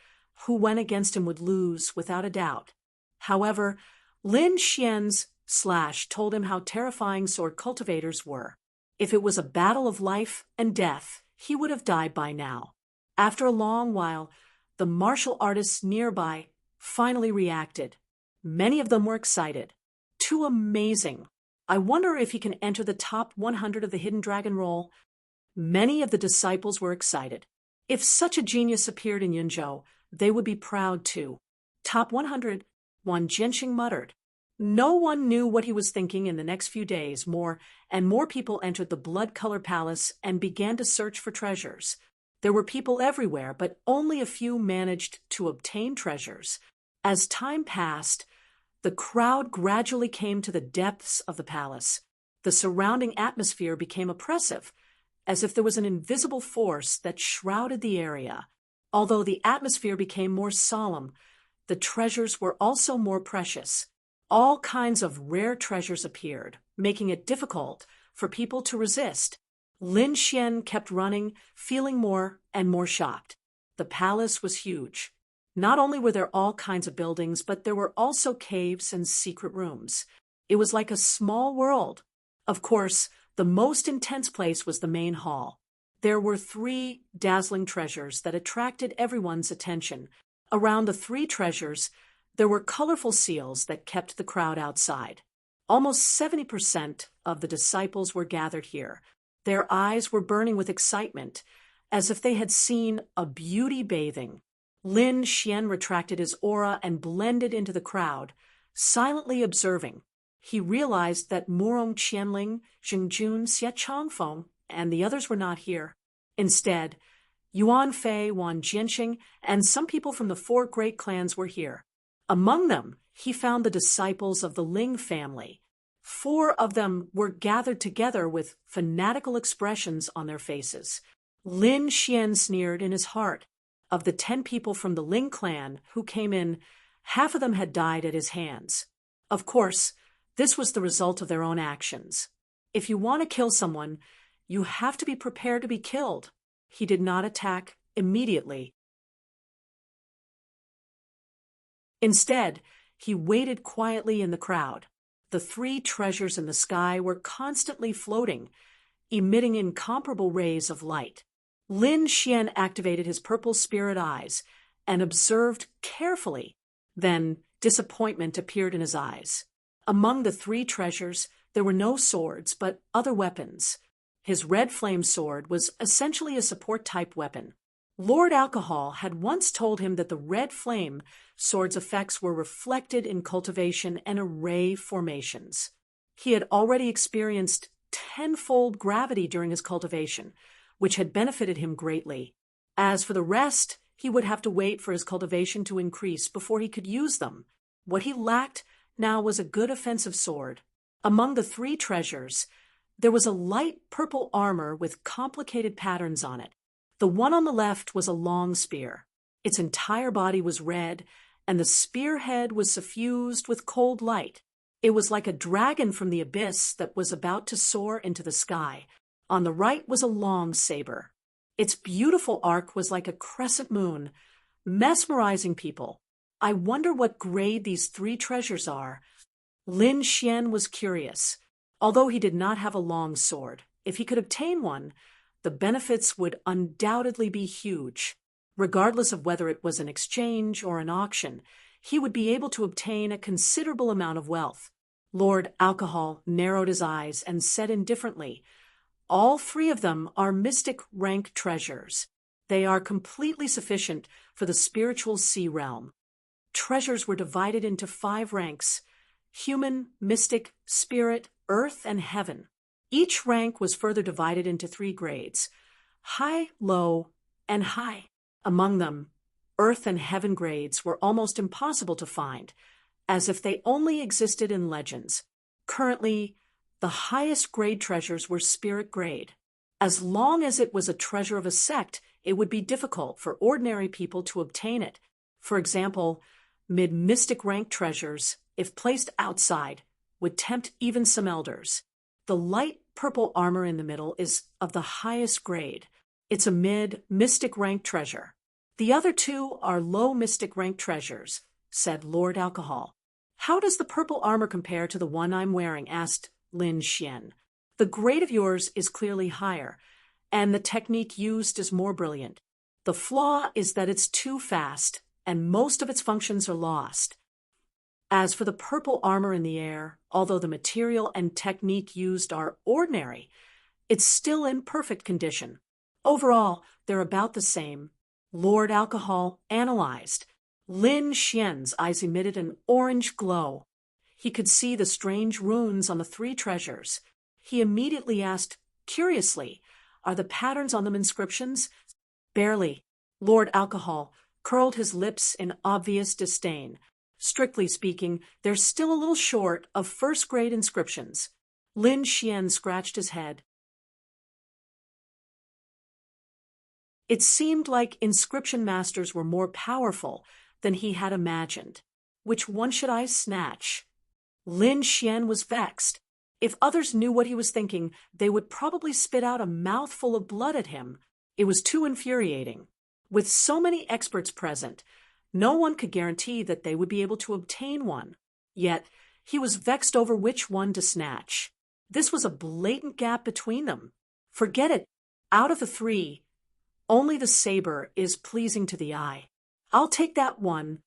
[SPEAKER 1] who went against him would lose without a doubt. However, Lin Xian's slash told him how terrifying sword cultivators were. If it was a battle of life and death, he would have died by now. After a long while, the martial artists nearby finally reacted. Many of them were excited. Too amazing. I wonder if he can enter the top 100 of the Hidden Dragon Roll. Many of the disciples were excited. If such a genius appeared in Yunzhou, they would be proud too. Top 100, Wan Jianxing muttered. No one knew what he was thinking. In the next few days. More and more people entered the blood-colored palace and began to search for treasures. There were people everywhere, but only a few managed to obtain treasures. As time passed, the crowd gradually came to the depths of the palace. The surrounding atmosphere became oppressive, as if there was an invisible force that shrouded the area. Although the atmosphere became more solemn, the treasures were also more precious. All kinds of rare treasures appeared, making it difficult for people to resist. Lin Xian kept running, feeling more and more shocked. The palace was huge. Not only were there all kinds of buildings, but there were also caves and secret rooms. It was like a small world. Of course, the most intense place was the main hall. There were 3 dazzling treasures that attracted everyone's attention. Around the 3 treasures, there were colorful seals that kept the crowd outside. Almost 70% of the disciples were gathered here. Their eyes were burning with excitement, as if they had seen a beauty bathing. Lin Xian retracted his aura and blended into the crowd, silently observing. He realized that Murong Qianling, Xingjun, Xie Changfeng, and the others were not here. Instead, Yuan Fei, Wan Jianxing, and some people from the 4 great clans were here. Among them, he found the disciples of the Ling family. 4 of them were gathered together with fanatical expressions on their faces. Lin Xian sneered in his heart. Of the 10 people from the Ling clan who came in, half of them had died at his hands. Of course, this was the result of their own actions. If you want to kill someone, you have to be prepared to be killed. He did not attack immediately. Instead, he waited quietly in the crowd. The 3 treasures in the sky were constantly floating, emitting incomparable rays of light. Lin Xian activated his purple spirit eyes and observed carefully. Then disappointment appeared in his eyes. Among the three treasures, there were no swords, but other weapons. His red flame sword was essentially a support-type weapon. Lord Alcohol had once told him that the red flame sword's effects were reflected in cultivation and array formations. He had already experienced tenfold gravity during his cultivation, which had benefited him greatly. As for the rest, he would have to wait for his cultivation to increase before he could use them. What he lacked now was a good offensive sword. Among the three treasures, there was a light purple armor with complicated patterns on it. The one on the left was a long spear. Its entire body was red, and the spearhead was suffused with cold light. It was like a dragon from the abyss that was about to soar into the sky. On the right was a long saber. Its beautiful arc was like a crescent moon, mesmerizing people. I wonder what grade these three treasures are. Lin Xian was curious. Although he did not have a long sword, if he could obtain one, the benefits would undoubtedly be huge. Regardless of whether it was an exchange or an auction, he would be able to obtain a considerable amount of wealth. Lord Alcohol narrowed his eyes and said indifferently, "All three of them are mystic rank treasures. They are completely sufficient for the spiritual sea realm." Treasures were divided into 5 ranks: human, mystic, spirit, earth, and heaven. Each rank was further divided into 3 grades: high, low, and high. Among them, earth and heaven grades were almost impossible to find, as if they only existed in legends. Currently, the highest grade treasures were spirit grade. As long as it was a treasure of a sect, it would be difficult for ordinary people to obtain it. For example, mid-mystic rank treasures, if placed outside, would tempt even some elders. The light purple armor in the middle is of the highest grade. It's a mid-mystic rank treasure. The other 2 are low mystic rank treasures, said Lord Alcohol. How does the purple armor compare to the one I'm wearing? Asked Lin Xian. The grade of yours is clearly higher, and the technique used is more brilliant. The flaw is that it's too fast, and most of its functions are lost. As for the purple armor in the air, although the material and technique used are ordinary, it's still in perfect condition. Overall, they're about the same. Lord Alcohol analyzed. Lin Xian's eyes emitted an orange glow. He could see the strange runes on the 3 treasures. He immediately asked, curiously, "Are the patterns on them inscriptions?" "Barely." Lord Alcohol curled his lips in obvious disdain. "Strictly speaking, they're still a little short of first-grade inscriptions." Lin Xian scratched his head. It seemed like inscription masters were more powerful than he had imagined. Which one should I snatch? Lin Xian was vexed. If others knew what he was thinking, they would probably spit out a mouthful of blood at him. It was too infuriating. With so many experts present, no one could guarantee that they would be able to obtain one. Yet, he was vexed over which one to snatch. This was a blatant gap between them. Forget it. Out of the 3, only the saber is pleasing to the eye. I'll take that one.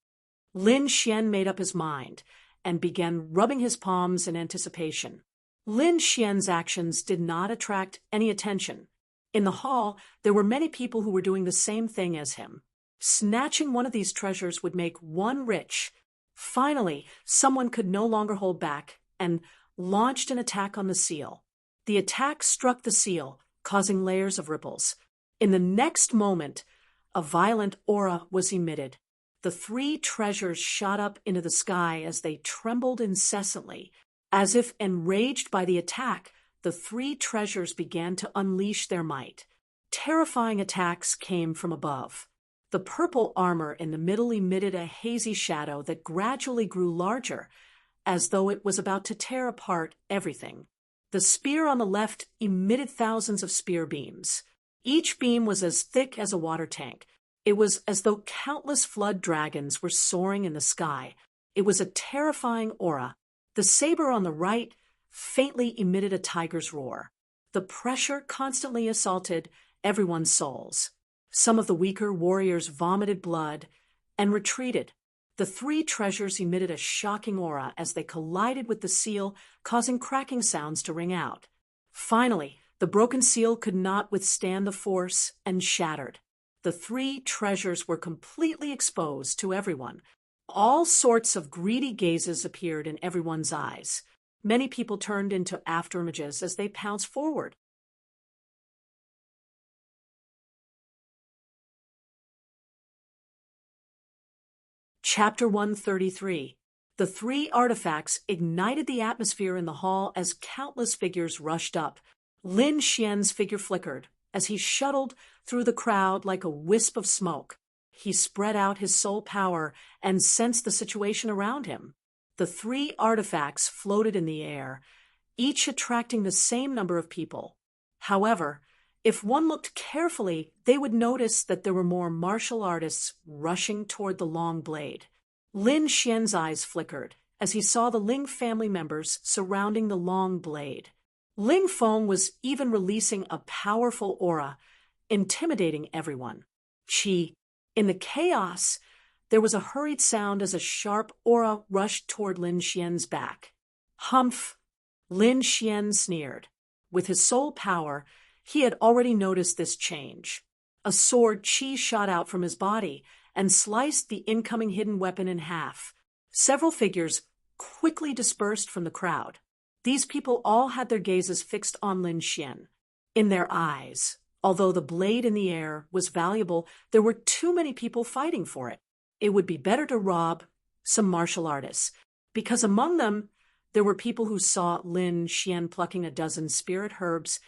[SPEAKER 1] Lin Xian made up his mind and began rubbing his palms in anticipation. Lin Xian's actions did not attract any attention. In the hall, there were many people who were doing the same thing as him. Snatching one of these treasures would make one rich. Finally, someone could no longer hold back and launched an attack on the seal. The attack struck the seal, causing layers of ripples. In the next moment, a violent aura was emitted. The 3 treasures shot up into the sky as they trembled incessantly. As if enraged by the attack, the 3 treasures began to unleash their might. Terrifying attacks came from above. The purple armor in the middle emitted a hazy shadow that gradually grew larger, as though it was about to tear apart everything. The spear on the left emitted thousands of spear beams. Each beam was as thick as a water tank. It was as though countless flood dragons were soaring in the sky. It was a terrifying aura. The saber on the right faintly emitted a tiger's roar. The pressure constantly assaulted everyone's souls. Some of the weaker warriors vomited blood and retreated. The three treasures emitted a shocking aura as they collided with the seal, causing cracking sounds to ring out. Finally, the broken seal could not withstand the force and shattered. The three treasures were completely exposed to everyone. All sorts of greedy gazes appeared in everyone's eyes. Many people turned into afterimages as they pounced forward. Chapter 133. The three artifacts ignited the atmosphere in the hall as countless figures rushed up. Lin Xian's figure flickered as he shuttled through the crowd like a wisp of smoke. He spread out his soul power and sensed the situation around him. The three artifacts floated in the air, each attracting the same number of people. However, if one looked carefully, they would notice that there were more martial artists rushing toward the long blade. Lin Xian's eyes flickered as he saw the Ling family members surrounding the long blade. Ling Feng was even releasing a powerful aura, intimidating everyone. Qi. In the chaos, there was a hurried sound as a sharp aura rushed toward Lin Xian's back. Humph! Lin Xian sneered. With his soul power, he had already noticed this change. A sword Qi shot out from his body and sliced the incoming hidden weapon in half. Several figures quickly dispersed from the crowd. These people all had their gazes fixed on Lin Xian. In their eyes, although the blade in the air was valuable, there were too many people fighting for it. It would be better to rob some martial artists, because among them there were people who saw Lin Xian plucking a dozen spirit herbs,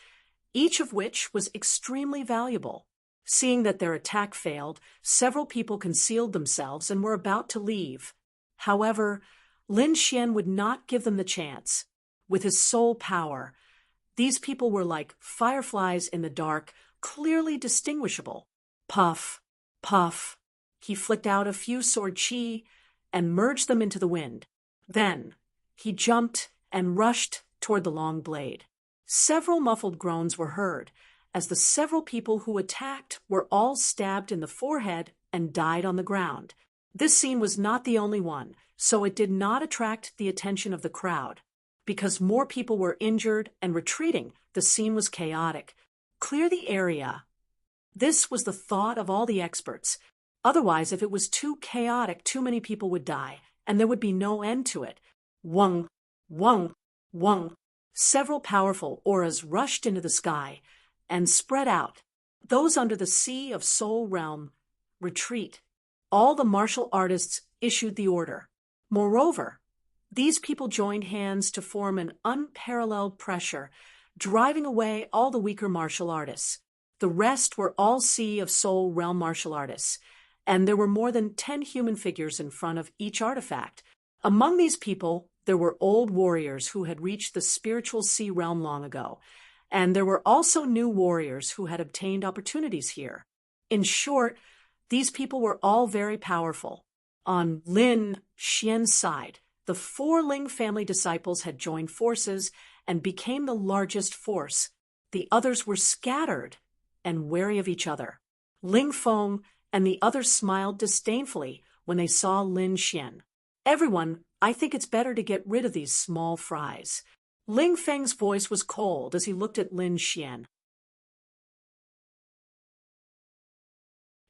[SPEAKER 1] each of which was extremely valuable. Seeing that their attack failed, several people concealed themselves and were about to leave. However, Lin Xian would not give them the chance. With his soul power, these people were like fireflies in the dark, clearly distinguishable. Puff, puff. He flicked out a few sword Qi and merged them into the wind. Then he jumped and rushed toward the long blade. Several muffled groans were heard, as the several people who attacked were all stabbed in the forehead and died on the ground. This scene was not the only one, so it did not attract the attention of the crowd. Because more people were injured and retreating, the scene was chaotic. Clear the area. This was the thought of all the experts. Otherwise, if it was too chaotic, too many people would die, and there would be no end to it. Wung, wung, wung. Several powerful auras rushed into the sky and spread out. Those under the Sea of Soul Realm, retreat. All the martial artists issued the order. Moreover, these people joined hands to form an unparalleled pressure, driving away all the weaker martial artists. The rest were all Sea of Soul Realm martial artists, and there were more than 10 human figures in front of each artifact. Among these people, there were old warriors who had reached the spiritual sea realm long ago, and there were also new warriors who had obtained opportunities here. In short, these people were all very powerful. On Lin Xian's side, the 4 Ling family disciples had joined forces and became the largest force. The others were scattered and wary of each other. Ling Feng and the others smiled disdainfully when they saw Lin Xian. Everyone, I think it's better to get rid of these small fries. Ling Feng's voice was cold as he looked at Lin Xian.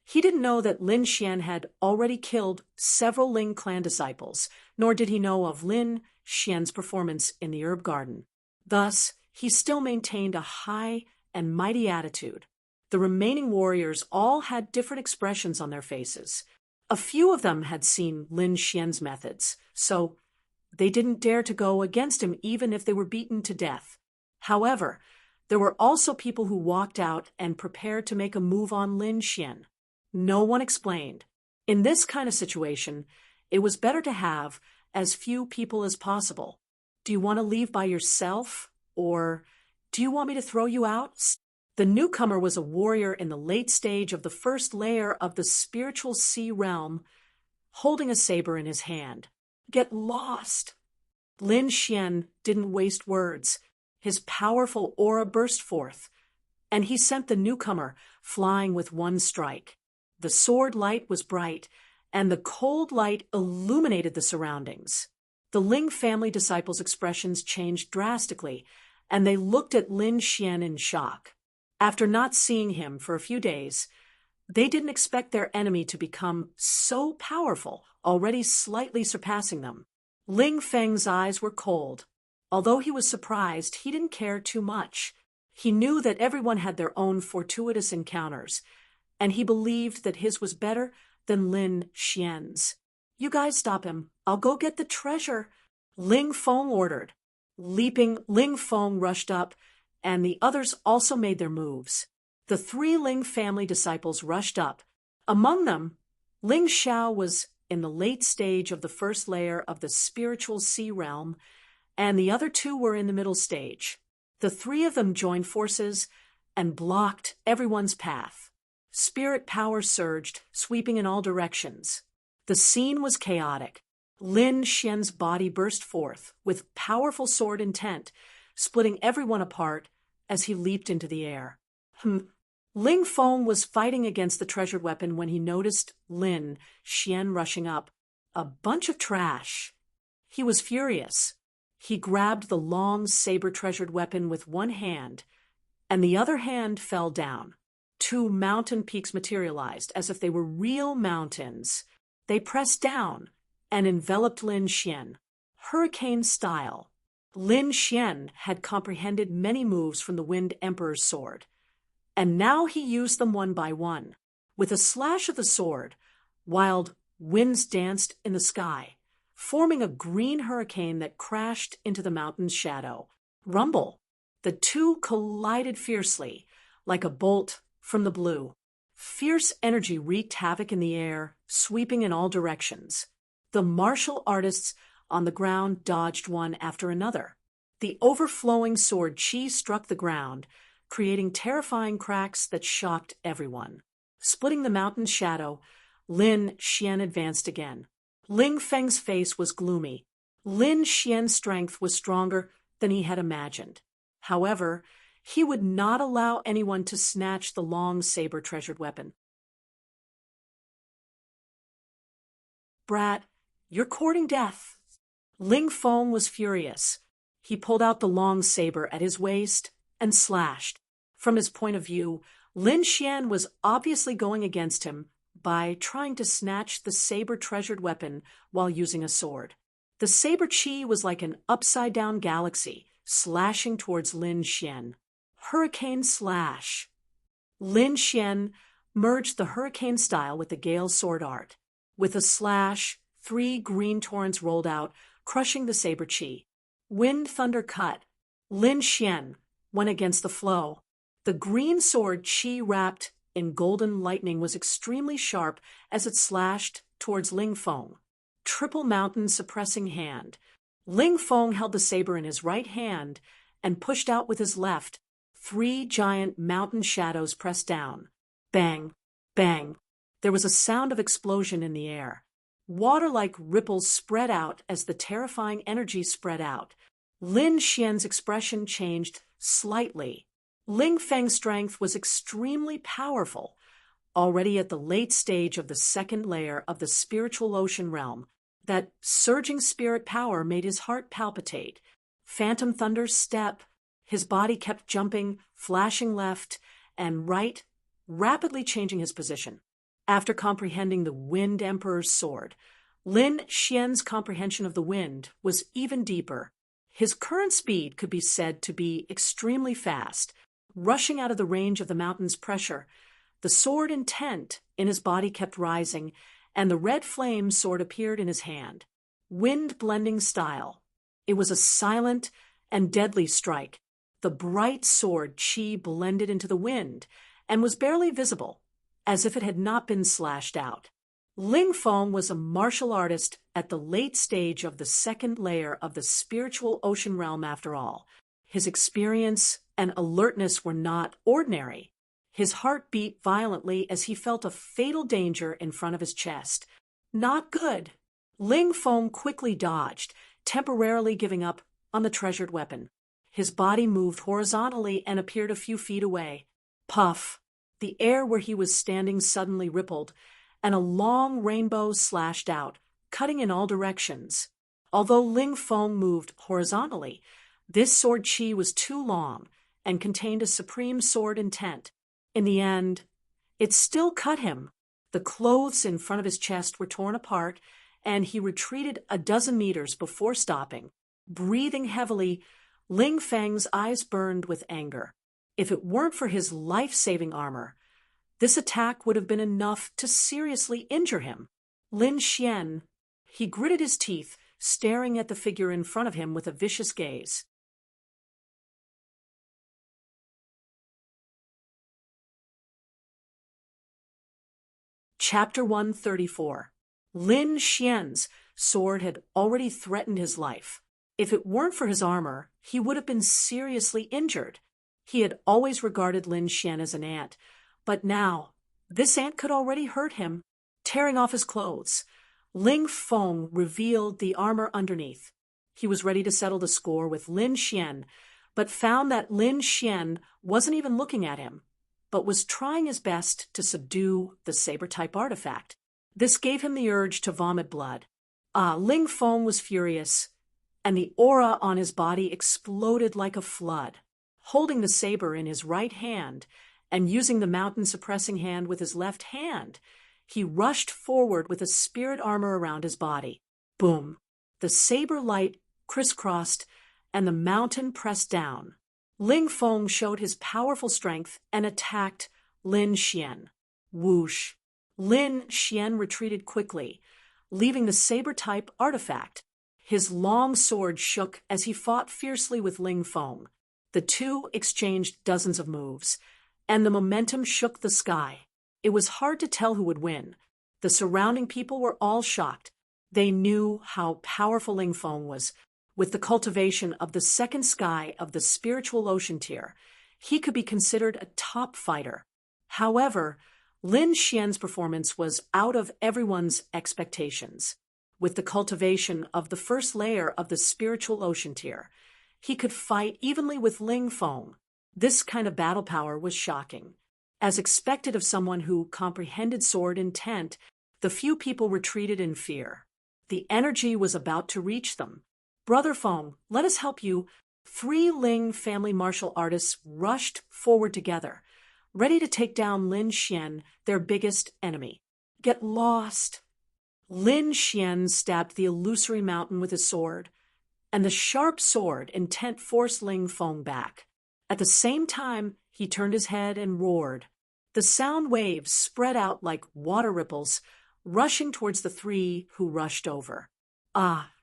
[SPEAKER 1] He didn't know that Lin Xian had already killed several Ling clan disciples, nor did he know of Lin Xian's performance in the herb garden. Thus, he still maintained a high and mighty attitude. The remaining warriors all had different expressions on their faces. A few of them had seen Lin Xian's methods, so they didn't dare to go against him even if they were beaten to death. However, there were also people who walked out and prepared to make a move on Lin Xian. No one explained. In this kind of situation, it was better to have as few people as possible. Do you want to leave by yourself? Or do you want me to throw you out? The newcomer was a warrior in the late stage of the first layer of the spiritual sea realm, holding a saber in his hand. Get lost! Lin Xian didn't waste words. His powerful aura burst forth, and he sent the newcomer flying with one strike. The sword light was bright, and the cold light illuminated the surroundings. The Ling family disciples' expressions changed drastically, and they looked at Lin Xian in shock. After not seeing him for a few days, they didn't expect their enemy to become so powerful, already slightly surpassing them. Ling Feng's eyes were cold. Although he was surprised, he didn't care too much. He knew that everyone had their own fortuitous encounters, and he believed that his was better than Lin Xian's. "You guys stop him. I'll go get the treasure," Ling Feng ordered. Leaping, Ling Feng rushed up, and the others also made their moves. The 3 Ling family disciples rushed up. Among them, Ling Xiao was in the late stage of the first layer of the spiritual sea realm, and the other 2 were in the middle stage. The 3 of them joined forces and blocked everyone's path. Spirit power surged, sweeping in all directions. The scene was chaotic. Lin Xian's body burst forth with powerful sword intent, splitting everyone apart as he leaped into the air. Ling Feng was fighting against the treasured weapon when he noticed Lin Xian rushing up. A bunch of trash. He was furious. He grabbed the long saber-treasured weapon with one hand, and the other hand fell down. 2 mountain peaks materialized as if they were real mountains. They pressed down and enveloped Lin Xian, hurricane style. Lin Xian had comprehended many moves from the Wind Emperor's sword, and now he used them one by one. With a slash of the sword, wild winds danced in the sky, forming a green hurricane that crashed into the mountain's shadow. Rumble! The 2 collided fiercely, like a bolt from the blue. Fierce energy wreaked havoc in the air, sweeping in all directions. The martial artists on the ground dodged one after another. The overflowing sword chi struck the ground, creating terrifying cracks that shocked everyone. Splitting the mountain's shadow, Lin Xian advanced again. Ling Feng's face was gloomy. Lin Xian's strength was stronger than he had imagined. However, he would not allow anyone to snatch the long saber-treasured weapon. "Brat, you're courting death." Ling Feng was furious. He pulled out the long saber at his waist and slashed. From his point of view, Lin Xian was obviously going against him by trying to snatch the saber-treasured weapon while using a sword. The saber chi was like an upside-down galaxy, slashing towards Lin Xian. Hurricane slash. Lin Xian merged the hurricane style with the gale sword art. With a slash, 3 green torrents rolled out, crushing the saber chi. Wind thunder cut. Lin Xian went against the flow. The green sword chi wrapped in golden lightning was extremely sharp as it slashed towards Ling Feng. Triple mountain suppressing hand. Ling Feng held the saber in his right hand and pushed out with his left. 3 giant mountain shadows pressed down. Bang, bang. There was a sound of explosion in the air. Water-like ripples spread out as the terrifying energy spread out. Lin Xian's expression changed slightly. Ling Feng's strength was extremely powerful. Already at the late stage of the second layer of the spiritual ocean realm, that surging spirit power made his heart palpitate. Phantom Thunder's step. His body kept jumping, flashing left and right, rapidly changing his position. After comprehending the Wind Emperor's sword, Lin Xian's comprehension of the wind was even deeper. His current speed could be said to be extremely fast, rushing out of the range of the mountain's pressure. The sword intent in his body kept rising, and the red flame sword appeared in his hand. Wind blending style. It was a silent and deadly strike. The bright sword chi blended into the wind and was barely visible, as if it had not been slashed out. Ling Feng was a martial artist at the late stage of the second layer of the spiritual ocean realm after all. His experience and alertness were not ordinary. His heart beat violently as he felt a fatal danger in front of his chest. Not good. Ling Feng quickly dodged, temporarily giving up on the treasured weapon. his body moved horizontally and appeared a few feet away. Puff! The air where he was standing suddenly rippled, and a long rainbow slashed out, cutting in all directions. Although Ling Feng moved horizontally, this sword chi was too long and contained a supreme sword intent. In the end, it still cut him. The clothes in front of his chest were torn apart, and he retreated a dozen meters before stopping. Breathing heavily, Ling Feng's eyes burned with anger. If it weren't for his life-saving armor, this attack would have been enough to seriously injure him. Lin Xian, he gritted his teeth, staring at the figure in front of him with a vicious gaze. Chapter 134. Lin Xian's sword had already threatened his life. If it weren't for his armor, he would have been seriously injured. He had always regarded Lin Xian as an ant, but now this ant could already hurt him. Tearing off his clothes, Ling Feng revealed the armor underneath. He was ready to settle the score with Lin Xian, but found that Lin Xian wasn't even looking at him, but was trying his best to subdue the saber-type artifact. This gave him the urge to vomit blood. Ling Feng was furious, and the aura on his body exploded like a flood. Holding the saber in his right hand and using the mountain-suppressing hand with his left hand, he rushed forward with a spirit armor around his body. Boom! The saber light crisscrossed, and the mountain pressed down. Ling Feng showed his powerful strength and attacked Lin Xian. Whoosh! Lin Xian retreated quickly, leaving the saber-type artifact. His long sword shook as he fought fiercely with Ling Feng. The two exchanged dozens of moves, and the momentum shook the sky. It was hard to tell who would win. The surrounding people were all shocked. They knew how powerful Ling Feng was. With the cultivation of the second sky of the spiritual ocean tier, he could be considered a top fighter. However, Lin Xian's performance was out of everyone's expectations. With the cultivation of the first layer of the spiritual ocean tier, he could fight evenly with Ling Feng. This kind of battle power was shocking. As expected of someone who comprehended sword intent, the few people retreated in fear. The energy was about to reach them. "Brother Feng, let us help you." 3 Ling family martial artists rushed forward together, ready to take down Lin Xian, their biggest enemy. "Get lost." Lin Xian stabbed the illusory mountain with his sword, and the sharp sword intent forced Ling Feng back. At the same time, he turned his head and roared. The sound waves spread out like water ripples, rushing towards the 3 who rushed over.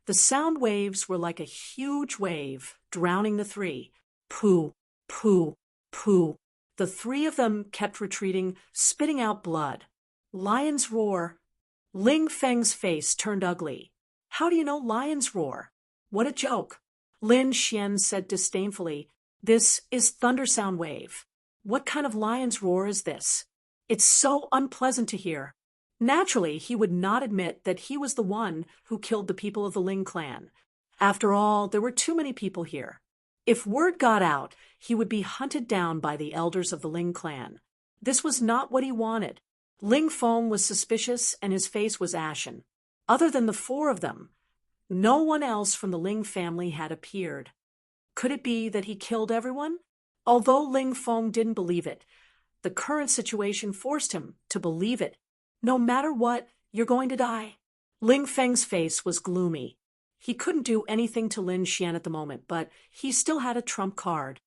[SPEAKER 1] The sound waves were like a huge wave, drowning the 3. Pooh, pooh, pooh. The 3 of them kept retreating, spitting out blood. Lion's roar. Ling Feng's face turned ugly. "How do you know lion's roar?" "What a joke." Lin Xian said disdainfully, "This is thunder sound wave. What kind of lion's roar is this? It's so unpleasant to hear." Naturally, he would not admit that he was the one who killed the people of the Ling clan. After all, there were too many people here. If word got out, he would be hunted down by the elders of the Ling clan. This was not what he wanted. Ling Feng was suspicious and his face was ashen. Other than the 4 of them, no one else from the Ling family had appeared. Could it be that he killed everyone? Although Ling Feng didn't believe it, the current situation forced him to believe it. No matter what, you're going to die. Ling Feng's face was gloomy. He couldn't do anything to Lin Xian at the moment, but he still had a trump card.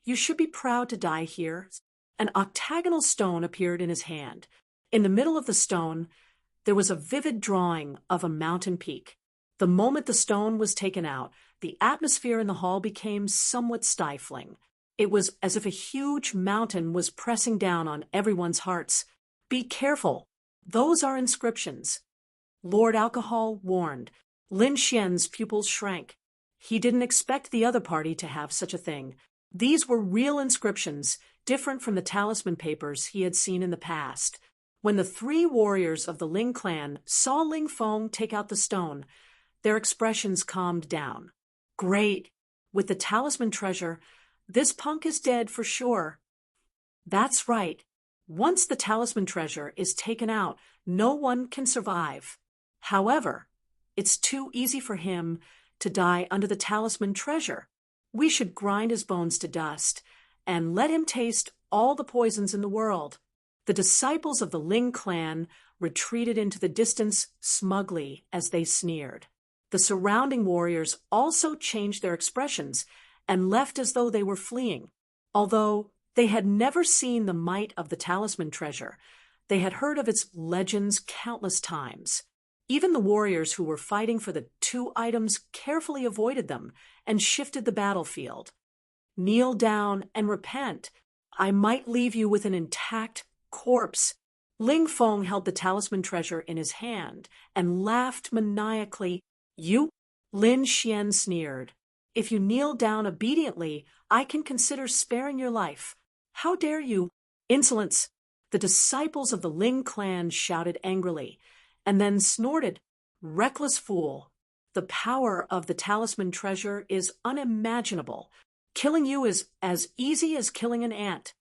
[SPEAKER 1] "You should be proud to die here." An octagonal stone appeared in his hand. In the middle of the stone, there was a vivid drawing of a mountain peak. The moment the stone was taken out, the atmosphere in the hall became somewhat stifling. It was as if a huge mountain was pressing down on everyone's hearts. "Be careful. Those are inscriptions." Lord Alcohol warned. Lin Xian's pupils shrank. He didn't expect the other party to have such a thing. These were real inscriptions, different from the talisman papers he had seen in the past. When the 3 warriors of the Ling clan saw Ling Feng take out the stone, their expressions calmed down. Great. With the talisman treasure, this punk is dead for sure. That's right. Once the talisman treasure is taken out, no one can survive. However, it's too easy for him to die under the talisman treasure. We should grind his bones to dust and let him taste all the poisons in the world. The disciples of the Ling clan retreated into the distance smugly as they sneered. The surrounding warriors also changed their expressions and left as though they were fleeing. Although they had never seen the might of the talisman treasure, they had heard of its legends countless times. Even the warriors who were fighting for the two items carefully avoided them and shifted the battlefield. Kneel down and repent. I might leave you with an intact corpse. Ling Feng held the talisman treasure in his hand and laughed maniacally. You? Lin Xian sneered. If you kneel down obediently, I can consider sparing your life. How dare you? Insolence! The disciples of the Ling clan shouted angrily, and then snorted. Reckless fool! The power of the talisman treasure is unimaginable. Killing you is as easy as killing an ant.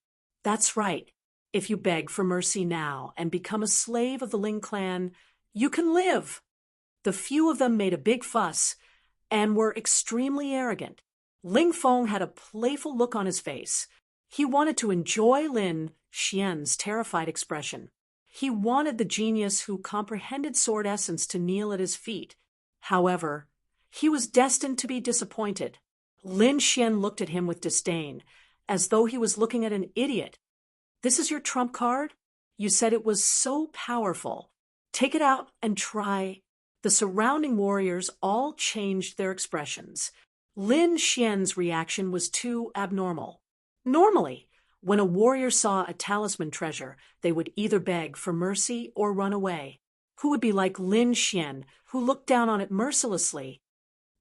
[SPEAKER 1] That's right. If you beg for mercy now and become a slave of the Ling clan, you can live. The few of them made a big fuss and were extremely arrogant. Ling Feng had a playful look on his face. He wanted to enjoy Lin Xian's terrified expression. He wanted the genius who comprehended sword essence to kneel at his feet. However, he was destined to be disappointed. Lin Xian looked at him with disdain, as though he was looking at an idiot. This is your trump card? You said it was so powerful. Take it out and try. The surrounding warriors all changed their expressions. Lin Xian's reaction was too abnormal. Normally, when a warrior saw a talisman treasure, they would either beg for mercy or run away. Who would be like Lin Xian, who looked down on it mercilessly?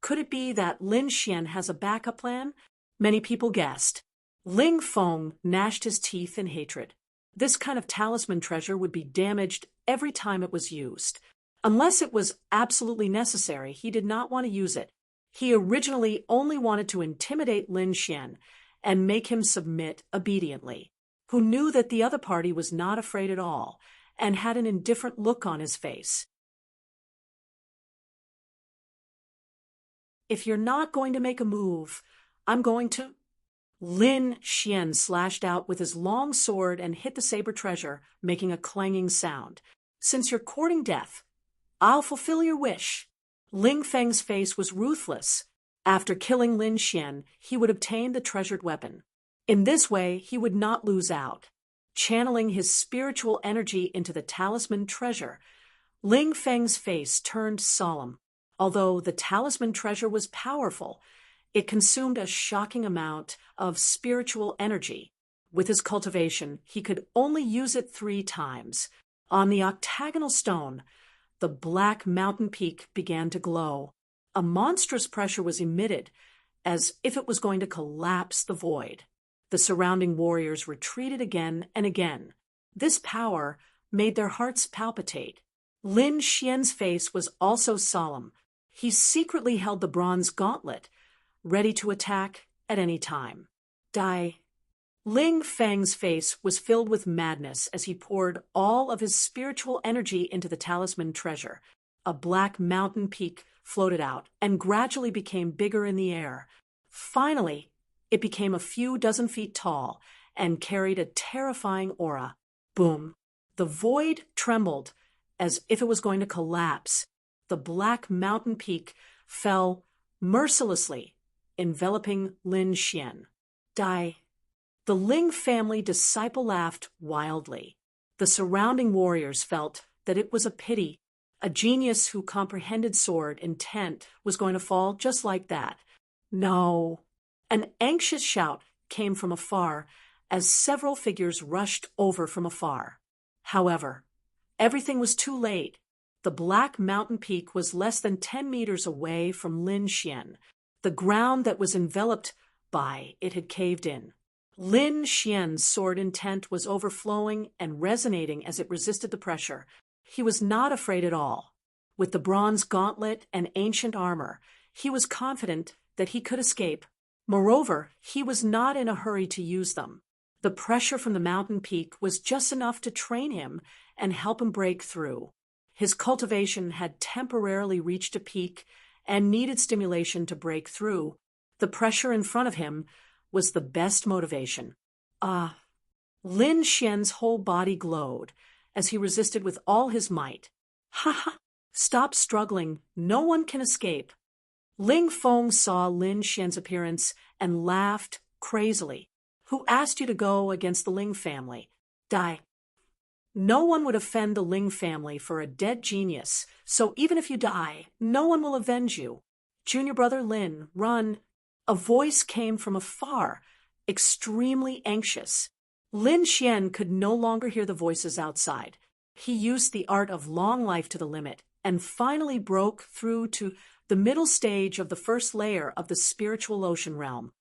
[SPEAKER 1] Could it be that Lin Xian has a backup plan? Many people guessed. Ling Feng gnashed his teeth in hatred. This kind of talisman treasure would be damaged every time it was used. Unless it was absolutely necessary, he did not want to use it. He originally only wanted to intimidate Lin Xian and make him submit obediently, who knew that the other party was not afraid at all and had an indifferent look on his face. If you're not going to make a move, I'm going to... Lin Xian slashed out with his long sword and hit the saber treasure, making a clanging sound. Since you're courting death, I'll fulfill your wish. Ling Feng's face was ruthless. After killing Lin Xian, he would obtain the treasured weapon. In this way, he would not lose out. Channeling his spiritual energy into the talisman treasure, Ling Feng's face turned solemn. Although the talisman treasure was powerful, it consumed a shocking amount of spiritual energy. With his cultivation, he could only use it 3 times. On the octagonal stone, the black mountain peak began to glow. A monstrous pressure was emitted, as if it was going to collapse the void. The surrounding warriors retreated again and again. This power made their hearts palpitate. Lin Xian's face was also solemn. He secretly held the bronze gauntlet, ready to attack at any time. Die. Ling Feng's face was filled with madness as he poured all of his spiritual energy into the talisman treasure. A black mountain peak floated out and gradually became bigger in the air. Finally, it became a few dozen feet tall and carried a terrifying aura. Boom! The void trembled as if it was going to collapse. The black mountain peak fell mercilessly, enveloping Lin Xian. Die. The Ling family disciple laughed wildly. The surrounding warriors felt that it was a pity. A genius who comprehended sword intent was going to fall just like that. No. An anxious shout came from afar as several figures rushed over from afar. However, everything was too late. The black mountain peak was less than 10 meters away from Lin Xian. The ground that was enveloped by it had caved in. Lin Xian's sword intent was overflowing and resonating as it resisted the pressure. He was not afraid at all. With the bronze gauntlet and ancient armor, he was confident that he could escape. Moreover, he was not in a hurry to use them. The pressure from the mountain peak was just enough to train him and help him break through. His cultivation had temporarily reached a peak and needed stimulation to break through. The pressure in front of him was the best motivation. Lin Xian's whole body glowed as he resisted with all his might. Ha ha! Stop struggling. No one can escape. Ling Feng saw Lin Xian's appearance and laughed crazily. Who asked you to go against the Ling family? Die. No one would offend the Ling family for a dead genius, so even if you die, no one will avenge you. Junior brother Lin, run. A voice came from afar, extremely anxious. Lin Xian could no longer hear the voices outside. He used the art of long life to the limit and finally broke through to the middle stage of the first layer of the spiritual ocean realm.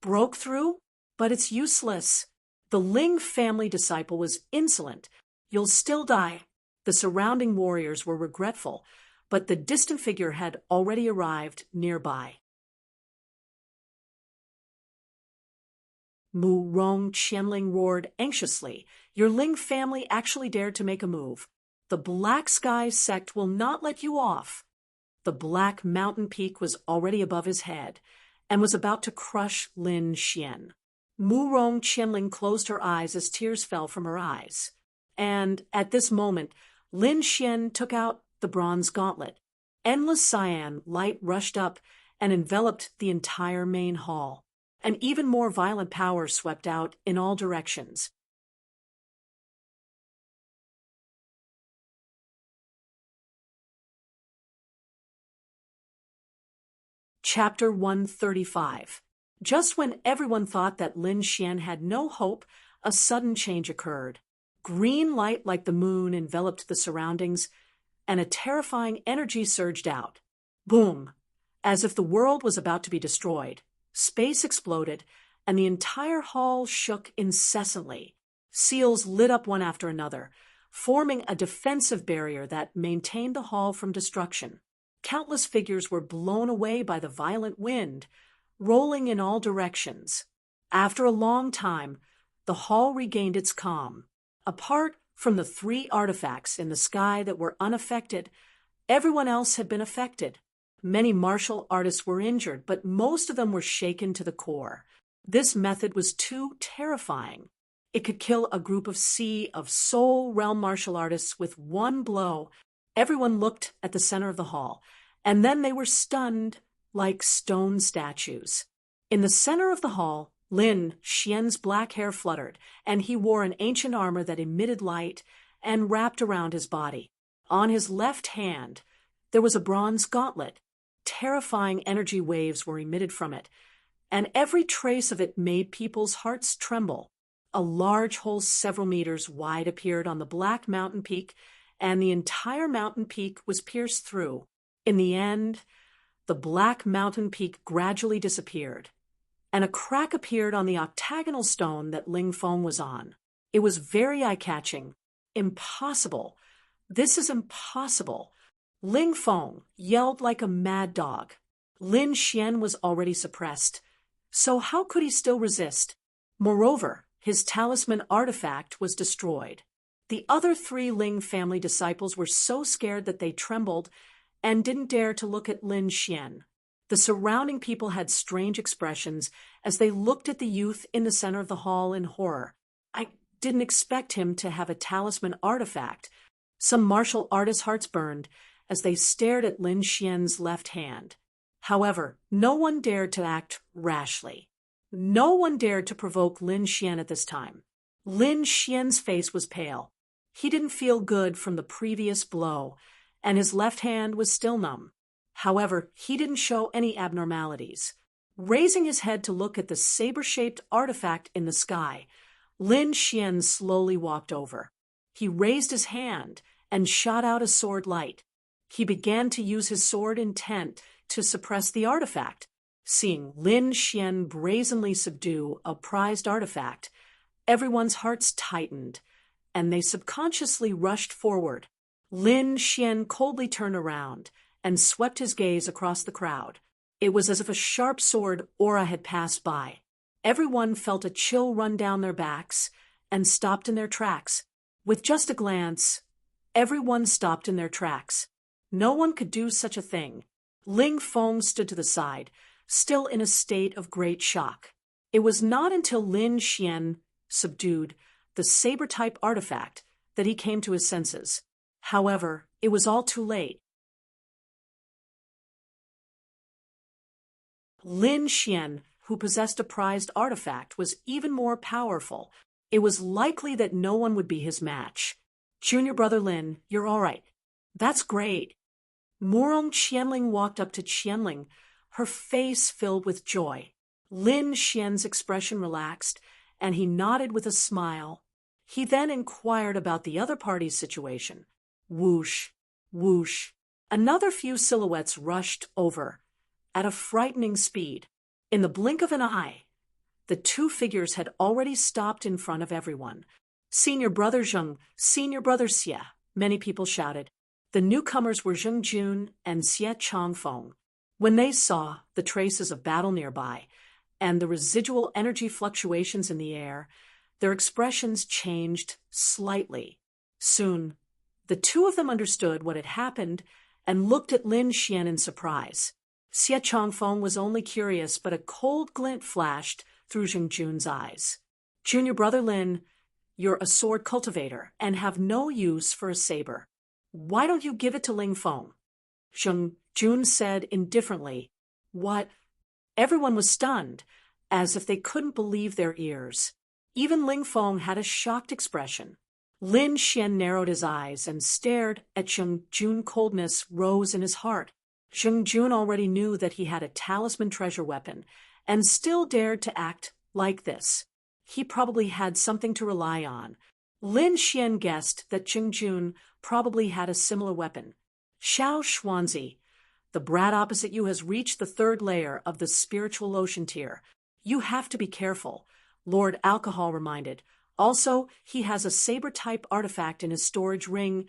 [SPEAKER 1] Broke through? But it's useless. The Ling family disciple was insolent. You'll still die. The surrounding warriors were regretful, but the distant figure had already arrived nearby. Mu Rong Qianling roared anxiously. Your Ling family actually dared to make a move. The Black Sky sect will not let you off. The black mountain peak was already above his head and was about to crush Lin Xian. Mu Rong Qianling closed her eyes as tears fell from her eyes. And at this moment, Lin Xian took out the bronze gauntlet. Endless cyan light rushed up and enveloped the entire main hall. And even more violent power swept out in all directions. Chapter 135. Just when everyone thought that Lin Xian had no hope, a sudden change occurred. Green light like the moon enveloped the surroundings, and a terrifying energy surged out. Boom! As if the world was about to be destroyed. Space exploded, and the entire hall shook incessantly. Seals lit up one after another, forming a defensive barrier that maintained the hall from destruction. Countless figures were blown away by the violent wind, rolling in all directions. After a long time, the hall regained its calm. Apart from the 3 artifacts in the sky that were unaffected, everyone else had been affected. Many martial artists were injured, but most of them were shaken to the core. This method was too terrifying. It could kill a group of Soul Realm martial artists with one blow. Everyone looked at the center of the hall, and then they were stunned like stone statues. In the center of the hall, Lin Xian's black hair fluttered, and he wore an ancient armor that emitted light and wrapped around his body. On his left hand, there was a bronze gauntlet. Terrifying energy waves were emitted from it, and every trace of it made people's hearts tremble. A large hole several meters wide appeared on the black mountain peak, and the entire mountain peak was pierced through. In the end, the black mountain peak gradually disappeared, and a crack appeared on the octagonal stone that Ling Feng was on. It was very eye-catching. Impossible. This is impossible. Ling Feng yelled like a mad dog. Lin Xian was already suppressed, so how could he still resist? Moreover, his talisman artifact was destroyed. The other 3 Ling family disciples were so scared that they trembled and didn't dare to look at Lin Xian. The surrounding people had strange expressions as they looked at the youth in the center of the hall in horror. I didn't expect him to have a talisman artifact. Some martial artists' hearts burned as they stared at Lin Xian's left hand. However, no one dared to act rashly. No one dared to provoke Lin Xian at this time. Lin Xian's face was pale. He didn't feel good from the previous blow, and his left hand was still numb. However, he didn't show any abnormalities. Raising his head to look at the saber-shaped artifact in the sky, Lin Xian slowly walked over. He raised his hand and shot out a sword light. He began to use his sword intent to suppress the artifact. Seeing Lin Xian brazenly subdue a prized artifact, everyone's hearts tightened, and they subconsciously rushed forward. Lin Xian coldly turned around and swept his gaze across the crowd. It was as if a sharp sword aura had passed by. Everyone felt a chill run down their backs and stopped in their tracks. With just a glance, everyone stopped in their tracks. No one could do such a thing. Ling Feng stood to the side, still in a state of great shock. It was not until Lin Xian subdued the saber-type artifact that he came to his senses. However, it was all too late. Lin Xian, who possessed a prized artifact, was even more powerful. It was likely that no one would be his match. Junior brother Lin, you're all right. That's great. Murong Qianling walked up to Qianling, her face filled with joy. Lin Xian's expression relaxed, and he nodded with a smile. He then inquired about the other party's situation. Whoosh, whoosh. Another few silhouettes rushed over at a frightening speed. In the blink of an eye, the two figures had already stopped in front of everyone. Senior brother Zheng, senior brother Xie, many people shouted. The newcomers were Zheng Jun and Xie Changfeng. When they saw the traces of battle nearby and the residual energy fluctuations in the air, their expressions changed slightly. Soon, the two of them understood what had happened and looked at Lin Xian in surprise. Xie Changfeng was only curious, but a cold glint flashed through Zheng Jun's eyes. Junior brother Lin, you're a sword cultivator and have no use for a saber. Why don't you give it to Ling Feng? Zheng Jun said indifferently. What? Everyone was stunned, as if they couldn't believe their ears. Even Ling Feng had a shocked expression. Lin Xian narrowed his eyes and stared at Zheng Jun. Coldness rose in his heart. Zheng Jun already knew that he had a talisman treasure weapon, and still dared to act like this. He probably had something to rely on. Lin Xian guessed that Zheng Jun probably had a similar weapon. Xiao Xuanzi, the brat opposite you has reached the third layer of the spiritual ocean tier. You have to be careful, Lord Alcohol reminded. Also, he has a saber-type artifact in his storage ring.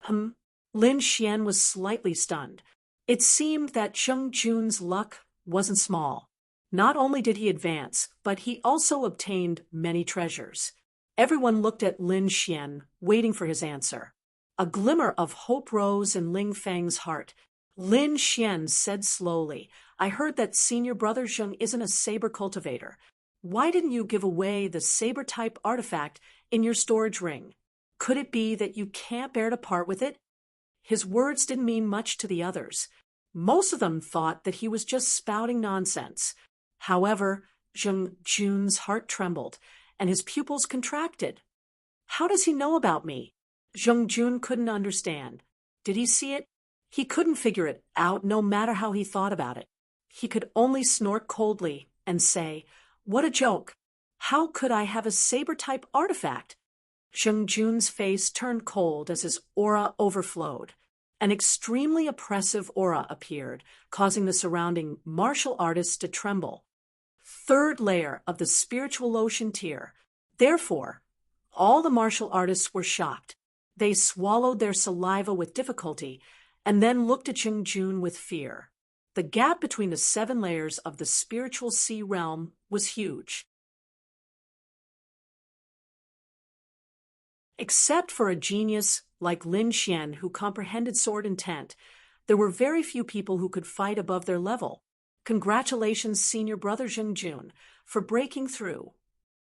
[SPEAKER 1] Lin Xian was slightly stunned. It seemed that Zheng Jun's luck wasn't small. Not only did he advance, but he also obtained many treasures. Everyone looked at Lin Xian, waiting for his answer. A glimmer of hope rose in Ling Feng's heart. Lin Xian said slowly, I heard that senior brother Zheng isn't a saber cultivator. Why didn't you give away the saber-type artifact in your storage ring? Could it be that you can't bear to part with it? His words didn't mean much to the others. Most of them thought that he was just spouting nonsense. However, Zheng Jun's heart trembled, and his pupils contracted. How does he know about me? Zheng Jun couldn't understand. Did he see it? He couldn't figure it out, no matter how he thought about it. He could only snort coldly and say, What a joke! How could I have a saber-type artifact? Zheng Jun's face turned cold as his aura overflowed. An extremely oppressive aura appeared, causing the surrounding martial artists to tremble. Third layer of the spiritual ocean tier. Therefore, all the martial artists were shocked. They swallowed their saliva with difficulty and then looked at Zheng Jun with fear. The gap between the 7 layers of the spiritual sea realm was huge. Except for a genius like Lin Xian who comprehended sword intent, there were very few people who could fight above their level. Congratulations, senior brother Zheng Jun, for breaking through.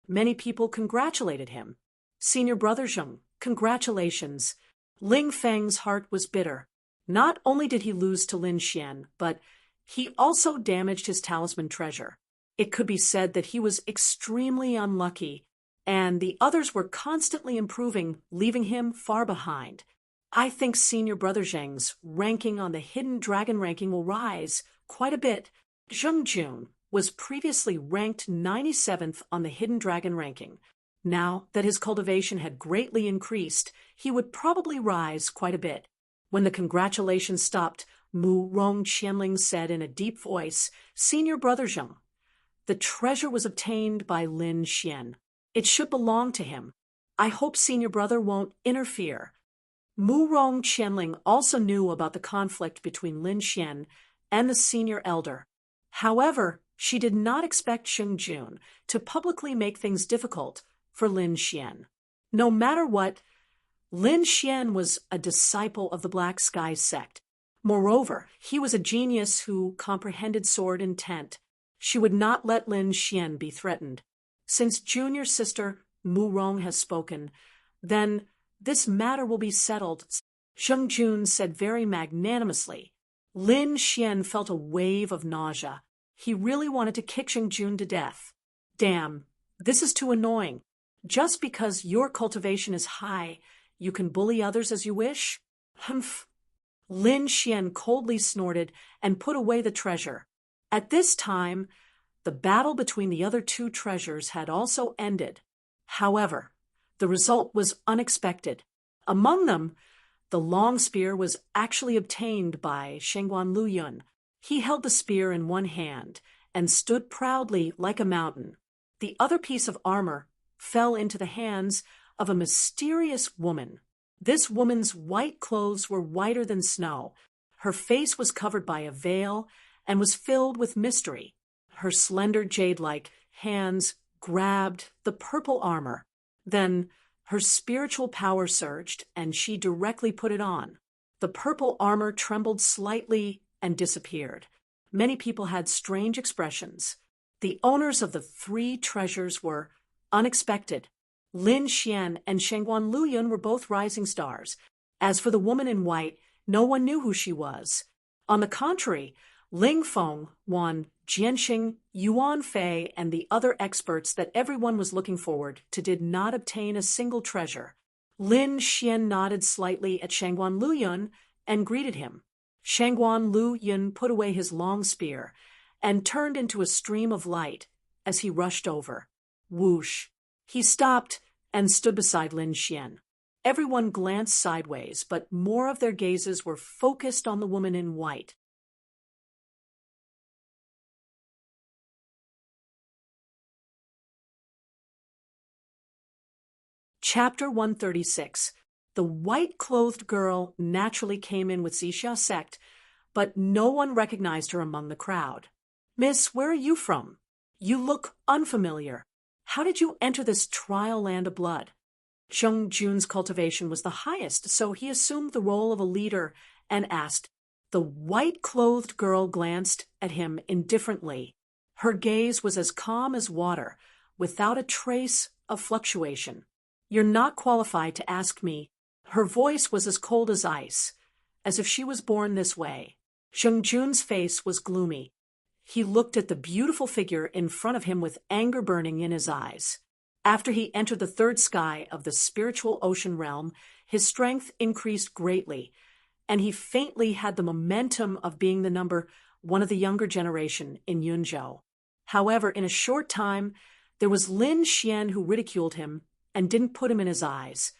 [SPEAKER 1] Many people congratulated him. Senior brother Zheng, congratulations. Ling Feng's heart was bitter. Not only did he lose to Lin Xian, but he also damaged his talisman treasure. It could be said that he was extremely unlucky, and the others were constantly improving, leaving him far behind. I think senior brother Zheng's ranking on the hidden dragon ranking will rise quite a bit. Zheng Jun was previously ranked 97th on the hidden dragon ranking. Now that his cultivation had greatly increased, he would probably rise quite a bit. When the congratulations stopped, Murong Qianling said in a deep voice, Senior brother Zheng, the treasure was obtained by Lin Xian. It should belong to him. I hope senior brother won't interfere. Murong Qianling also knew about the conflict between Lin Xian and the senior elder. However, she did not expect Sheng Jun to publicly make things difficult for Lin Xian. No matter what, Lin Xian was a disciple of the Black Sky sect. Moreover, he was a genius who comprehended sword intent. She would not let Lin Xian be threatened. Since junior sister Murong has spoken, then this matter will be settled, Sheng Jun said very magnanimously. Lin Xian felt a wave of nausea. He really wanted to kick Sheng Jun to death. Damn, this is too annoying. Just because your cultivation is high, you can bully others as you wish? Humph. Lin Xian coldly snorted and put away the treasure. At this time, the battle between the other two treasures had also ended. However, the result was unexpected. Among them, the long spear was actually obtained by Shengguan Luyun. He held the spear in one hand and stood proudly like a mountain. The other piece of armor fell into the hands of a mysterious woman. This woman's white clothes were whiter than snow. Her face was covered by a veil and was filled with mystery. Her slender jade-like hands grabbed the purple armor. Then her spiritual power surged, and she directly put it on. The purple armor trembled slightly and disappeared. Many people had strange expressions. The owners of the three treasures were unexpected. Lin Xian and Shengguan Luyun were both rising stars. As for the woman in white, no one knew who she was. On the contrary, Ling Feng, Wan, Jianxing, Yuan Fei, and the other experts that everyone was looking forward to did not obtain a single treasure. Lin Xian nodded slightly at Shengguan Luyun and greeted him. Shengguan Luyun put away his long spear and turned into a stream of light as he rushed over. Whoosh! He stopped and stood beside Lin Xian. Everyone glanced sideways, but more of their gazes were focused on the woman in white. Chapter 136. The white-clothed girl naturally came in with Xixia sect, but no one recognized her among the crowd. Miss, where are you from? You look unfamiliar. How did you enter this trial land of blood? Sheng Jun's cultivation was the highest, so he assumed the role of a leader and asked. The white-clothed girl glanced at him indifferently. Her gaze was as calm as water, without a trace of fluctuation. You're not qualified to ask me. Her voice was as cold as ice, as if she was born this way. Sheng Jun's face was gloomy. He looked at the beautiful figure in front of him with anger burning in his eyes. After he entered the third sky of the spiritual ocean realm, his strength increased greatly, and he faintly had the momentum of being the number one of the younger generation in Yunzhou. However, in a short time, there was Lin Xian who ridiculed him and didn't put him in his eyes.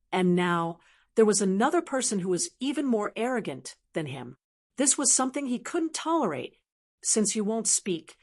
[SPEAKER 1] And now, there was another person who was even more arrogant than him. This was something he couldn't tolerate. Since you won't speak,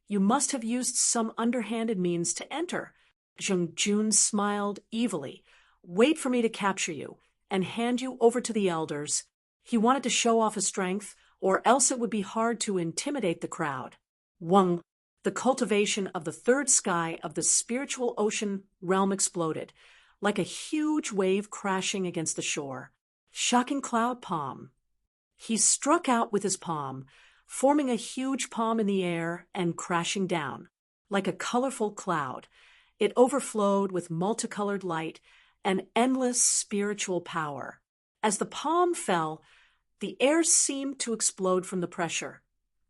[SPEAKER 1] you must have used some underhanded means to enter. Sheng Jun smiled evilly. Wait for me to capture you and hand you over to the elders. He wanted to show off his strength, or else it would be hard to intimidate the crowd. Wang. The cultivation of the third sky of the spiritual ocean realm exploded, like a huge wave crashing against the shore. Shocking cloud palm. He struck out with his palm, forming a huge palm in the air and crashing down. Like a colorful cloud, it overflowed with multicolored light and endless spiritual power. As the palm fell, the air seemed to explode from the pressure,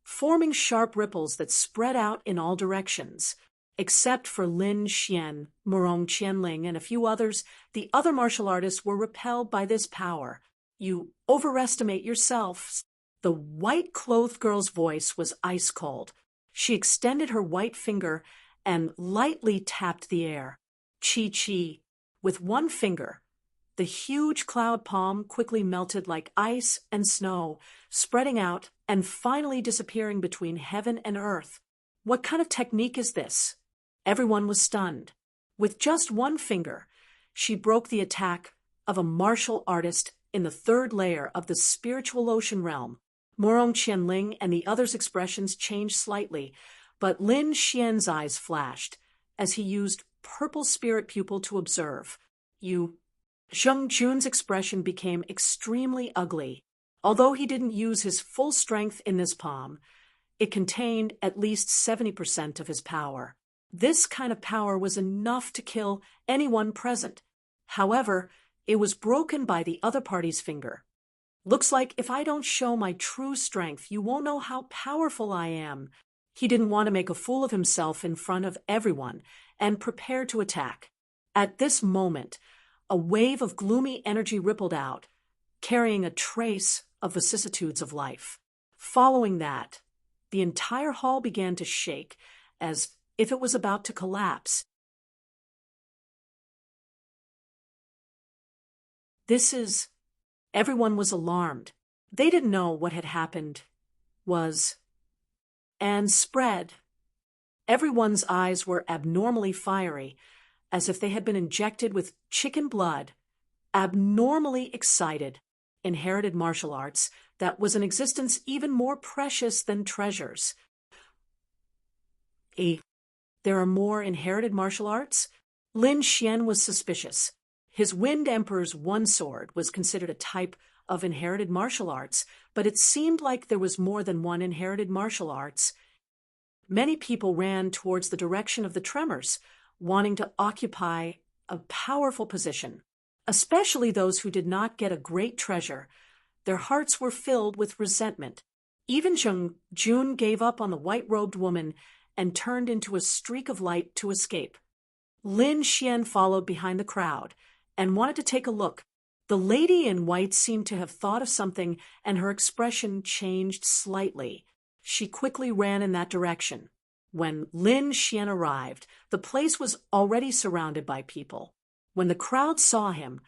[SPEAKER 1] forming sharp ripples that spread out in all directions. Except for Lin Xian, Murong Qianling, and a few others, the other martial artists were repelled by this power. You overestimate yourself. The white-clothed girl's voice was ice cold. She extended her white finger and lightly tapped the air. Chi-chi. With one finger, the huge cloud palm quickly melted like ice and snow, spreading out and finally disappearing between heaven and earth. What kind of technique is this? Everyone was stunned. With just one finger, she broke the attack of a martial artist in the third layer of the spiritual ocean realm. Morong Qianling and the others' expressions changed slightly, but Lin Xian's eyes flashed as he used purple spirit pupil to observe. Zheng Jun's expression became extremely ugly. Although he didn't use his full strength in this palm, it contained at least 70% of his power. This kind of power was enough to kill anyone present. However, it was broken by the other party's finger. Looks like if I don't show my true strength, you won't know how powerful I am. He didn't want to make a fool of himself in front of everyone and prepared to attack. At this moment, a wave of gloomy energy rippled out, carrying a trace of vicissitudes of life. Following that, the entire hall began to shake as if it was about to collapse. Everyone was alarmed. They didn't know what had happened and spread. Everyone's eyes were abnormally fiery, as if they had been injected with chicken blood. Abnormally excited. Inherited martial arts that was an existence even more precious than treasures. There are more inherited martial arts? Lin Xian was suspicious. His Wind Emperor's one sword was considered a type of inherited martial arts, but it seemed like there was more than one inherited martial arts. Many people ran towards the direction of the tremors, wanting to occupy a powerful position, especially those who did not get a great treasure. Their hearts were filled with resentment. Even Zheng Jun gave up on the white-robed woman and turned into a streak of light to escape. Lin Xian followed behind the crowd and wanted to take a look. The lady in white seemed to have thought of something, and her expression changed slightly. She quickly ran in that direction. When Lin Xian arrived, the place was already surrounded by people. When the crowd saw him,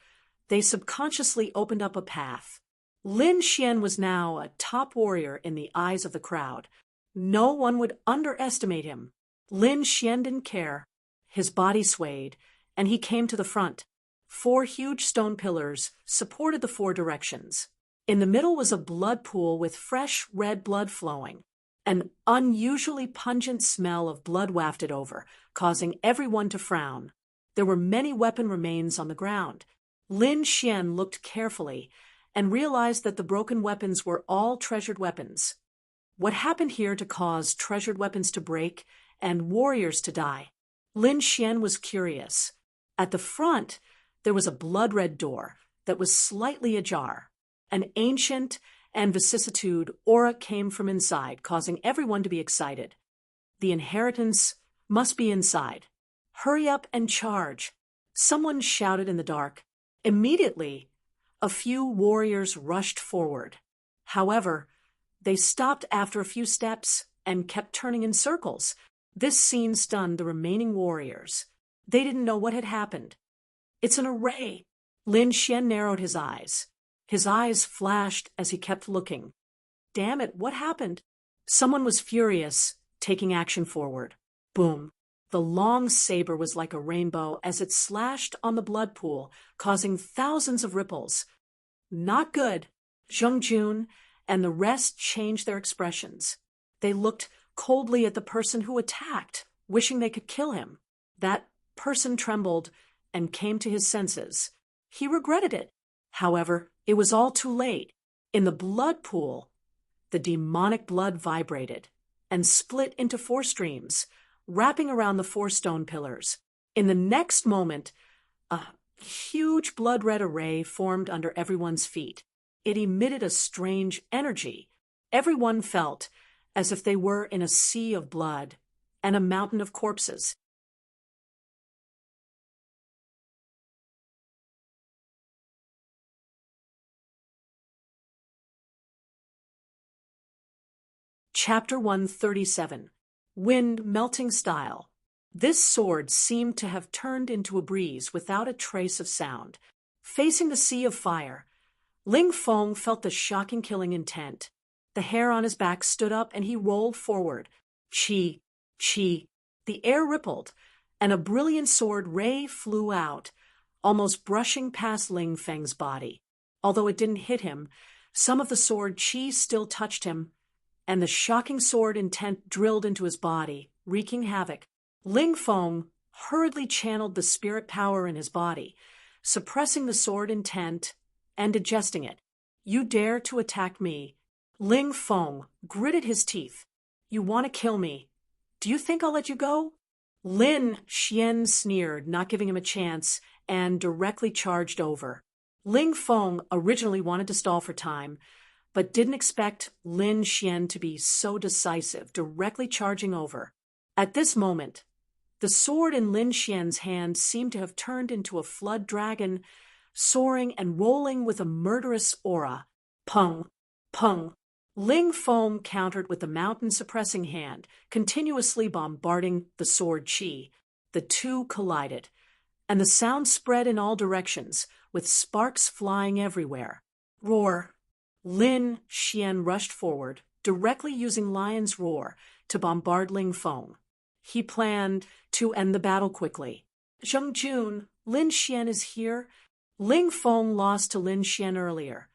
[SPEAKER 1] they subconsciously opened up a path. Lin Xian was now a top warrior in the eyes of the crowd. No one would underestimate him. Lin Xian didn't care. His body swayed, and he came to the front. 4 huge stone pillars supported the 4 directions. In the middle was a blood pool with fresh red blood flowing. An unusually pungent smell of blood wafted over, causing everyone to frown. There were many weapon remains on the ground. Lin Xian looked carefully and realized that the broken weapons were all treasured weapons. What happened here to cause treasured weapons to break and warriors to die? Lin Xian was curious. At the front, there was a blood-red door that was slightly ajar. An ancient and vicissitude aura came from inside, causing everyone to be excited. The inheritance must be inside. Hurry up and charge. Someone shouted in the dark. Immediately, a few warriors rushed forward. However, they stopped after a few steps and kept turning in circles. This scene stunned the remaining warriors. They didn't know what had happened. It's an array. Lin Xian narrowed his eyes. His eyes flashed as he kept looking. Damn it, what happened? Someone was furious, taking action forward. Boom. The long saber was like a rainbow as it slashed on the blood pool, causing thousands of ripples. Not good. Zheng Jun and the rest changed their expressions. They looked coldly at the person who attacked, wishing they could kill him. That person trembled and came to his senses. He regretted it. However, it was all too late. In the blood pool, the demonic blood vibrated and split into 4 streams, wrapping around the 4 stone pillars. In the next moment, a huge blood-red array formed under everyone's feet. It emitted a strange energy. Everyone felt as if they were in a sea of blood and a mountain of corpses. Chapter 137. Wind Melting Style. This sword seemed to have turned into a breeze without a trace of sound. Facing the sea of fire, Ling Feng felt the shocking killing intent. The hair on his back stood up and he rolled forward. Chi, chi. The air rippled, and a brilliant sword ray flew out, almost brushing past Ling Feng's body. Although it didn't hit him, some of the sword chi still touched him, and the shocking sword intent drilled into his body, wreaking havoc. Ling Feng hurriedly channeled the spirit power in his body, suppressing the sword intent and digesting it. You dare to attack me? Ling Feng gritted his teeth. You want to kill me? Do you think I'll let you go? Lin Xian sneered, not giving him a chance, and directly charged over. Ling Feng originally wanted to stall for time, but didn't expect Lin Xian to be so decisive, directly charging over. At this moment, the sword in Lin Xian's hand seemed to have turned into a flood dragon, soaring and rolling with a murderous aura. Pung, pung. Ling Feng countered with the mountain-suppressing hand, continuously bombarding the sword chi. The two collided, and the sound spread in all directions, with sparks flying everywhere. Roar! Lin Xian rushed forward, directly using Lion's Roar to bombard Ling Feng. He planned to end the battle quickly. Zheng Jun, Lin Xian is here. Ling Feng lost to Lin Xian earlier,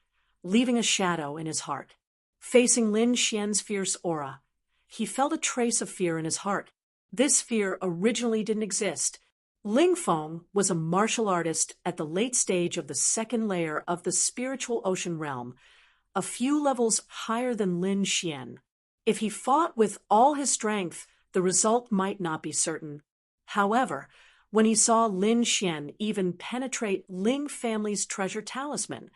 [SPEAKER 1] leaving a shadow in his heart. Facing Lin Xian's fierce aura, he felt a trace of fear in his heart. This fear originally didn't exist. Ling Feng was a martial artist at the late stage of the second layer of the spiritual ocean realm, a few levels higher than Lin Xian. If he fought with all his strength, the result might not be certain. However, when he saw Lin Xian even penetrate Ling family's treasure talisman,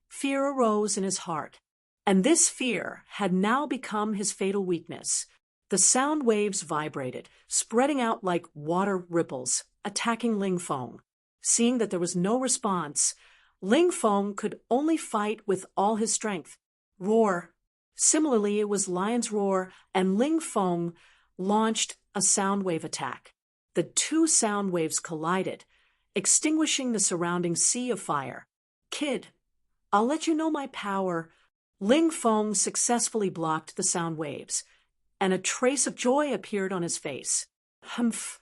[SPEAKER 1] fear arose in his heart. And this fear had now become his fatal weakness. The sound waves vibrated, spreading out like water ripples, attacking Ling Feng. Seeing that there was no response, Ling Feng could only fight with all his strength. Roar! Similarly, it was Lion's Roar, and Ling Feng launched a sound wave attack. The two sound waves collided, extinguishing the surrounding sea of fire. Kid, I'll let you know my power. Ling Feng successfully blocked the sound waves, and a trace of joy appeared on his face. Humph!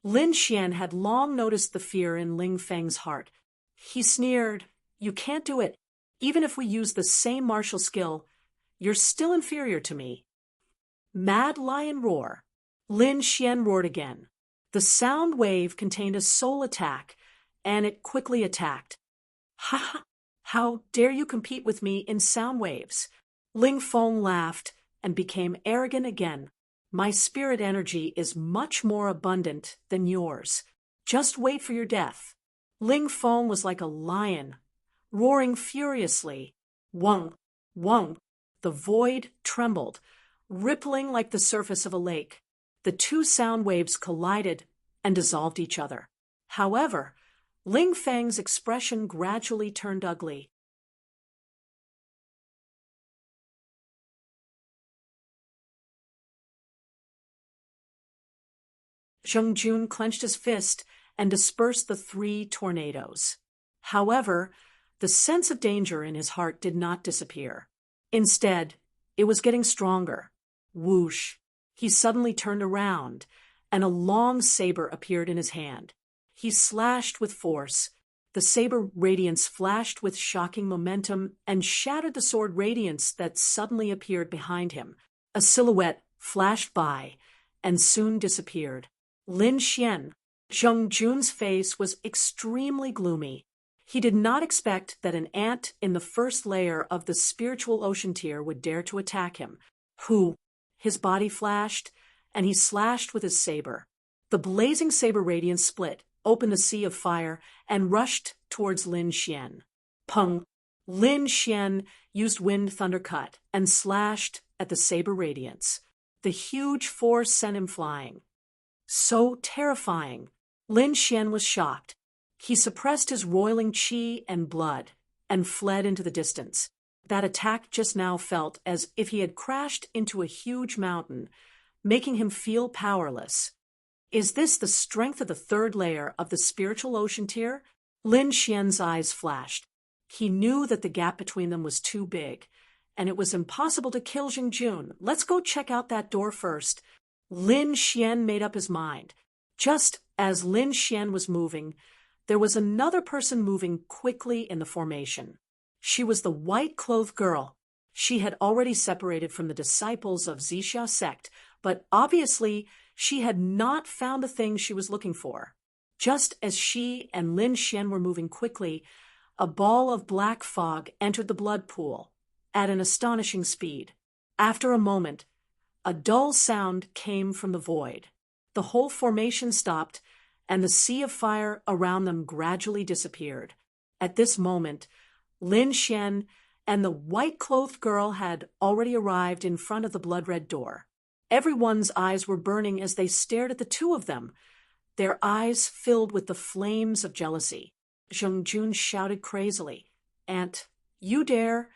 [SPEAKER 1] Lin Xian had long noticed the fear in Ling Feng's heart. He sneered, You can't do it. Even if we use the same martial skill, you're still inferior to me. Mad Lion Roar. Lin Xian roared again. The sound wave contained a soul attack, and it quickly attacked. Ha ha! How dare you compete with me in sound waves? Ling Feng laughed and became arrogant again. My spirit energy is much more abundant than yours. Just wait for your death. Ling Feng was like a lion, roaring furiously. Wung, wung. The void trembled, rippling like the surface of a lake. The two sound waves collided and dissolved each other. However, Ling Feng's expression gradually turned ugly. Zheng Jun clenched his fist and dispersed the three tornadoes. However, the sense of danger in his heart did not disappear. Instead, it was getting stronger. Whoosh! He suddenly turned around, and a long saber appeared in his hand. He slashed with force. The saber radiance flashed with shocking momentum and shattered the sword radiance that suddenly appeared behind him. A silhouette flashed by and soon disappeared. Lin Xian. Zheng Jun's face was extremely gloomy. He did not expect that an ant in the first layer of the spiritual ocean tier would dare to attack him. Who? His body flashed, and he slashed with his saber. The blazing saber radiance split, opened a sea of fire, and rushed towards Lin Xian. Pung! Lin Xian used Wind Thundercut and slashed at the saber radiance. The huge force sent him flying. So terrifying! Lin Xian was shocked. He suppressed his roiling qi and blood and fled into the distance. That attack just now felt as if he had crashed into a huge mountain, making him feel powerless. Is this the strength of the third layer of the spiritual ocean tier? Lin Xian's eyes flashed. He knew that the gap between them was too big, and it was impossible to kill Zheng Jun. Let's go check out that door first. Lin Xian made up his mind. Just as Lin Xian was moving, there was another person moving quickly in the formation. She was the white-clothed girl. She had already separated from the disciples of Zixia sect, but obviously she had not found the thing she was looking for. Just as she and Lin Xian were moving quickly, a ball of black fog entered the blood pool at an astonishing speed. After a moment, a dull sound came from the void. The whole formation stopped, and the sea of fire around them gradually disappeared. At this moment, Lin Xian and the white-clothed girl had already arrived in front of the blood-red door. Everyone's eyes were burning as they stared at the two of them, their eyes filled with the flames of jealousy. Zheng Jun shouted crazily, "Aunt, you dare?"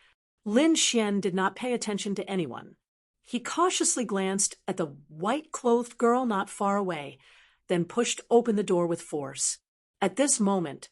[SPEAKER 1] Lin Xian did not pay attention to anyone. He cautiously glanced at the white-clothed girl not far away, then pushed open the door with force. At this moment,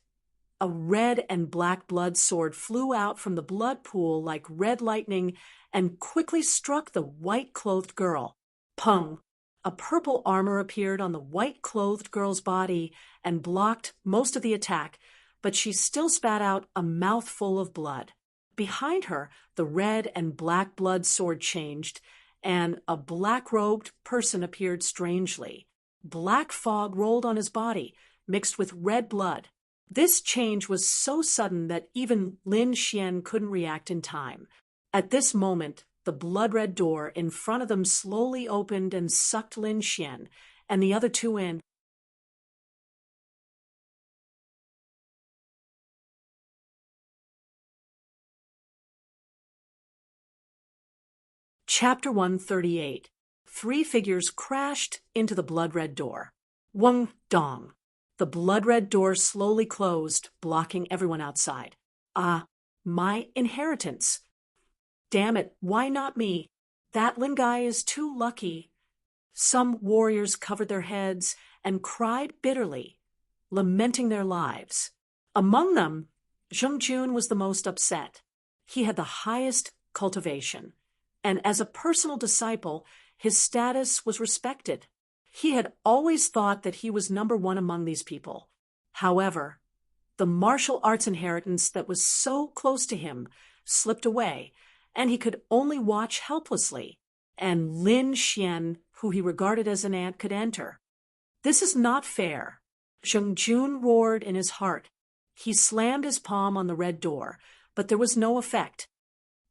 [SPEAKER 1] a red and black blood sword flew out from the blood pool like red lightning and quickly struck the white-clothed girl. Pung! A purple armor appeared on the white-clothed girl's body and blocked most of the attack, but she still spat out a mouthful of blood. Behind her, the red and black blood sword changed, and a black-robed person appeared strangely. Black fog rolled on his body, mixed with red blood. This change was so sudden that even Lin Xian couldn't react in time. At this moment, the blood-red door in front of them slowly opened and sucked Lin Xian and the other two in. Chapter 138. Three figures crashed into the blood-red door. Wang dong. The blood-red door slowly closed, blocking everyone outside. My inheritance. Damn it, why not me? That Lin guy is too lucky. Some warriors covered their heads and cried bitterly, lamenting their lives. Among them, Zheng Jun was the most upset. He had the highest cultivation, and as a personal disciple, his status was respected. He had always thought that he was number one among these people. However, the martial arts inheritance that was so close to him slipped away, and he could only watch helplessly. And Lin Xian, who he regarded as an aunt, could enter. This is not fair. Zheng Jun roared in his heart. He slammed his palm on the red door, but there was no effect.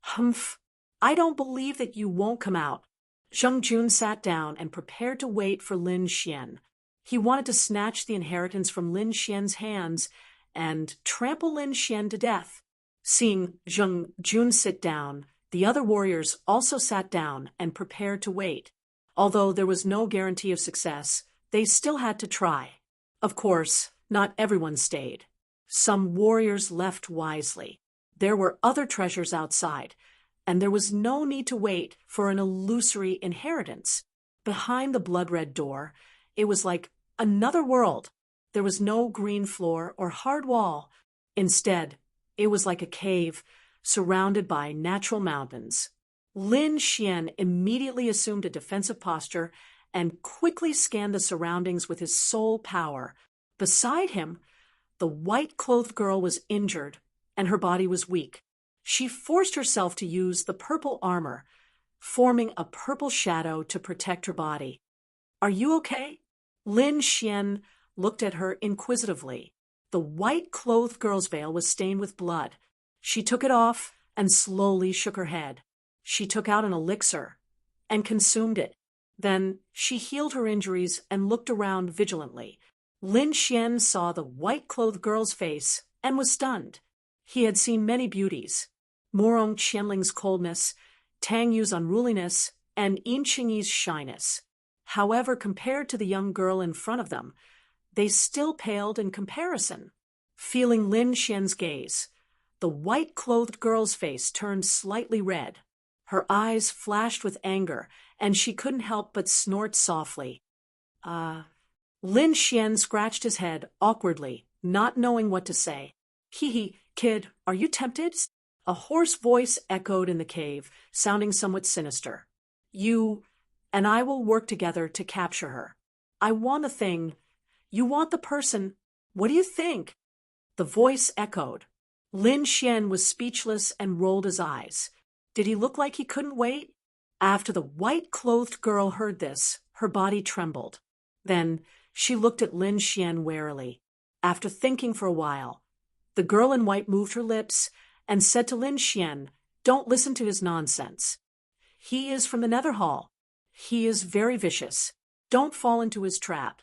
[SPEAKER 1] Humph! I don't believe that you won't come out. Zheng Jun sat down and prepared to wait for Lin Xian. He wanted to snatch the inheritance from Lin Xian's hands and trample Lin Xian to death. Seeing Zheng Jun sit down, the other warriors also sat down and prepared to wait. Although there was no guarantee of success, they still had to try. Of course, not everyone stayed. Some warriors left wisely. There were other treasures outside, and there was no need to wait for an illusory inheritance. Behind the blood-red door, it was like another world. There was no green floor or hard wall. Instead, it was like a cave surrounded by natural mountains. Lin Xian immediately assumed a defensive posture and quickly scanned the surroundings with his soul power. Beside him, the white-clothed girl was injured, and her body was weak. She forced herself to use the purple armor, forming a purple shadow to protect her body. "Are you okay?" Lin Xian looked at her inquisitively. The white-clothed girl's veil was stained with blood. She took it off and slowly shook her head. She took out an elixir and consumed it. Then she healed her injuries and looked around vigilantly. Lin Xian saw the white-clothed girl's face and was stunned. He had seen many beauties: Morong Qianling's coldness, Tang Yu's unruliness, and Yin Qingyi's shyness. However, compared to the young girl in front of them, they still paled in comparison. Feeling Lin Xian's gaze, the white-clothed girl's face turned slightly red. Her eyes flashed with anger, and she couldn't help but snort softly. Lin Xian scratched his head awkwardly, not knowing what to say. "Hee, kid, are you tempted?" A hoarse voice echoed in the cave, sounding somewhat sinister. "You and I will work together to capture her. I want a thing. You want the person. What do you think?" The voice echoed. Lin Xian was speechless and rolled his eyes. Did he look like he couldn't wait? After the white-clothed girl heard this, her body trembled. Then she looked at Lin Xian warily. After thinking for a while, the girl in white moved her lips and said to Lin Xian, "Don't listen to his nonsense. He is from the Nether Hall. He is very vicious. Don't fall into his trap."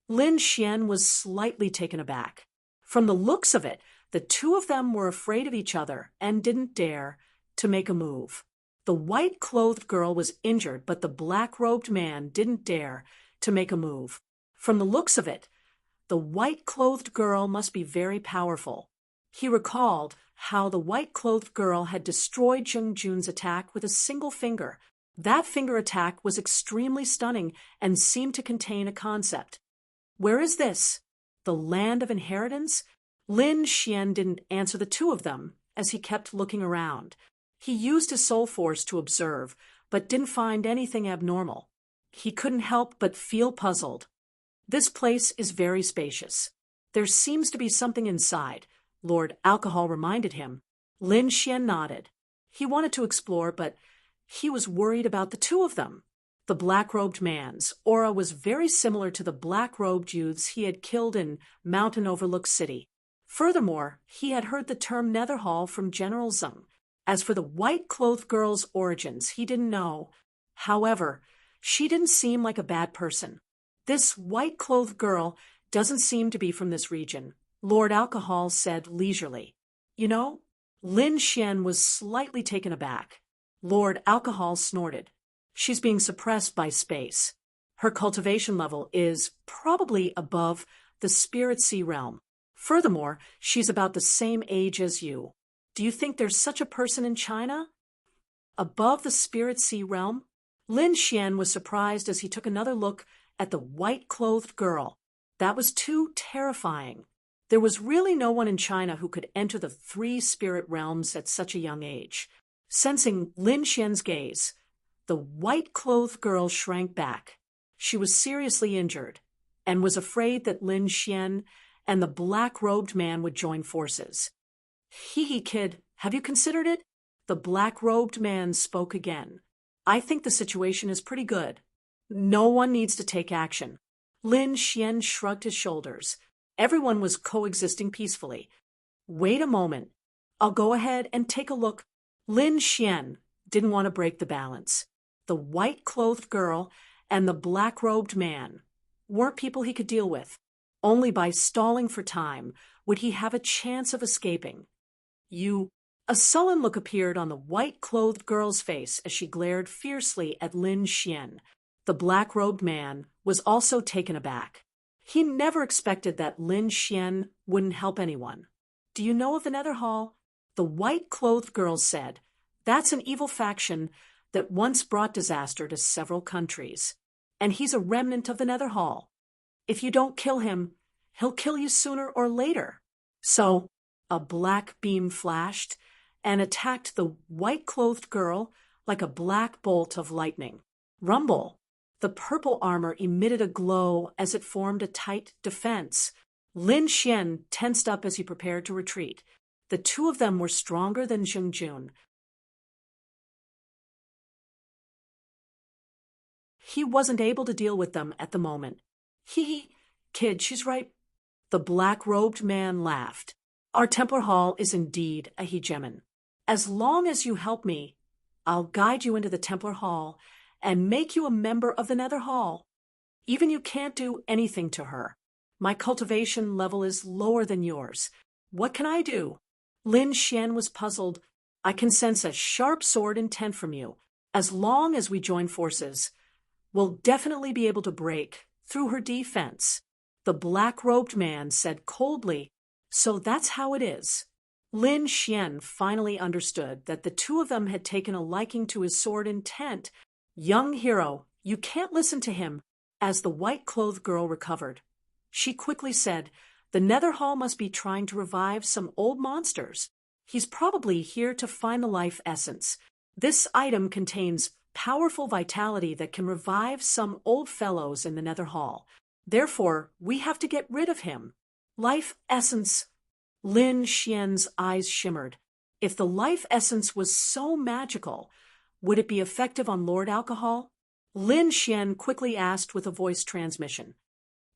[SPEAKER 1] Lin Xian was slightly taken aback. From the looks of it, the two of them were afraid of each other and didn't dare to make a move. The white-clothed girl was injured, but the black-robed man didn't dare to make a move. From the looks of it, the white-clothed girl must be very powerful. He recalled how the white-clothed girl had destroyed Zheng Jun's attack with a single finger. That finger attack was extremely stunning and seemed to contain a concept. Where is this? The land of inheritance? Lin Xian didn't answer the two of them as he kept looking around. He used his soul force to observe, but didn't find anything abnormal. He couldn't help but feel puzzled. This place is very spacious. There seems to be something inside, Lord Alcohol reminded him. Lin Xian nodded. He wanted to explore, but he was worried about the two of them. The black-robed man's aura was very similar to the black-robed youths he had killed in Mountain Overlook City. Furthermore, he had heard the term Nether Hall from General Zeng. As for the white-clothed girl's origins, he didn't know. However, she didn't seem like a bad person. This white-clothed girl doesn't seem to be from this region, Lord Alcohol said leisurely. You know? Lin Xian was slightly taken aback. Lord Alcohol snorted. She's being suppressed by space. Her cultivation level is probably above the spirit sea realm. Furthermore, she's about the same age as you. Do you think there's such a person in China? Above the spirit sea realm? Lin Xian was surprised as he took another look at the white-clothed girl. That was too terrifying. There was really no one in China who could enter the three spirit realms at such a young age. Sensing Lin Xian's gaze, the white-clothed girl shrank back. She was seriously injured and was afraid that Lin Xian and the black-robed man would join forces. Hee, kid, have you considered it? The black-robed man spoke again. I think the situation is pretty good. No one needs to take action. Lin Xian shrugged his shoulders. Everyone was coexisting peacefully. Wait a moment. I'll go ahead and take a look. Lin Xian didn't want to break the balance. The white-clothed girl and the black-robed man weren't people he could deal with. Only by stalling for time would he have a chance of escaping. A sullen look appeared on the white-clothed girl's face as she glared fiercely at Lin Xian. The black-robed man was also taken aback. He never expected that Lin Xian wouldn't help anyone. Do you know of the Nether Hall? The white-clothed girl said. That's an evil faction that once brought disaster to several countries. And he's a remnant of the Nether Hall. If you don't kill him, he'll kill you sooner or later. So, a black beam flashed and attacked the white-clothed girl like a black bolt of lightning. Rumble! The purple armor emitted a glow as it formed a tight defense. Lin Xian tensed up as he prepared to retreat. The two of them were stronger than Zheng Jun. He wasn't able to deal with them at the moment. Kid, she's right. The black-robed man laughed. Our Templar Hall is indeed a hegemon. As long as you help me, I'll guide you into the Templar Hall and make you a member of the Nether Hall. Even you can't do anything to her. My cultivation level is lower than yours. What can I do? Lin Xian was puzzled. I can sense a sharp sword intent from you. As long as we join forces, we'll definitely be able to break through her defense. The black-robed man said coldly, So that's how it is. Lin Xian finally understood that the two of them had taken a liking to his sword intent. Young hero, you can't listen to him. As the white-clothed girl recovered, she quickly said, The Nether Hall must be trying to revive some old monsters. He's probably here to find the life essence. This item contains powerful vitality that can revive some old fellows in the Nether Hall. Therefore, we have to get rid of him. Life essence. Lin Xian's eyes shimmered. If the life essence was so magical, would it be effective on Lord Alcohol? Lin Xian quickly asked with a voice transmission.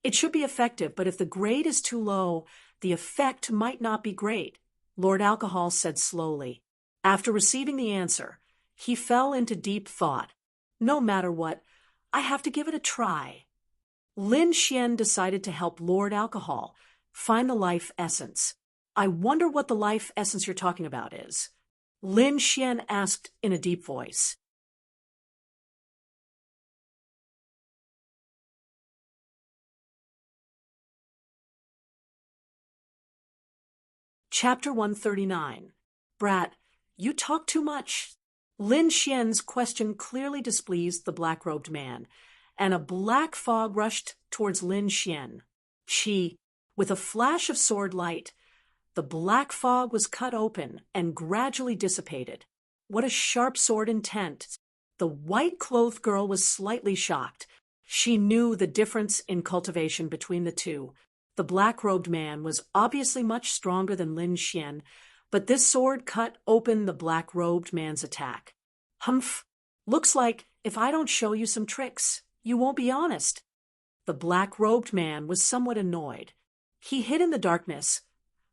[SPEAKER 1] It should be effective, but if the grade is too low, the effect might not be great, Lord Alcohol said slowly. After receiving the answer, he fell into deep thought. No matter what, I have to give it a try. Lin Xian decided to help Lord Alcohol find the life essence. I wonder what the life essence you're talking about is. Lin Xian asked in a deep voice. Chapter 139. Brat, you talk too much. Lin Xian's question clearly displeased the black-robed man, and a black fog rushed towards Lin Xian. With a flash of sword light, the black fog was cut open and gradually dissipated. What a sharp sword intent! The white-clothed girl was slightly shocked. She knew the difference in cultivation between the two. The black-robed man was obviously much stronger than Lin Xian, but this sword cut open the black-robed man's attack. Humph! Looks like if I don't show you some tricks, you won't be honest. The black-robed man was somewhat annoyed. He hid in the darkness,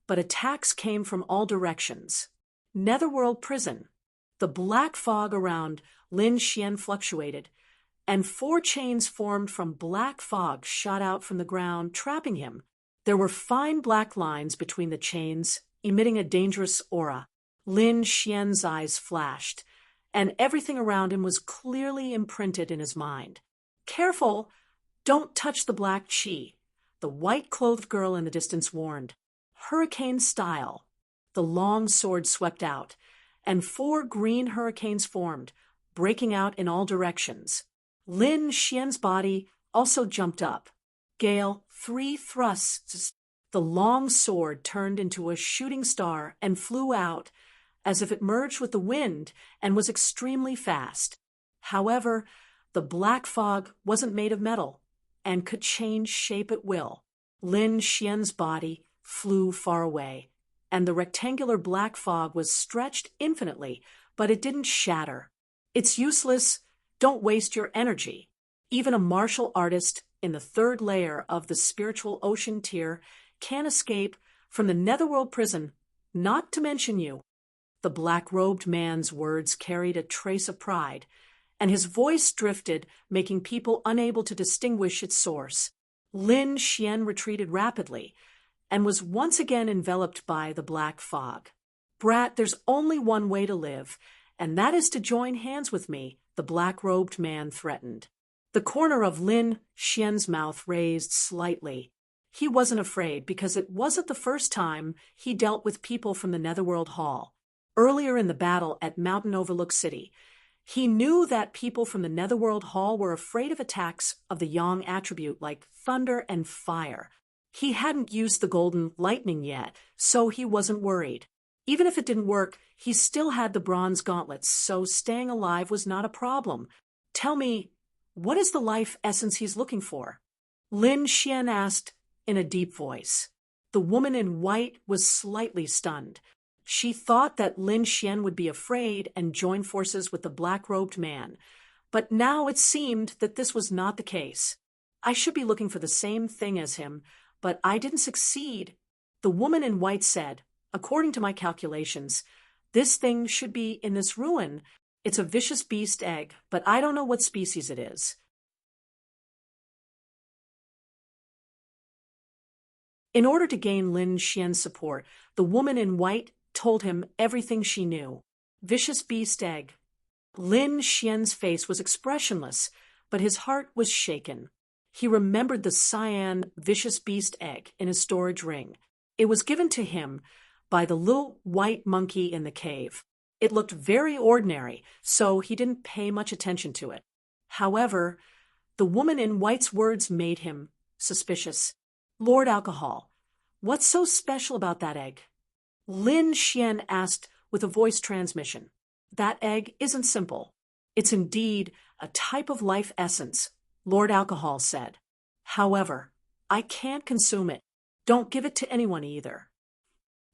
[SPEAKER 1] but attacks came from all directions. Netherworld prison. The black fog around Lin Xian fluctuated, and 4 chains formed from black fog shot out from the ground, trapping him. There were fine black lines between the chains, emitting a dangerous aura. Lin Xian's eyes flashed, and everything around him was clearly imprinted in his mind. Careful! Don't touch the black chi, the white-clothed girl in the distance warned. Hurricane style. The long sword swept out, and 4 green hurricanes formed, breaking out in all directions. Lin Xian's body also jumped up. Gale, 3 thrusts. The long sword turned into a shooting star and flew out, as if it merged with the wind and was extremely fast. However, the black fog wasn't made of metal and could change shape at will. Lin Xian's body flew far away, and the rectangular black fog was stretched infinitely, but it didn't shatter. It's useless. Don't waste your energy. Even a martial artist in the 3rd layer of the spiritual ocean tier can't escape from the netherworld prison, not to mention you. The black-robed man's words carried a trace of pride, and his voice drifted, making people unable to distinguish its source. Lin Xian retreated rapidly, and was once again enveloped by the black fog. Brat, there's only one way to live, and that is to join hands with me, the black-robed man threatened. The corner of Lin Xian's mouth raised slightly. He wasn't afraid because it wasn't the first time he dealt with people from the Netherworld Hall. Earlier in the battle at Mountain Overlook City, he knew that people from the Netherworld Hall were afraid of attacks of the Yang attribute like thunder and fire. He hadn't used the golden lightning yet, so he wasn't worried. Even if it didn't work, he still had the bronze gauntlets, so staying alive was not a problem. Tell me, what is the life essence he's looking for? Lin Xian asked in a deep voice. The woman in white was slightly stunned. She thought that Lin Xian would be afraid and join forces with the black-robed man, but now it seemed that this was not the case. I should be looking for the same thing as him, but I didn't succeed. The woman in white said, according to my calculations, this thing should be in this ruin. It's a vicious beast egg, but I don't know what species it is. In order to gain Lin Xian's support, the woman in white told him everything she knew. Vicious beast egg. Lin Xian's face was expressionless, but his heart was shaken. He remembered the cyan vicious beast egg in his storage ring. It was given to him by the little white monkey in the cave. It looked very ordinary, so he didn't pay much attention to it. However, the woman in white's words made him suspicious. Lord Alcohol, what's so special about that egg? Lin Xian asked with a voice transmission. That egg isn't simple. It's indeed a type of life essence, Lord Alcohol said. However, I can't consume it. Don't give it to anyone either.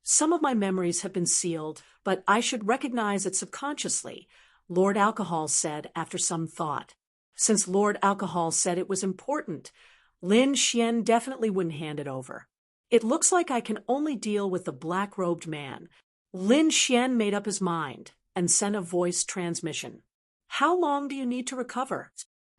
[SPEAKER 1] Some of my memories have been sealed, but I should recognize it subconsciously, Lord Alcohol said after some thought. Since Lord Alcohol said it was important, Lin Xian definitely wouldn't hand it over. It looks like I can only deal with the black-robed man. Lin Xian made up his mind and sent a voice transmission. How long do you need to recover?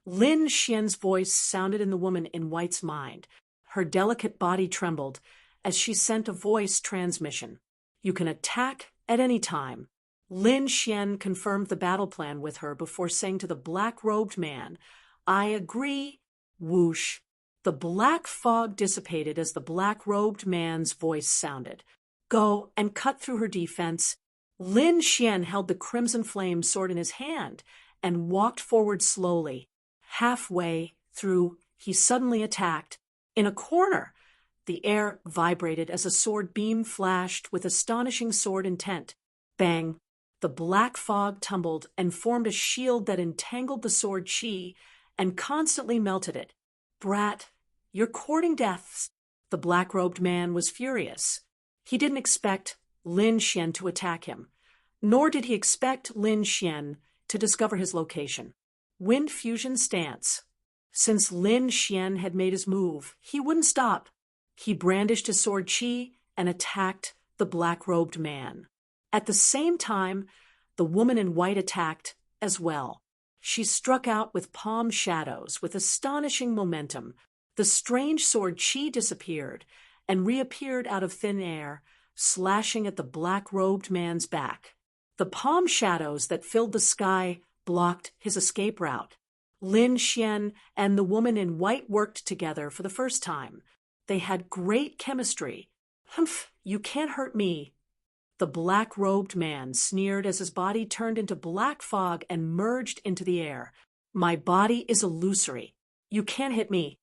[SPEAKER 1] Lin Xian's voice sounded in the woman in white's mind. Her delicate body trembled as she sent a voice transmission. You can attack at any time. Lin Xian confirmed the battle plan with her before saying to the black-robed man, I agree. Whoosh. The black fog dissipated as the black-robed man's voice sounded. Go and cut through her defense. Lin Xian held the crimson flame sword in his hand and walked forward slowly. Halfway through, he suddenly attacked. In a corner, the air vibrated as a sword beam flashed with astonishing sword intent. Bang! The black fog tumbled and formed a shield that entangled the sword chi and constantly melted it. Brat, you're courting deaths. The black-robed man was furious. He didn't expect Lin Xian to attack him, nor did he expect Lin Xian to discover his location. Wind fusion stance. Since Lin Xian had made his move, he wouldn't stop. He brandished his sword chi and attacked the black-robed man. At the same time, the woman in white attacked as well. She struck out with palm shadows with astonishing momentum. The strange sword chi disappeared and reappeared out of thin air, slashing at the black-robed man's back. The palm shadows that filled the sky blocked his escape route. Lin Xian and the woman in white worked together for the first time. They had great chemistry. Humph, you can't hurt me. The black-robed man sneered as his body turned into black fog and merged into the air. My body is illusory. You can't hit me.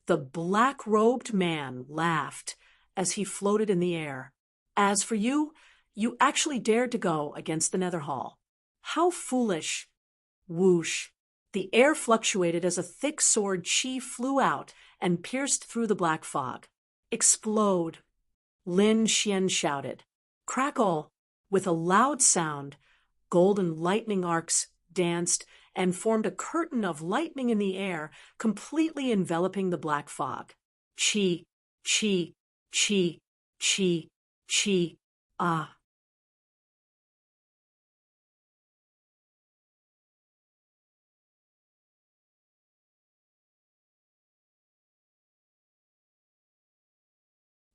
[SPEAKER 1] The black-robed man laughed as he floated in the air. As for you, you actually dared to go against the Netherhall. How foolish. Whoosh. The air fluctuated as a thick sword chi flew out and pierced through the black fog. Explode. Lin Xian shouted. Crackle. With a loud sound, golden lightning arcs danced and formed a curtain of lightning in the air, completely enveloping the black fog. Chi, chi, chi, chi, chi, ah.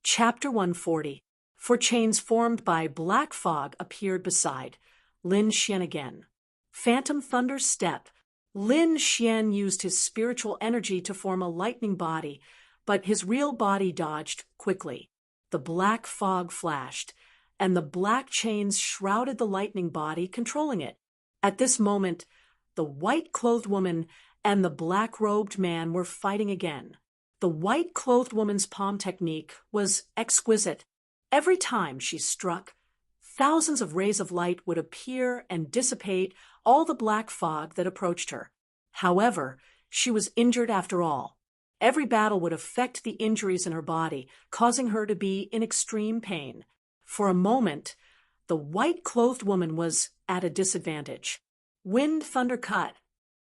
[SPEAKER 1] Chapter 140. For chains formed by black fog appeared beside Lin Xian again. Phantom Thunder Step. Lin Xian used his spiritual energy to form a lightning body, but his real body dodged quickly. The black fog flashed, and the black chains shrouded the lightning body, controlling it. At this moment, the white-clothed woman and the black-robed man were fighting again. The white-clothed woman's palm technique was exquisite. Every time she struck, thousands of rays of light would appear and dissipate all the black fog that approached her. However, she was injured after all. Every battle would affect the injuries in her body, causing her to be in extreme pain. For a moment, the white-clothed woman was at a disadvantage. Wind thunder cut.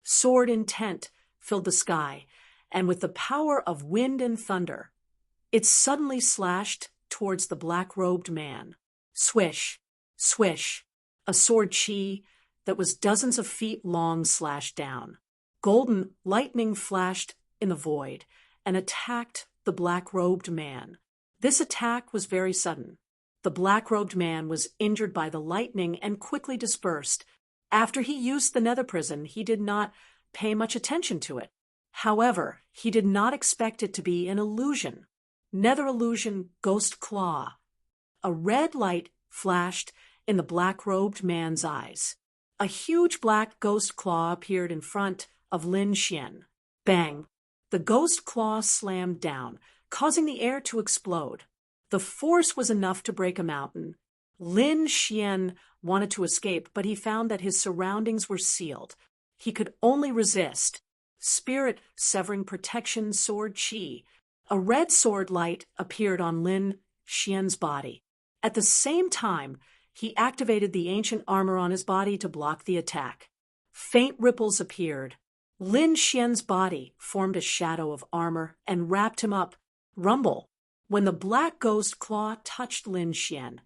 [SPEAKER 1] Sword intent filled the sky, and with the power of wind and thunder, it suddenly slashed towards the black-robed man. Swish, swish, a sword chi that was dozens of feet long slashed down. Golden lightning flashed in the void and attacked the black-robed man. This attack was very sudden. The black-robed man was injured by the lightning and quickly dispersed. After he used the nether prison, he did not pay much attention to it. However, he did not expect it to be an illusion. Nether illusion Ghost Claw. A red light flashed in the black-robed man's eyes. A huge black ghost claw appeared in front of Lin Xian. Bang! The ghost claw slammed down, causing the air to explode. The force was enough to break a mountain. Lin Xian wanted to escape, but he found that his surroundings were sealed. He could only resist. Spirit severing protection sword chi. A red sword light appeared on Lin Xian's body. At the same time, he activated the ancient armor on his body to block the attack. Faint ripples appeared. Lin Xian's body formed a shadow of armor and wrapped him up. Rumble. When the black ghost claw touched Lin Xian,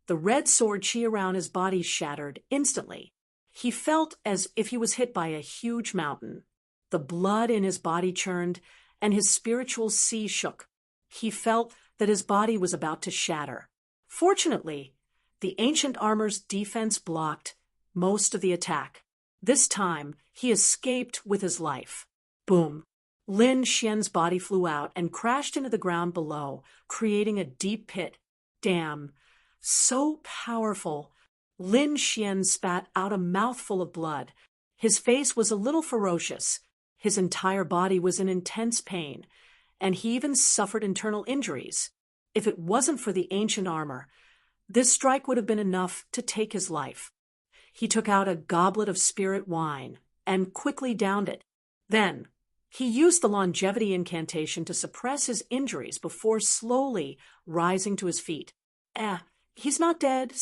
[SPEAKER 1] the red sword chi around his body shattered instantly. He felt as if he was hit by a huge mountain. The blood in his body churned, and his spiritual sea shook. He felt that his body was about to shatter. Fortunately, the ancient armor's defense blocked most of the attack. This time, he escaped with his life. Boom. Lin Xian's body flew out and crashed into the ground below, creating a deep pit. Damn. So powerful. Lin Xian spat out a mouthful of blood. His face was a little ferocious. His entire body was in intense pain, and he even suffered internal injuries. If it wasn't for the ancient armor, this strike would have been enough to take his life. He took out a goblet of spirit wine and quickly downed it. Then, he used the longevity incantation to suppress his injuries before slowly rising to his feet. He's not dead.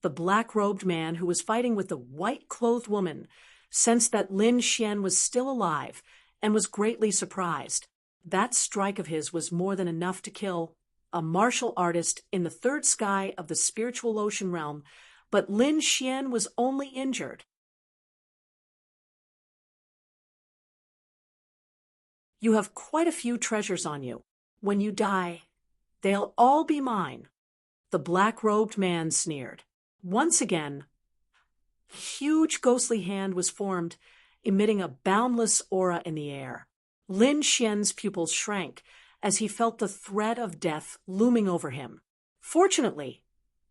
[SPEAKER 1] The black-robed man who was fighting with the white-clothed woman sensed that Lin Xian was still alive and was greatly surprised. That strike of his was more than enough to kill a martial artist in the third sky of the spiritual ocean realm, but Lin Xian was only injured. You have quite a few treasures on you. When you die, they'll all be mine. The black-robed man sneered. Once again, a huge ghostly hand was formed, emitting a boundless aura in the air. Lin Xian's pupils shrank as he felt the threat of death looming over him. Fortunately,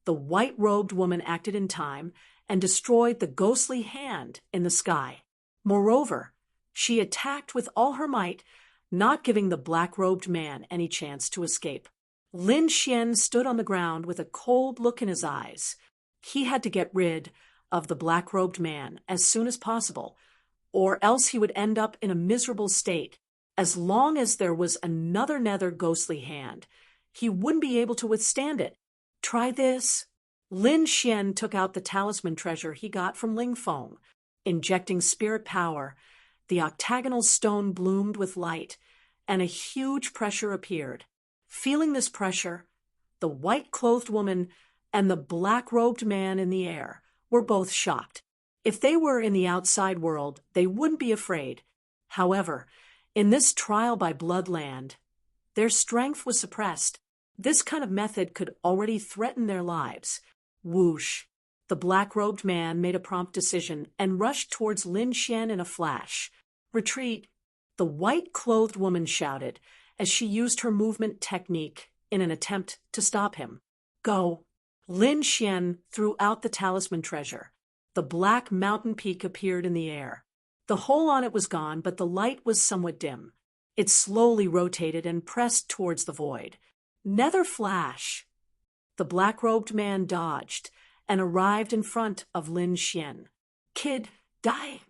[SPEAKER 1] the white-robed woman acted in time and destroyed the ghostly hand in the sky. Moreover, she attacked with all her might, not giving the black-robed man any chance to escape. Lin Xian stood on the ground with a cold look in his eyes. He had to get rid of the black-robed man as soon as possible, or else he would end up in a miserable state. As long as there was another nether ghostly hand, he wouldn't be able to withstand it. Try this. Lin Xian took out the talisman treasure he got from Ling Feng. Injecting spirit power, the octagonal stone bloomed with light, and a huge pressure appeared. Feeling this pressure, the white-clothed woman and the black-robed man in the air were both shocked. If they were in the outside world, they wouldn't be afraid. However, in this trial by blood land, their strength was suppressed. This kind of method could already threaten their lives. Whoosh! The black-robed man made a prompt decision and rushed towards Lin Xian in a flash. Retreat! The white-clothed woman shouted as she used her movement technique in an attempt to stop him. Go! Lin Xian threw out the talisman treasure. The black mountain peak appeared in the air. The hole on it was gone, but the light was somewhat dim. It slowly rotated and pressed towards the void. Nether flash! The black-robed man dodged and arrived in front of Lin Xian. Kid, die!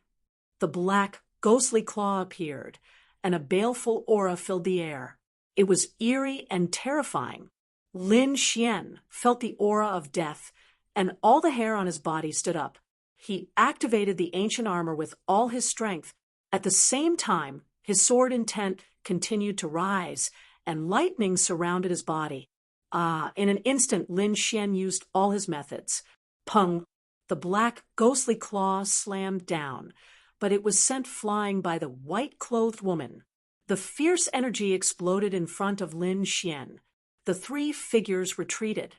[SPEAKER 1] The black, ghostly claw appeared, and a baleful aura filled the air. It was eerie and terrifying. Lin Xian felt the aura of death, and all the hair on his body stood up. He activated the ancient armor with all his strength. At the same time, his sword intent continued to rise, and lightning surrounded his body. In an instant, Lin Xian used all his methods. Pung! The black, ghostly claw slammed down, but it was sent flying by the white-clothed woman. The fierce energy exploded in front of Lin Xian. The three figures retreated.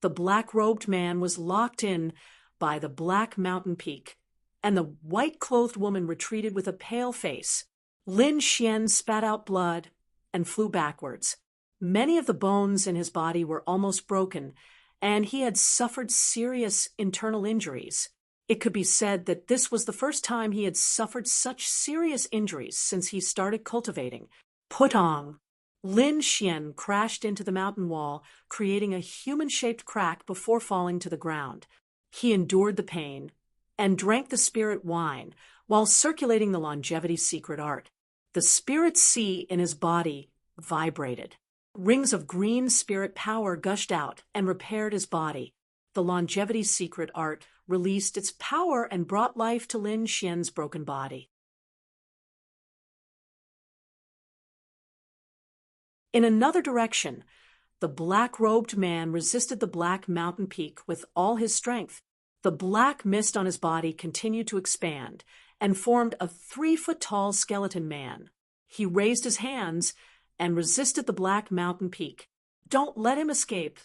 [SPEAKER 1] The black-robed man was locked in by the black mountain peak, and the white-clothed woman retreated with a pale face. Lin Xian spat out blood and flew backwards. Many of the bones in his body were almost broken, and he had suffered serious internal injuries. It could be said that this was the first time he had suffered such serious injuries since he started cultivating. Putong! Lin Xian crashed into the mountain wall, creating a human-shaped crack before falling to the ground. He endured the pain and drank the spirit wine while circulating the longevity secret art. The spirit sea in his body vibrated. Rings of green spirit power gushed out and repaired his body. The longevity's secret art released its power and brought life to Lin Xian's broken body. In another direction, the black-robed man resisted the black mountain peak with all his strength. The black mist on his body continued to expand and formed a 3-foot-tall skeleton man. He raised his hands and resisted the black mountain peak. "Don't let him escape."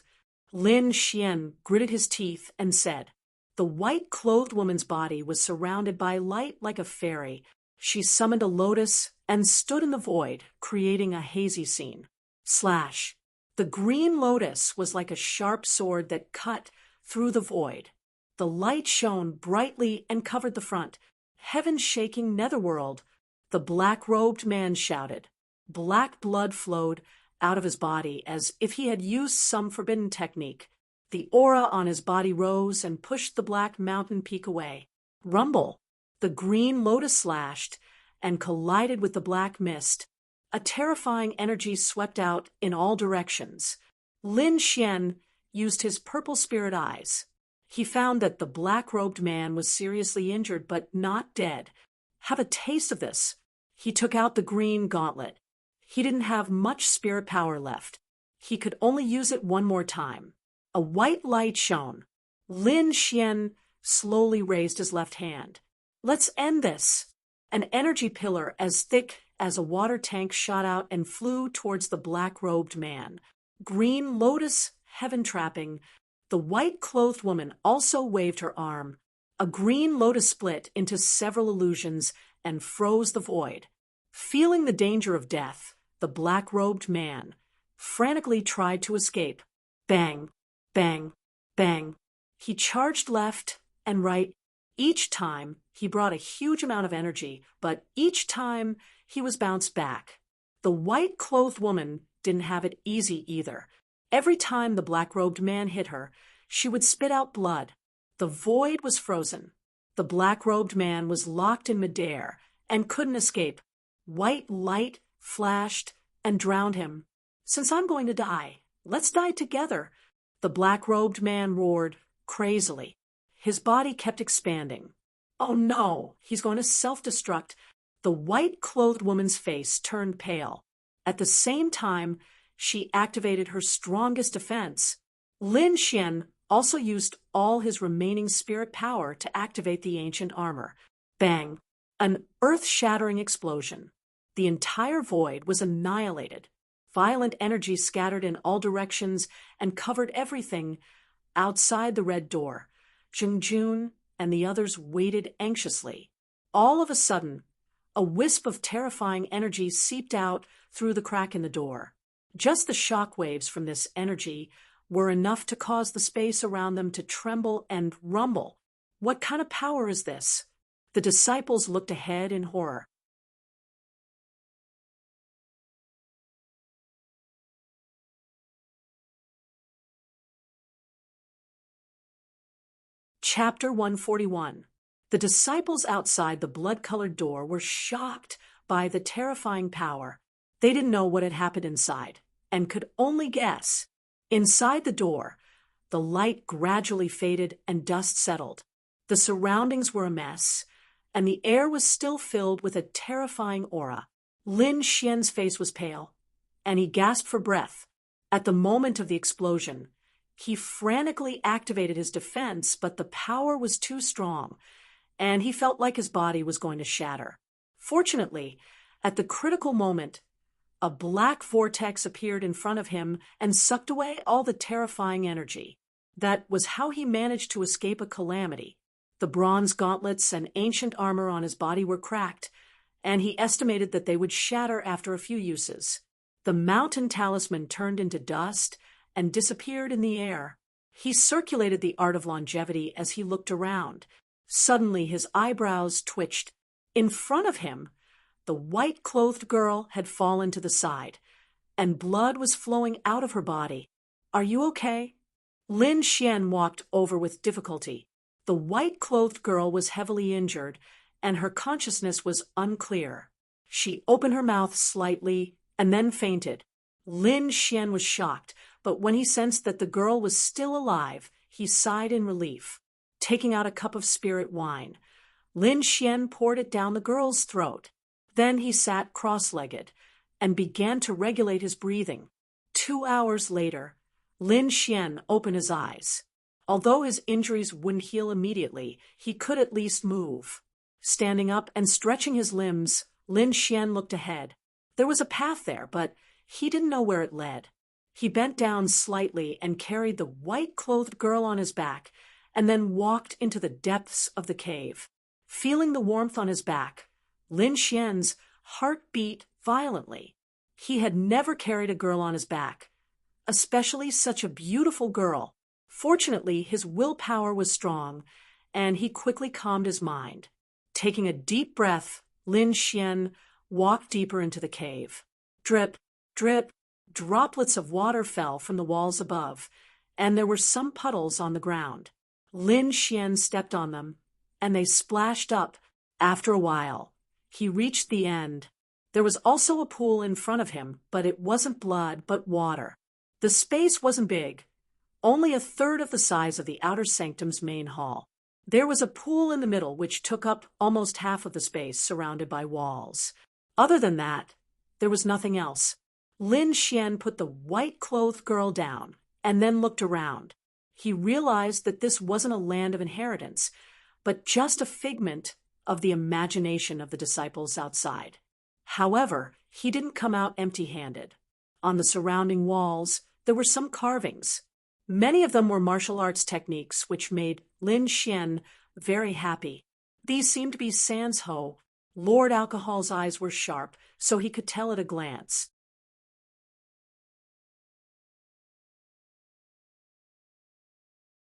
[SPEAKER 1] Lin Xian gritted his teeth and said. The white-clothed woman's body was surrounded by light like a fairy. She summoned a lotus and stood in the void, creating a hazy scene. Slash. The green lotus was like a sharp sword that cut through the void. The light shone brightly and covered the front, heaven-shaking netherworld. The black-robed man shouted. Black blood flowed out of his body as if he had used some forbidden technique. The aura on his body rose and pushed the black mountain peak away. Rumble! The green lotus slashed and collided with the black mist. A terrifying energy swept out in all directions. Lin Xian used his purple spirit eyes. He found that the black-robed man was seriously injured but not dead. Have a taste of this. He took out the green gauntlet. He didn't have much spirit power left. He could only use it one more time. A white light shone. Lin Xian slowly raised his left hand. Let's end this. An energy pillar as thick as a water tank shot out and flew towards the black-robed man. Green lotus heaven trapping. The white-clothed woman also waved her arm. A green lotus split into several illusions and froze the void. Feeling the danger of death, the black-robed man frantically tried to escape. Bang, bang, bang. He charged left and right. Each time, he brought a huge amount of energy, but each time he was bounced back. The white-clothed woman didn't have it easy either. Every time the black-robed man hit her, she would spit out blood. The void was frozen. The black-robed man was locked in midair and couldn't escape. White light flashed and drowned him. Since I'm going to die, let's die together, the black-robed man roared crazily. His body kept expanding. Oh no, he's going to self-destruct. The white-clothed woman's face turned pale. At the same time, she activated her strongest defense. Lin Xian also used all his remaining spirit power to activate the ancient armor. Bang! An earth-shattering explosion. The entire void was annihilated. Violent energy scattered in all directions and covered everything outside the red door. Jun and the others waited anxiously. All of a sudden, a wisp of terrifying energy seeped out through the crack in the door. Just the shock waves from this energy were enough to cause the space around them to tremble and rumble. What kind of power is this? The disciples looked ahead in horror. Chapter 141. The disciples outside the blood-colored door were shocked by the terrifying power. They didn't know what had happened inside and could only guess. Inside the door, the light gradually faded and dust settled. The surroundings were a mess, and the air was still filled with a terrifying aura. Lin Xian's face was pale, and he gasped for breath. At the moment of the explosion, he frantically activated his defense, but the power was too strong, and he felt like his body was going to shatter. Fortunately, at the critical moment, a black vortex appeared in front of him and sucked away all the terrifying energy. That was how he managed to escape a calamity. The bronze gauntlets and ancient armor on his body were cracked, and he estimated that they would shatter after a few uses. The mountain talisman turned into dust and disappeared in the air. He circulated the art of longevity as he looked around. Suddenly his eyebrows twitched. In front of him, the white-clothed girl had fallen to the side, and blood was flowing out of her body. "Are you okay?" Lin Xian walked over with difficulty. The white-clothed girl was heavily injured, and her consciousness was unclear. She opened her mouth slightly and then fainted. Lin Xian was shocked, but when he sensed that the girl was still alive, he sighed in relief. Taking out a cup of spirit wine, Lin Xian poured it down the girl's throat. Then he sat cross-legged and began to regulate his breathing. 2 hours later, Lin Xian opened his eyes. Although his injuries wouldn't heal immediately, he could at least move. Standing up and stretching his limbs, Lin Xian looked ahead. There was a path there, but he didn't know where it led. He bent down slightly and carried the white-clothed girl on his back, and then walked into the depths of the cave. Feeling the warmth on his back, Lin Xian's heart beat violently. He had never carried a girl on his back, especially such a beautiful girl. Fortunately, his willpower was strong, and he quickly calmed his mind. Taking a deep breath, Lin Xian walked deeper into the cave. Drip, drip, droplets of water fell from the walls above, and there were some puddles on the ground. Lin Xian stepped on them, and they splashed up. After a while, he reached the end. There was also a pool in front of him, but it wasn't blood, but water. The space wasn't big, only a third of the size of the outer sanctum's main hall. There was a pool in the middle which took up almost half of the space, surrounded by walls. Other than that, there was nothing else. Lin Xian put the white-clothed girl down and then looked around. He realized that this wasn't a land of inheritance, but just a figment of the imagination of the disciples outside. However, he didn't come out empty-handed. On the surrounding walls, there were some carvings. Many of them were martial arts techniques, which made Lin Xian very happy. These seemed to be Sans Ho. Lord Alcohol's eyes were sharp, so he could tell at a glance.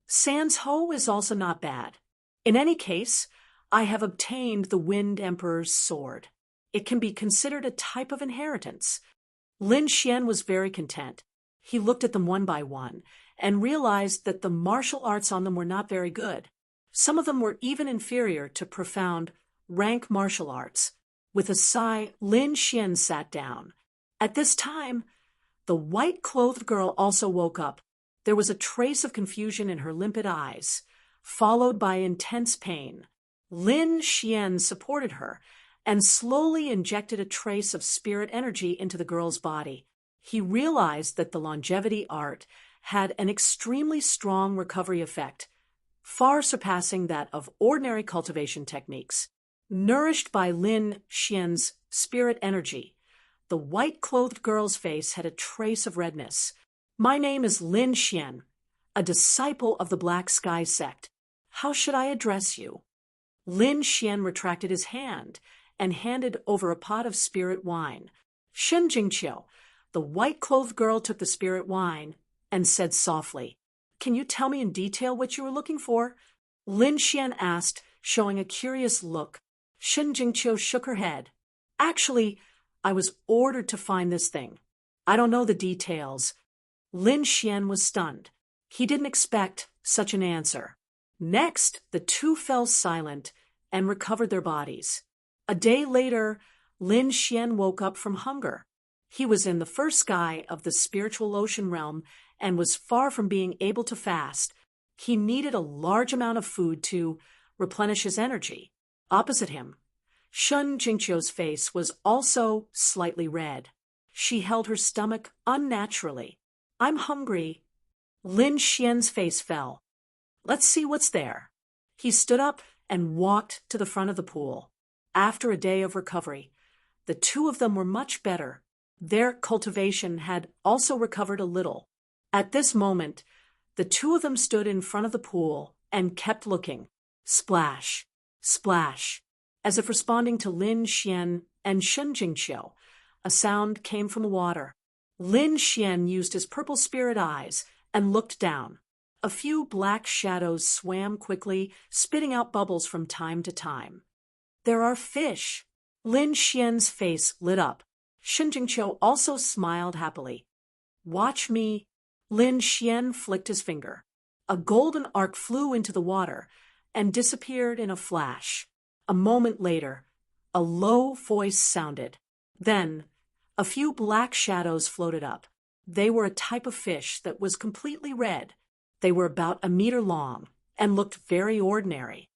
[SPEAKER 1] Sans Ho is also not bad. In any case, I have obtained the Wind Emperor's sword. It can be considered a type of inheritance. Lin Xian was very content. He looked at them one by one and realized that the martial arts on them were not very good. Some of them were even inferior to profound rank martial arts. With a sigh, Lin Xian sat down. At this time, the white-clothed girl also woke up. There was a trace of confusion in her limpid eyes, followed by intense pain. Lin Xian supported her and slowly injected a trace of spirit energy into the girl's body. He realized that the longevity art had an extremely strong recovery effect, far surpassing that of ordinary cultivation techniques. Nourished by Lin Xian's spirit energy, the white-clothed girl's face had a trace of redness. "My name is Lin Xian, a disciple of the Black Sky sect. How should I address you?" Lin Xian retracted his hand and handed over a pot of spirit wine. "Shen Jingqiu." The white-clothed girl took the spirit wine and said softly, "Can you tell me in detail what you were looking for?" Lin Xian asked, showing a curious look. Shen Jingqiu shook her head. "Actually, I was ordered to find this thing. I don't know the details." Lin Xian was stunned. He didn't expect such an answer. Next, the two fell silent and recovered their bodies. A day later, Lin Xian woke up from hunger. He was in the first sky of the spiritual ocean realm and was far from being able to fast. He needed a large amount of food to replenish his energy. Opposite him, Shen Jingqiu's face was also slightly red. She held her stomach unnaturally. "I'm hungry." Lin Xian's face fell. "Let's see what's there." He stood up and walked to the front of the pool. After a day of recovery, the two of them were much better. Their cultivation had also recovered a little. At this moment, the two of them stood in front of the pool and kept looking. Splash, splash. As if responding to Lin Xian and Shen Jingqiu, a sound came from the water. Lin Xian used his purple spirit eyes and looked down. A few black shadows swam quickly, spitting out bubbles from time to time. "There are fish." Lin Xian's face lit up. Shen Jingqiu also smiled happily. "Watch me." Lin Xian flicked his finger. A golden arc flew into the water and disappeared in a flash. A moment later, a low voice sounded. Then, A few black shadows floated up. They were a type of fish that was completely red. They were about a meter long and looked very ordinary.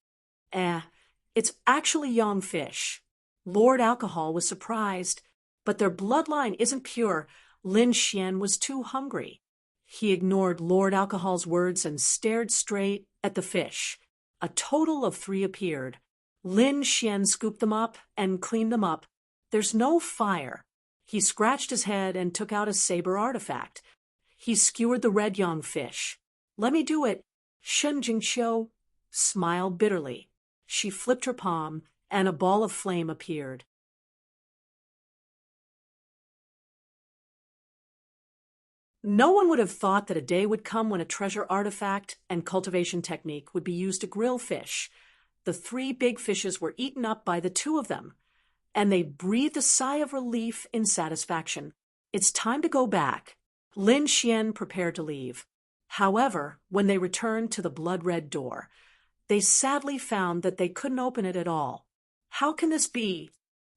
[SPEAKER 1] It's actually young fish. Lord Alcohol was surprised, but their bloodline isn't pure. Lin Xian was too hungry. He ignored Lord Alcohol's words and stared straight at the fish. A total of 3 appeared. Lin Xian scooped them up and cleaned them up. There's no fire. He scratched his head and took out a saber artifact. He skewered the red young fish. Let me do it. Shen Jingqiu smiled bitterly. She flipped her palm, and a ball of flame appeared. No one would have thought that a day would come when a treasure artifact and cultivation technique would be used to grill fish. The 3 big fishes were eaten up by the 2 of them, and they breathed a sigh of relief in satisfaction. It's time to go back. Lin Xian prepared to leave. However, when they returned to the blood-red door, they sadly found that they couldn't open it at all. How can this be?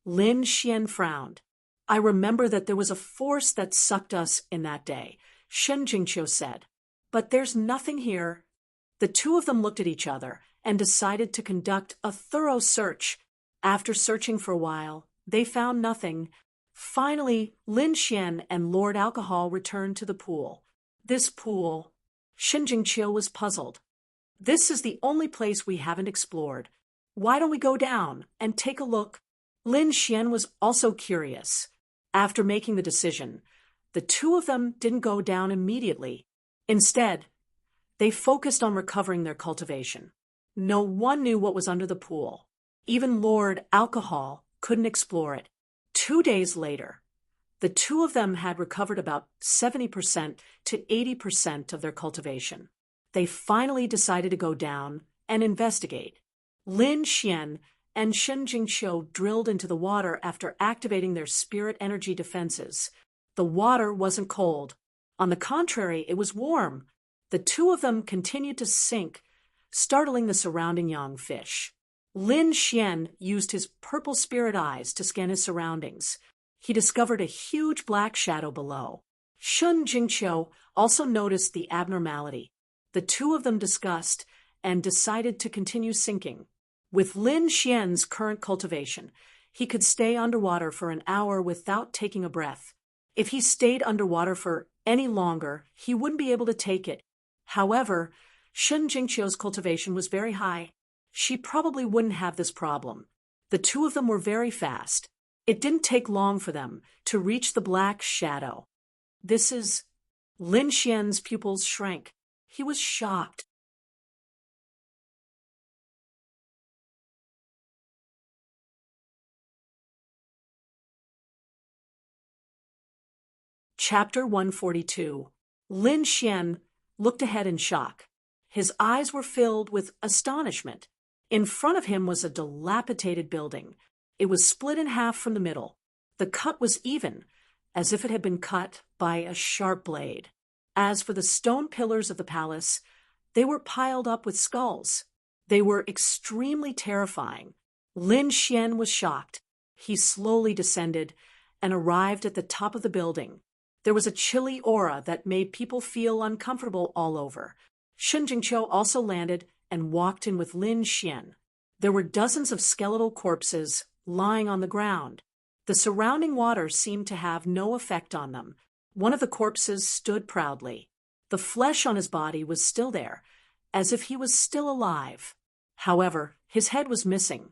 [SPEAKER 1] Lin Xian frowned. I remember that there was a force that sucked us in that day, Shen Jingqiu said. But there's nothing here. The 2 of them looked at each other and decided to conduct a thorough search. After searching for a while, they found nothing. Finally, Lin Xian and Lord Alcohol returned to the pool. This pool, Shen Jingqiu was puzzled. This is the only place we haven't explored. Why don't we go down and take a look? Lin Xian was also curious. After making the decision, the 2 of them didn't go down immediately. Instead, they focused on recovering their cultivation. No one knew what was under the pool. Even Lord Alcohol couldn't explore it. 2 days later, the 2 of them had recovered about 70% to 80% of their cultivation. They finally decided to go down and investigate. Lin Xian and Shen Jingqiu drilled into the water after activating their spirit energy defenses. The water wasn't cold. On the contrary, it was warm. The 2 of them continued to sink, startling the surrounding young fish. Lin Xian used his purple spirit eyes to scan his surroundings. He discovered a huge black shadow below. Shen Jingqiu also noticed the abnormality. The 2 of them discussed and decided to continue sinking. With Lin Xian's current cultivation, he could stay underwater for an hour without taking a breath. If he stayed underwater for any longer, he wouldn't be able to take it. However, Shen Jingqiu's cultivation was very high. She probably wouldn't have this problem. The 2 of them were very fast. It didn't take long for them to reach the black shadow. This is... Lin Xian's pupils shrank. He was shocked. Chapter 142. Lin Xian looked ahead in shock. His eyes were filled with astonishment. In front of him was a dilapidated building. It was split in half from the middle. The cut was even, as if it had been cut by a sharp blade. As for the stone pillars of the palace, they were piled up with skulls. They were extremely terrifying. Lin Xian was shocked. He slowly descended and arrived at the top of the building. There was a chilly aura that made people feel uncomfortable all over. Shen Jingqiu also landed and walked in with Lin Xian. There were dozens of skeletal corpses lying on the ground. The surrounding water seemed to have no effect on them. One of the corpses stood proudly. The flesh on his body was still there, as if he was still alive. However, his head was missing.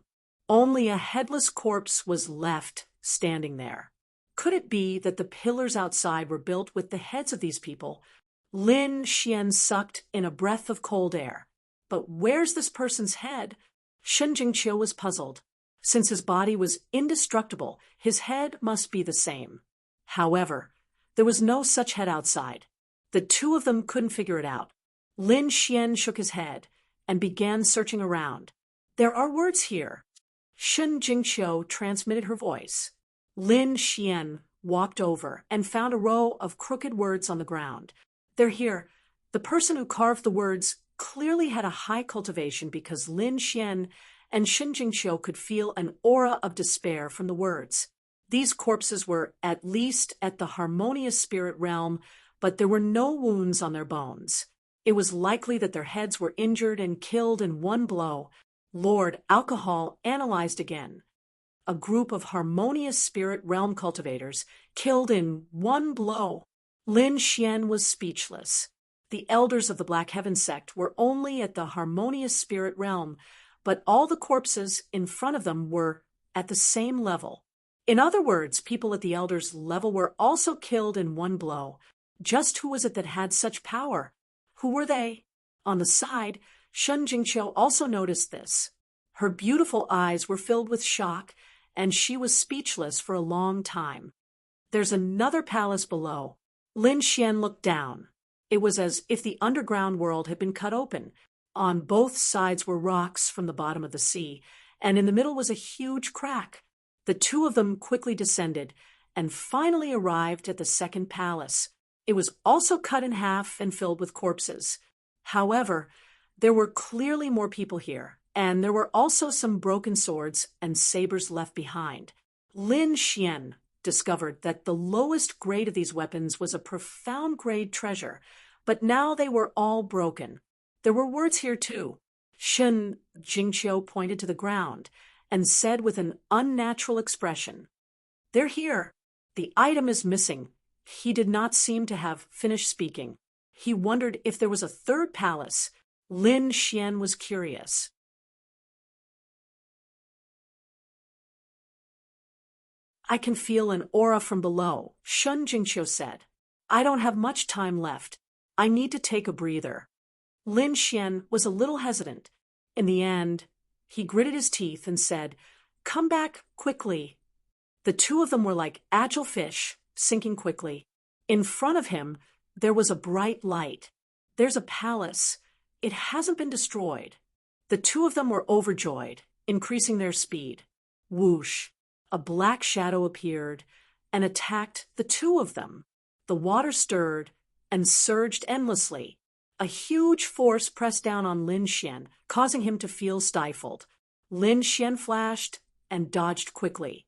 [SPEAKER 1] Only a headless corpse was left standing there. Could it be that the pillars outside were built with the heads of these people? Lin Xian sucked in a breath of cold air. But where's this person's head? Shen Jingqiu was puzzled. Since his body was indestructible, his head must be the same. However, there was no such head outside. The 2 of them couldn't figure it out. Lin Xian shook his head and began searching around. There are words here. Shen Jingqiu transmitted her voice. Lin Xian walked over and found a row of crooked words on the ground. They're here. The person who carved the words clearly had a high cultivation because Lin Xian and Shen Jingqiu could feel an aura of despair from the words. These corpses were at least at the harmonious spirit realm, but there were no wounds on their bones. It was likely that their heads were injured and killed in one blow. Lord Alcohol analyzed again. A group of harmonious spirit realm cultivators killed in one blow. Lin Xian was speechless. The elders of the Black Heaven sect were only at the harmonious spirit realm, but all the corpses in front of them were at the same level. In other words, people at the elders' level were also killed in one blow. Just who was it that had such power? Who were they? On the side, Shen Jingqiu also noticed this. Her beautiful eyes were filled with shock, and she was speechless for a long time. There's another palace below. Lin Xian looked down. It was as if the underground world had been cut open. On both sides were rocks from the bottom of the sea, and in the middle was a huge crack. The two of them quickly descended, and finally arrived at the second palace. It was also cut in half and filled with corpses. However, there were clearly more people here, and there were also some broken swords and sabers left behind. Lin Xian discovered that the lowest grade of these weapons was a profound grade treasure, but now they were all broken. There were words here too. Shen Jingqiu pointed to the ground and said with an unnatural expression, "They're here. The item is missing." He did not seem to have finished speaking. He wondered if there was a third palace. Lin Xian was curious. "I can feel an aura from below," Shen Jingqiu said. "I don't have much time left. I need to take a breather." Lin Xian was a little hesitant. In the end, he gritted his teeth and said, "Come back quickly." The two of them were like agile fish, sinking quickly. In front of him, there was a bright light. "There's a palace. It hasn't been destroyed." The two of them were overjoyed, increasing their speed. Whoosh! A black shadow appeared and attacked the two of them. The water stirred and surged endlessly. A huge force pressed down on Lin Xian, causing him to feel stifled. Lin Xian flashed and dodged quickly.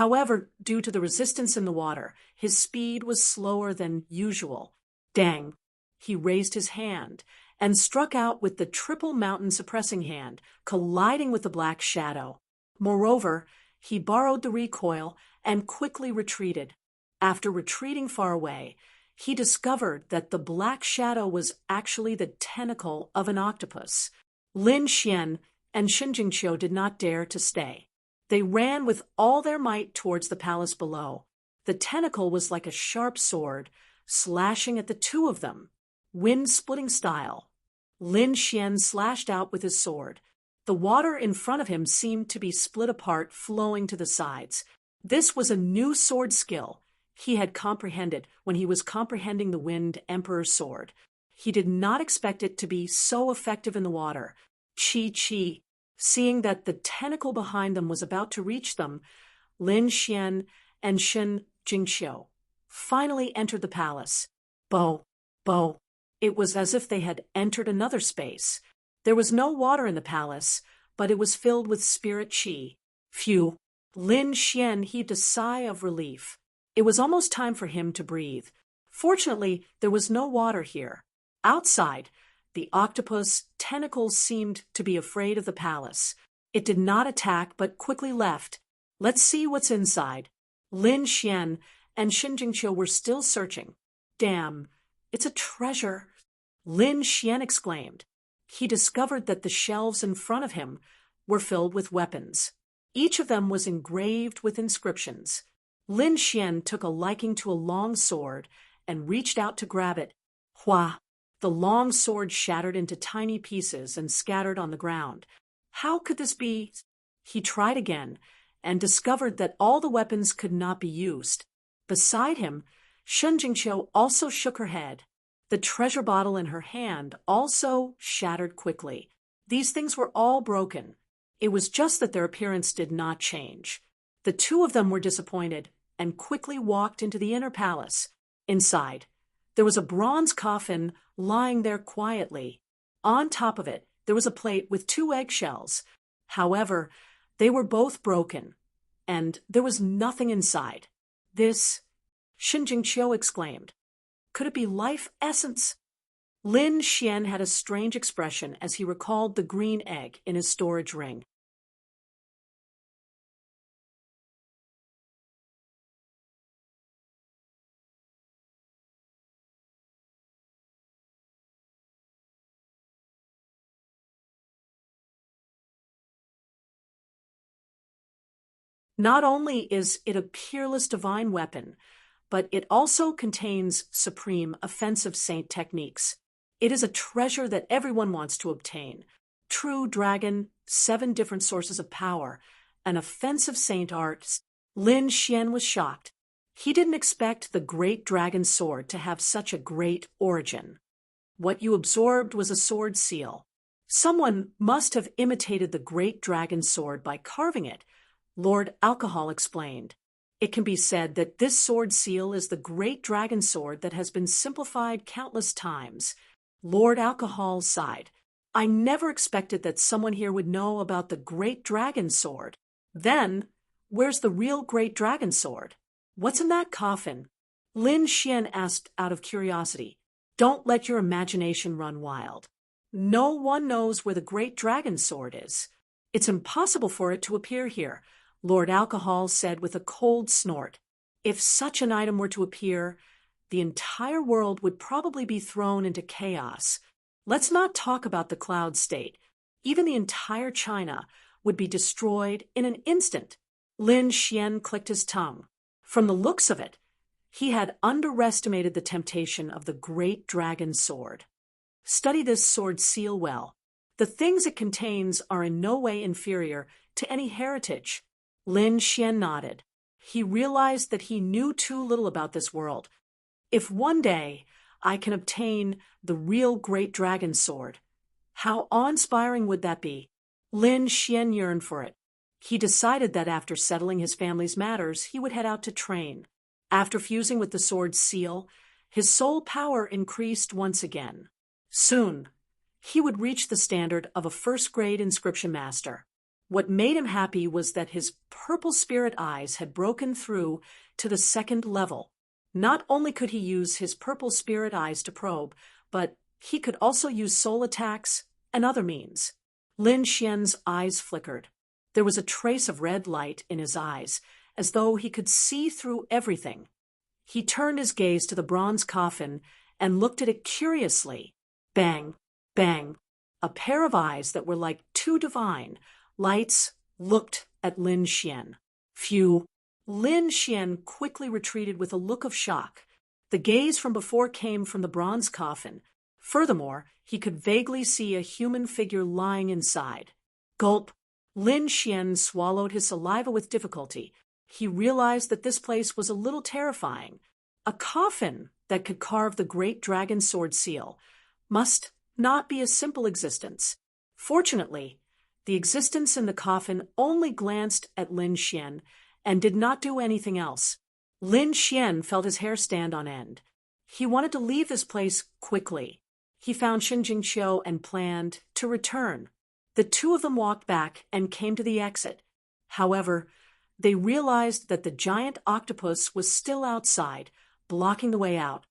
[SPEAKER 1] However, due to the resistance in the water, his speed was slower than usual. Dang! He raised his hand and struck out with the triple mountain suppressing hand, colliding with the black shadow. Moreover, he borrowed the recoil and quickly retreated. After retreating far away, he discovered that the black shadow was actually the tentacle of an octopus. Lin Xian and Shen Jingqiu did not dare to stay. They ran with all their might towards the palace below. The tentacle was like a sharp sword, slashing at the two of them, wind-splitting style. Lin Xian slashed out with his sword. The water in front of him seemed to be split apart, flowing to the sides. This was a new sword skill he had comprehended when he was comprehending the Wind Emperor's sword. He did not expect it to be so effective in the water. Chi. Seeing that the tentacle behind them was about to reach them, Lin Xian and Shen Jingqiu finally entered the palace. Bo. It was as if they had entered another space. There was no water in the palace, but it was filled with spirit qi. Phew! Lin Xian heaved a sigh of relief. It was almost time for him to breathe. Fortunately, there was no water here. Outside, the octopus tentacles seemed to be afraid of the palace. It did not attack, but quickly left. "Let's see what's inside." Lin Xian and Shen Jingqiu were still searching. "Damn, it's a treasure," Lin Xian exclaimed. He discovered that the shelves in front of him were filled with weapons. Each of them was engraved with inscriptions. Lin Xian took a liking to a long sword and reached out to grab it. Hua! The long sword shattered into tiny pieces and scattered on the ground. How could this be? He tried again and discovered that all the weapons could not be used. Beside him, Shen Jingqiu also shook her head. The treasure bottle in her hand also shattered quickly. These things were all broken. It was just that their appearance did not change. The two of them were disappointed and quickly walked into the inner palace. Inside, there was a bronze coffin lying there quietly. On top of it, there was a plate with 2 eggshells. However, they were both broken. and there was nothing inside. This, Shin Jingqiu exclaimed. Could it be life essence? Lin Xian had a strange expression as he recalled the green egg in his storage ring. Not only is it a peerless divine weapon, but it also contains supreme offensive saint techniques. It is a treasure that everyone wants to obtain. True dragon, 7 different sources of power, an offensive saint art. Lin Xian was shocked. He didn't expect the great dragon sword to have such a great origin. What you absorbed was a sword seal. Someone must have imitated the great dragon sword by carving it, Lord Alcohol explained. It can be said that this sword seal is the great dragon sword that has been simplified countless times. Lord Alcohol sighed. I never expected that someone here would know about the great dragon sword. Then, where's the real great dragon sword? What's in that coffin? Lin Xian asked out of curiosity. Don't let your imagination run wild. No one knows where the great dragon sword is. It's impossible for it to appear here, Lord Alcohol said with a cold snort. If such an item were to appear, the entire world would probably be thrown into chaos. Let's not talk about the cloud state. Even the entire China would be destroyed in an instant. Lin Xian clicked his tongue. From the looks of it, he had underestimated the temptation of the great dragon sword. Study this sword seal well. The things it contains are in no way inferior to any heritage. Lin Xian nodded. He realized that he knew too little about this world. If one day I can obtain the real great dragon sword, how awe-inspiring would that be? Lin Xian yearned for it. He decided that after settling his family's matters, he would head out to train. After fusing with the sword's seal, his soul power increased once again. Soon, he would reach the standard of a first-grade inscription master. What made him happy was that his purple spirit eyes had broken through to the 2nd level. Not only could he use his purple spirit eyes to probe, but he could also use soul attacks and other means. Lin Xian's eyes flickered. There was a trace of red light in his eyes, as though he could see through everything. He turned his gaze to the bronze coffin and looked at it curiously. Bang, bang. A pair of eyes that were like 2 divine lights looked at Lin Xian. Phew. Lin Xian quickly retreated with a look of shock. The gaze from before came from the bronze coffin. Furthermore, he could vaguely see a human figure lying inside. Gulp. Lin Xian swallowed his saliva with difficulty. He realized that this place was a little terrifying. A coffin that could carve the great dragon sword seal must not be a simple existence. Fortunately, the existence in the coffin only glanced at Lin Xian and did not do anything else. Lin Xian felt his hair stand on end. He wanted to leave this place quickly. He found Shin Jingqiu and planned to return. The 2 of them walked back and came to the exit. However, they realized that the giant octopus was still outside, blocking the way out.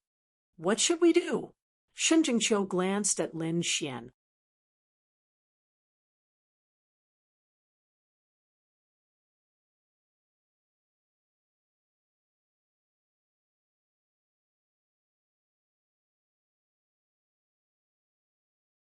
[SPEAKER 1] What should we do? Shin Jingqiu glanced at Lin Xian.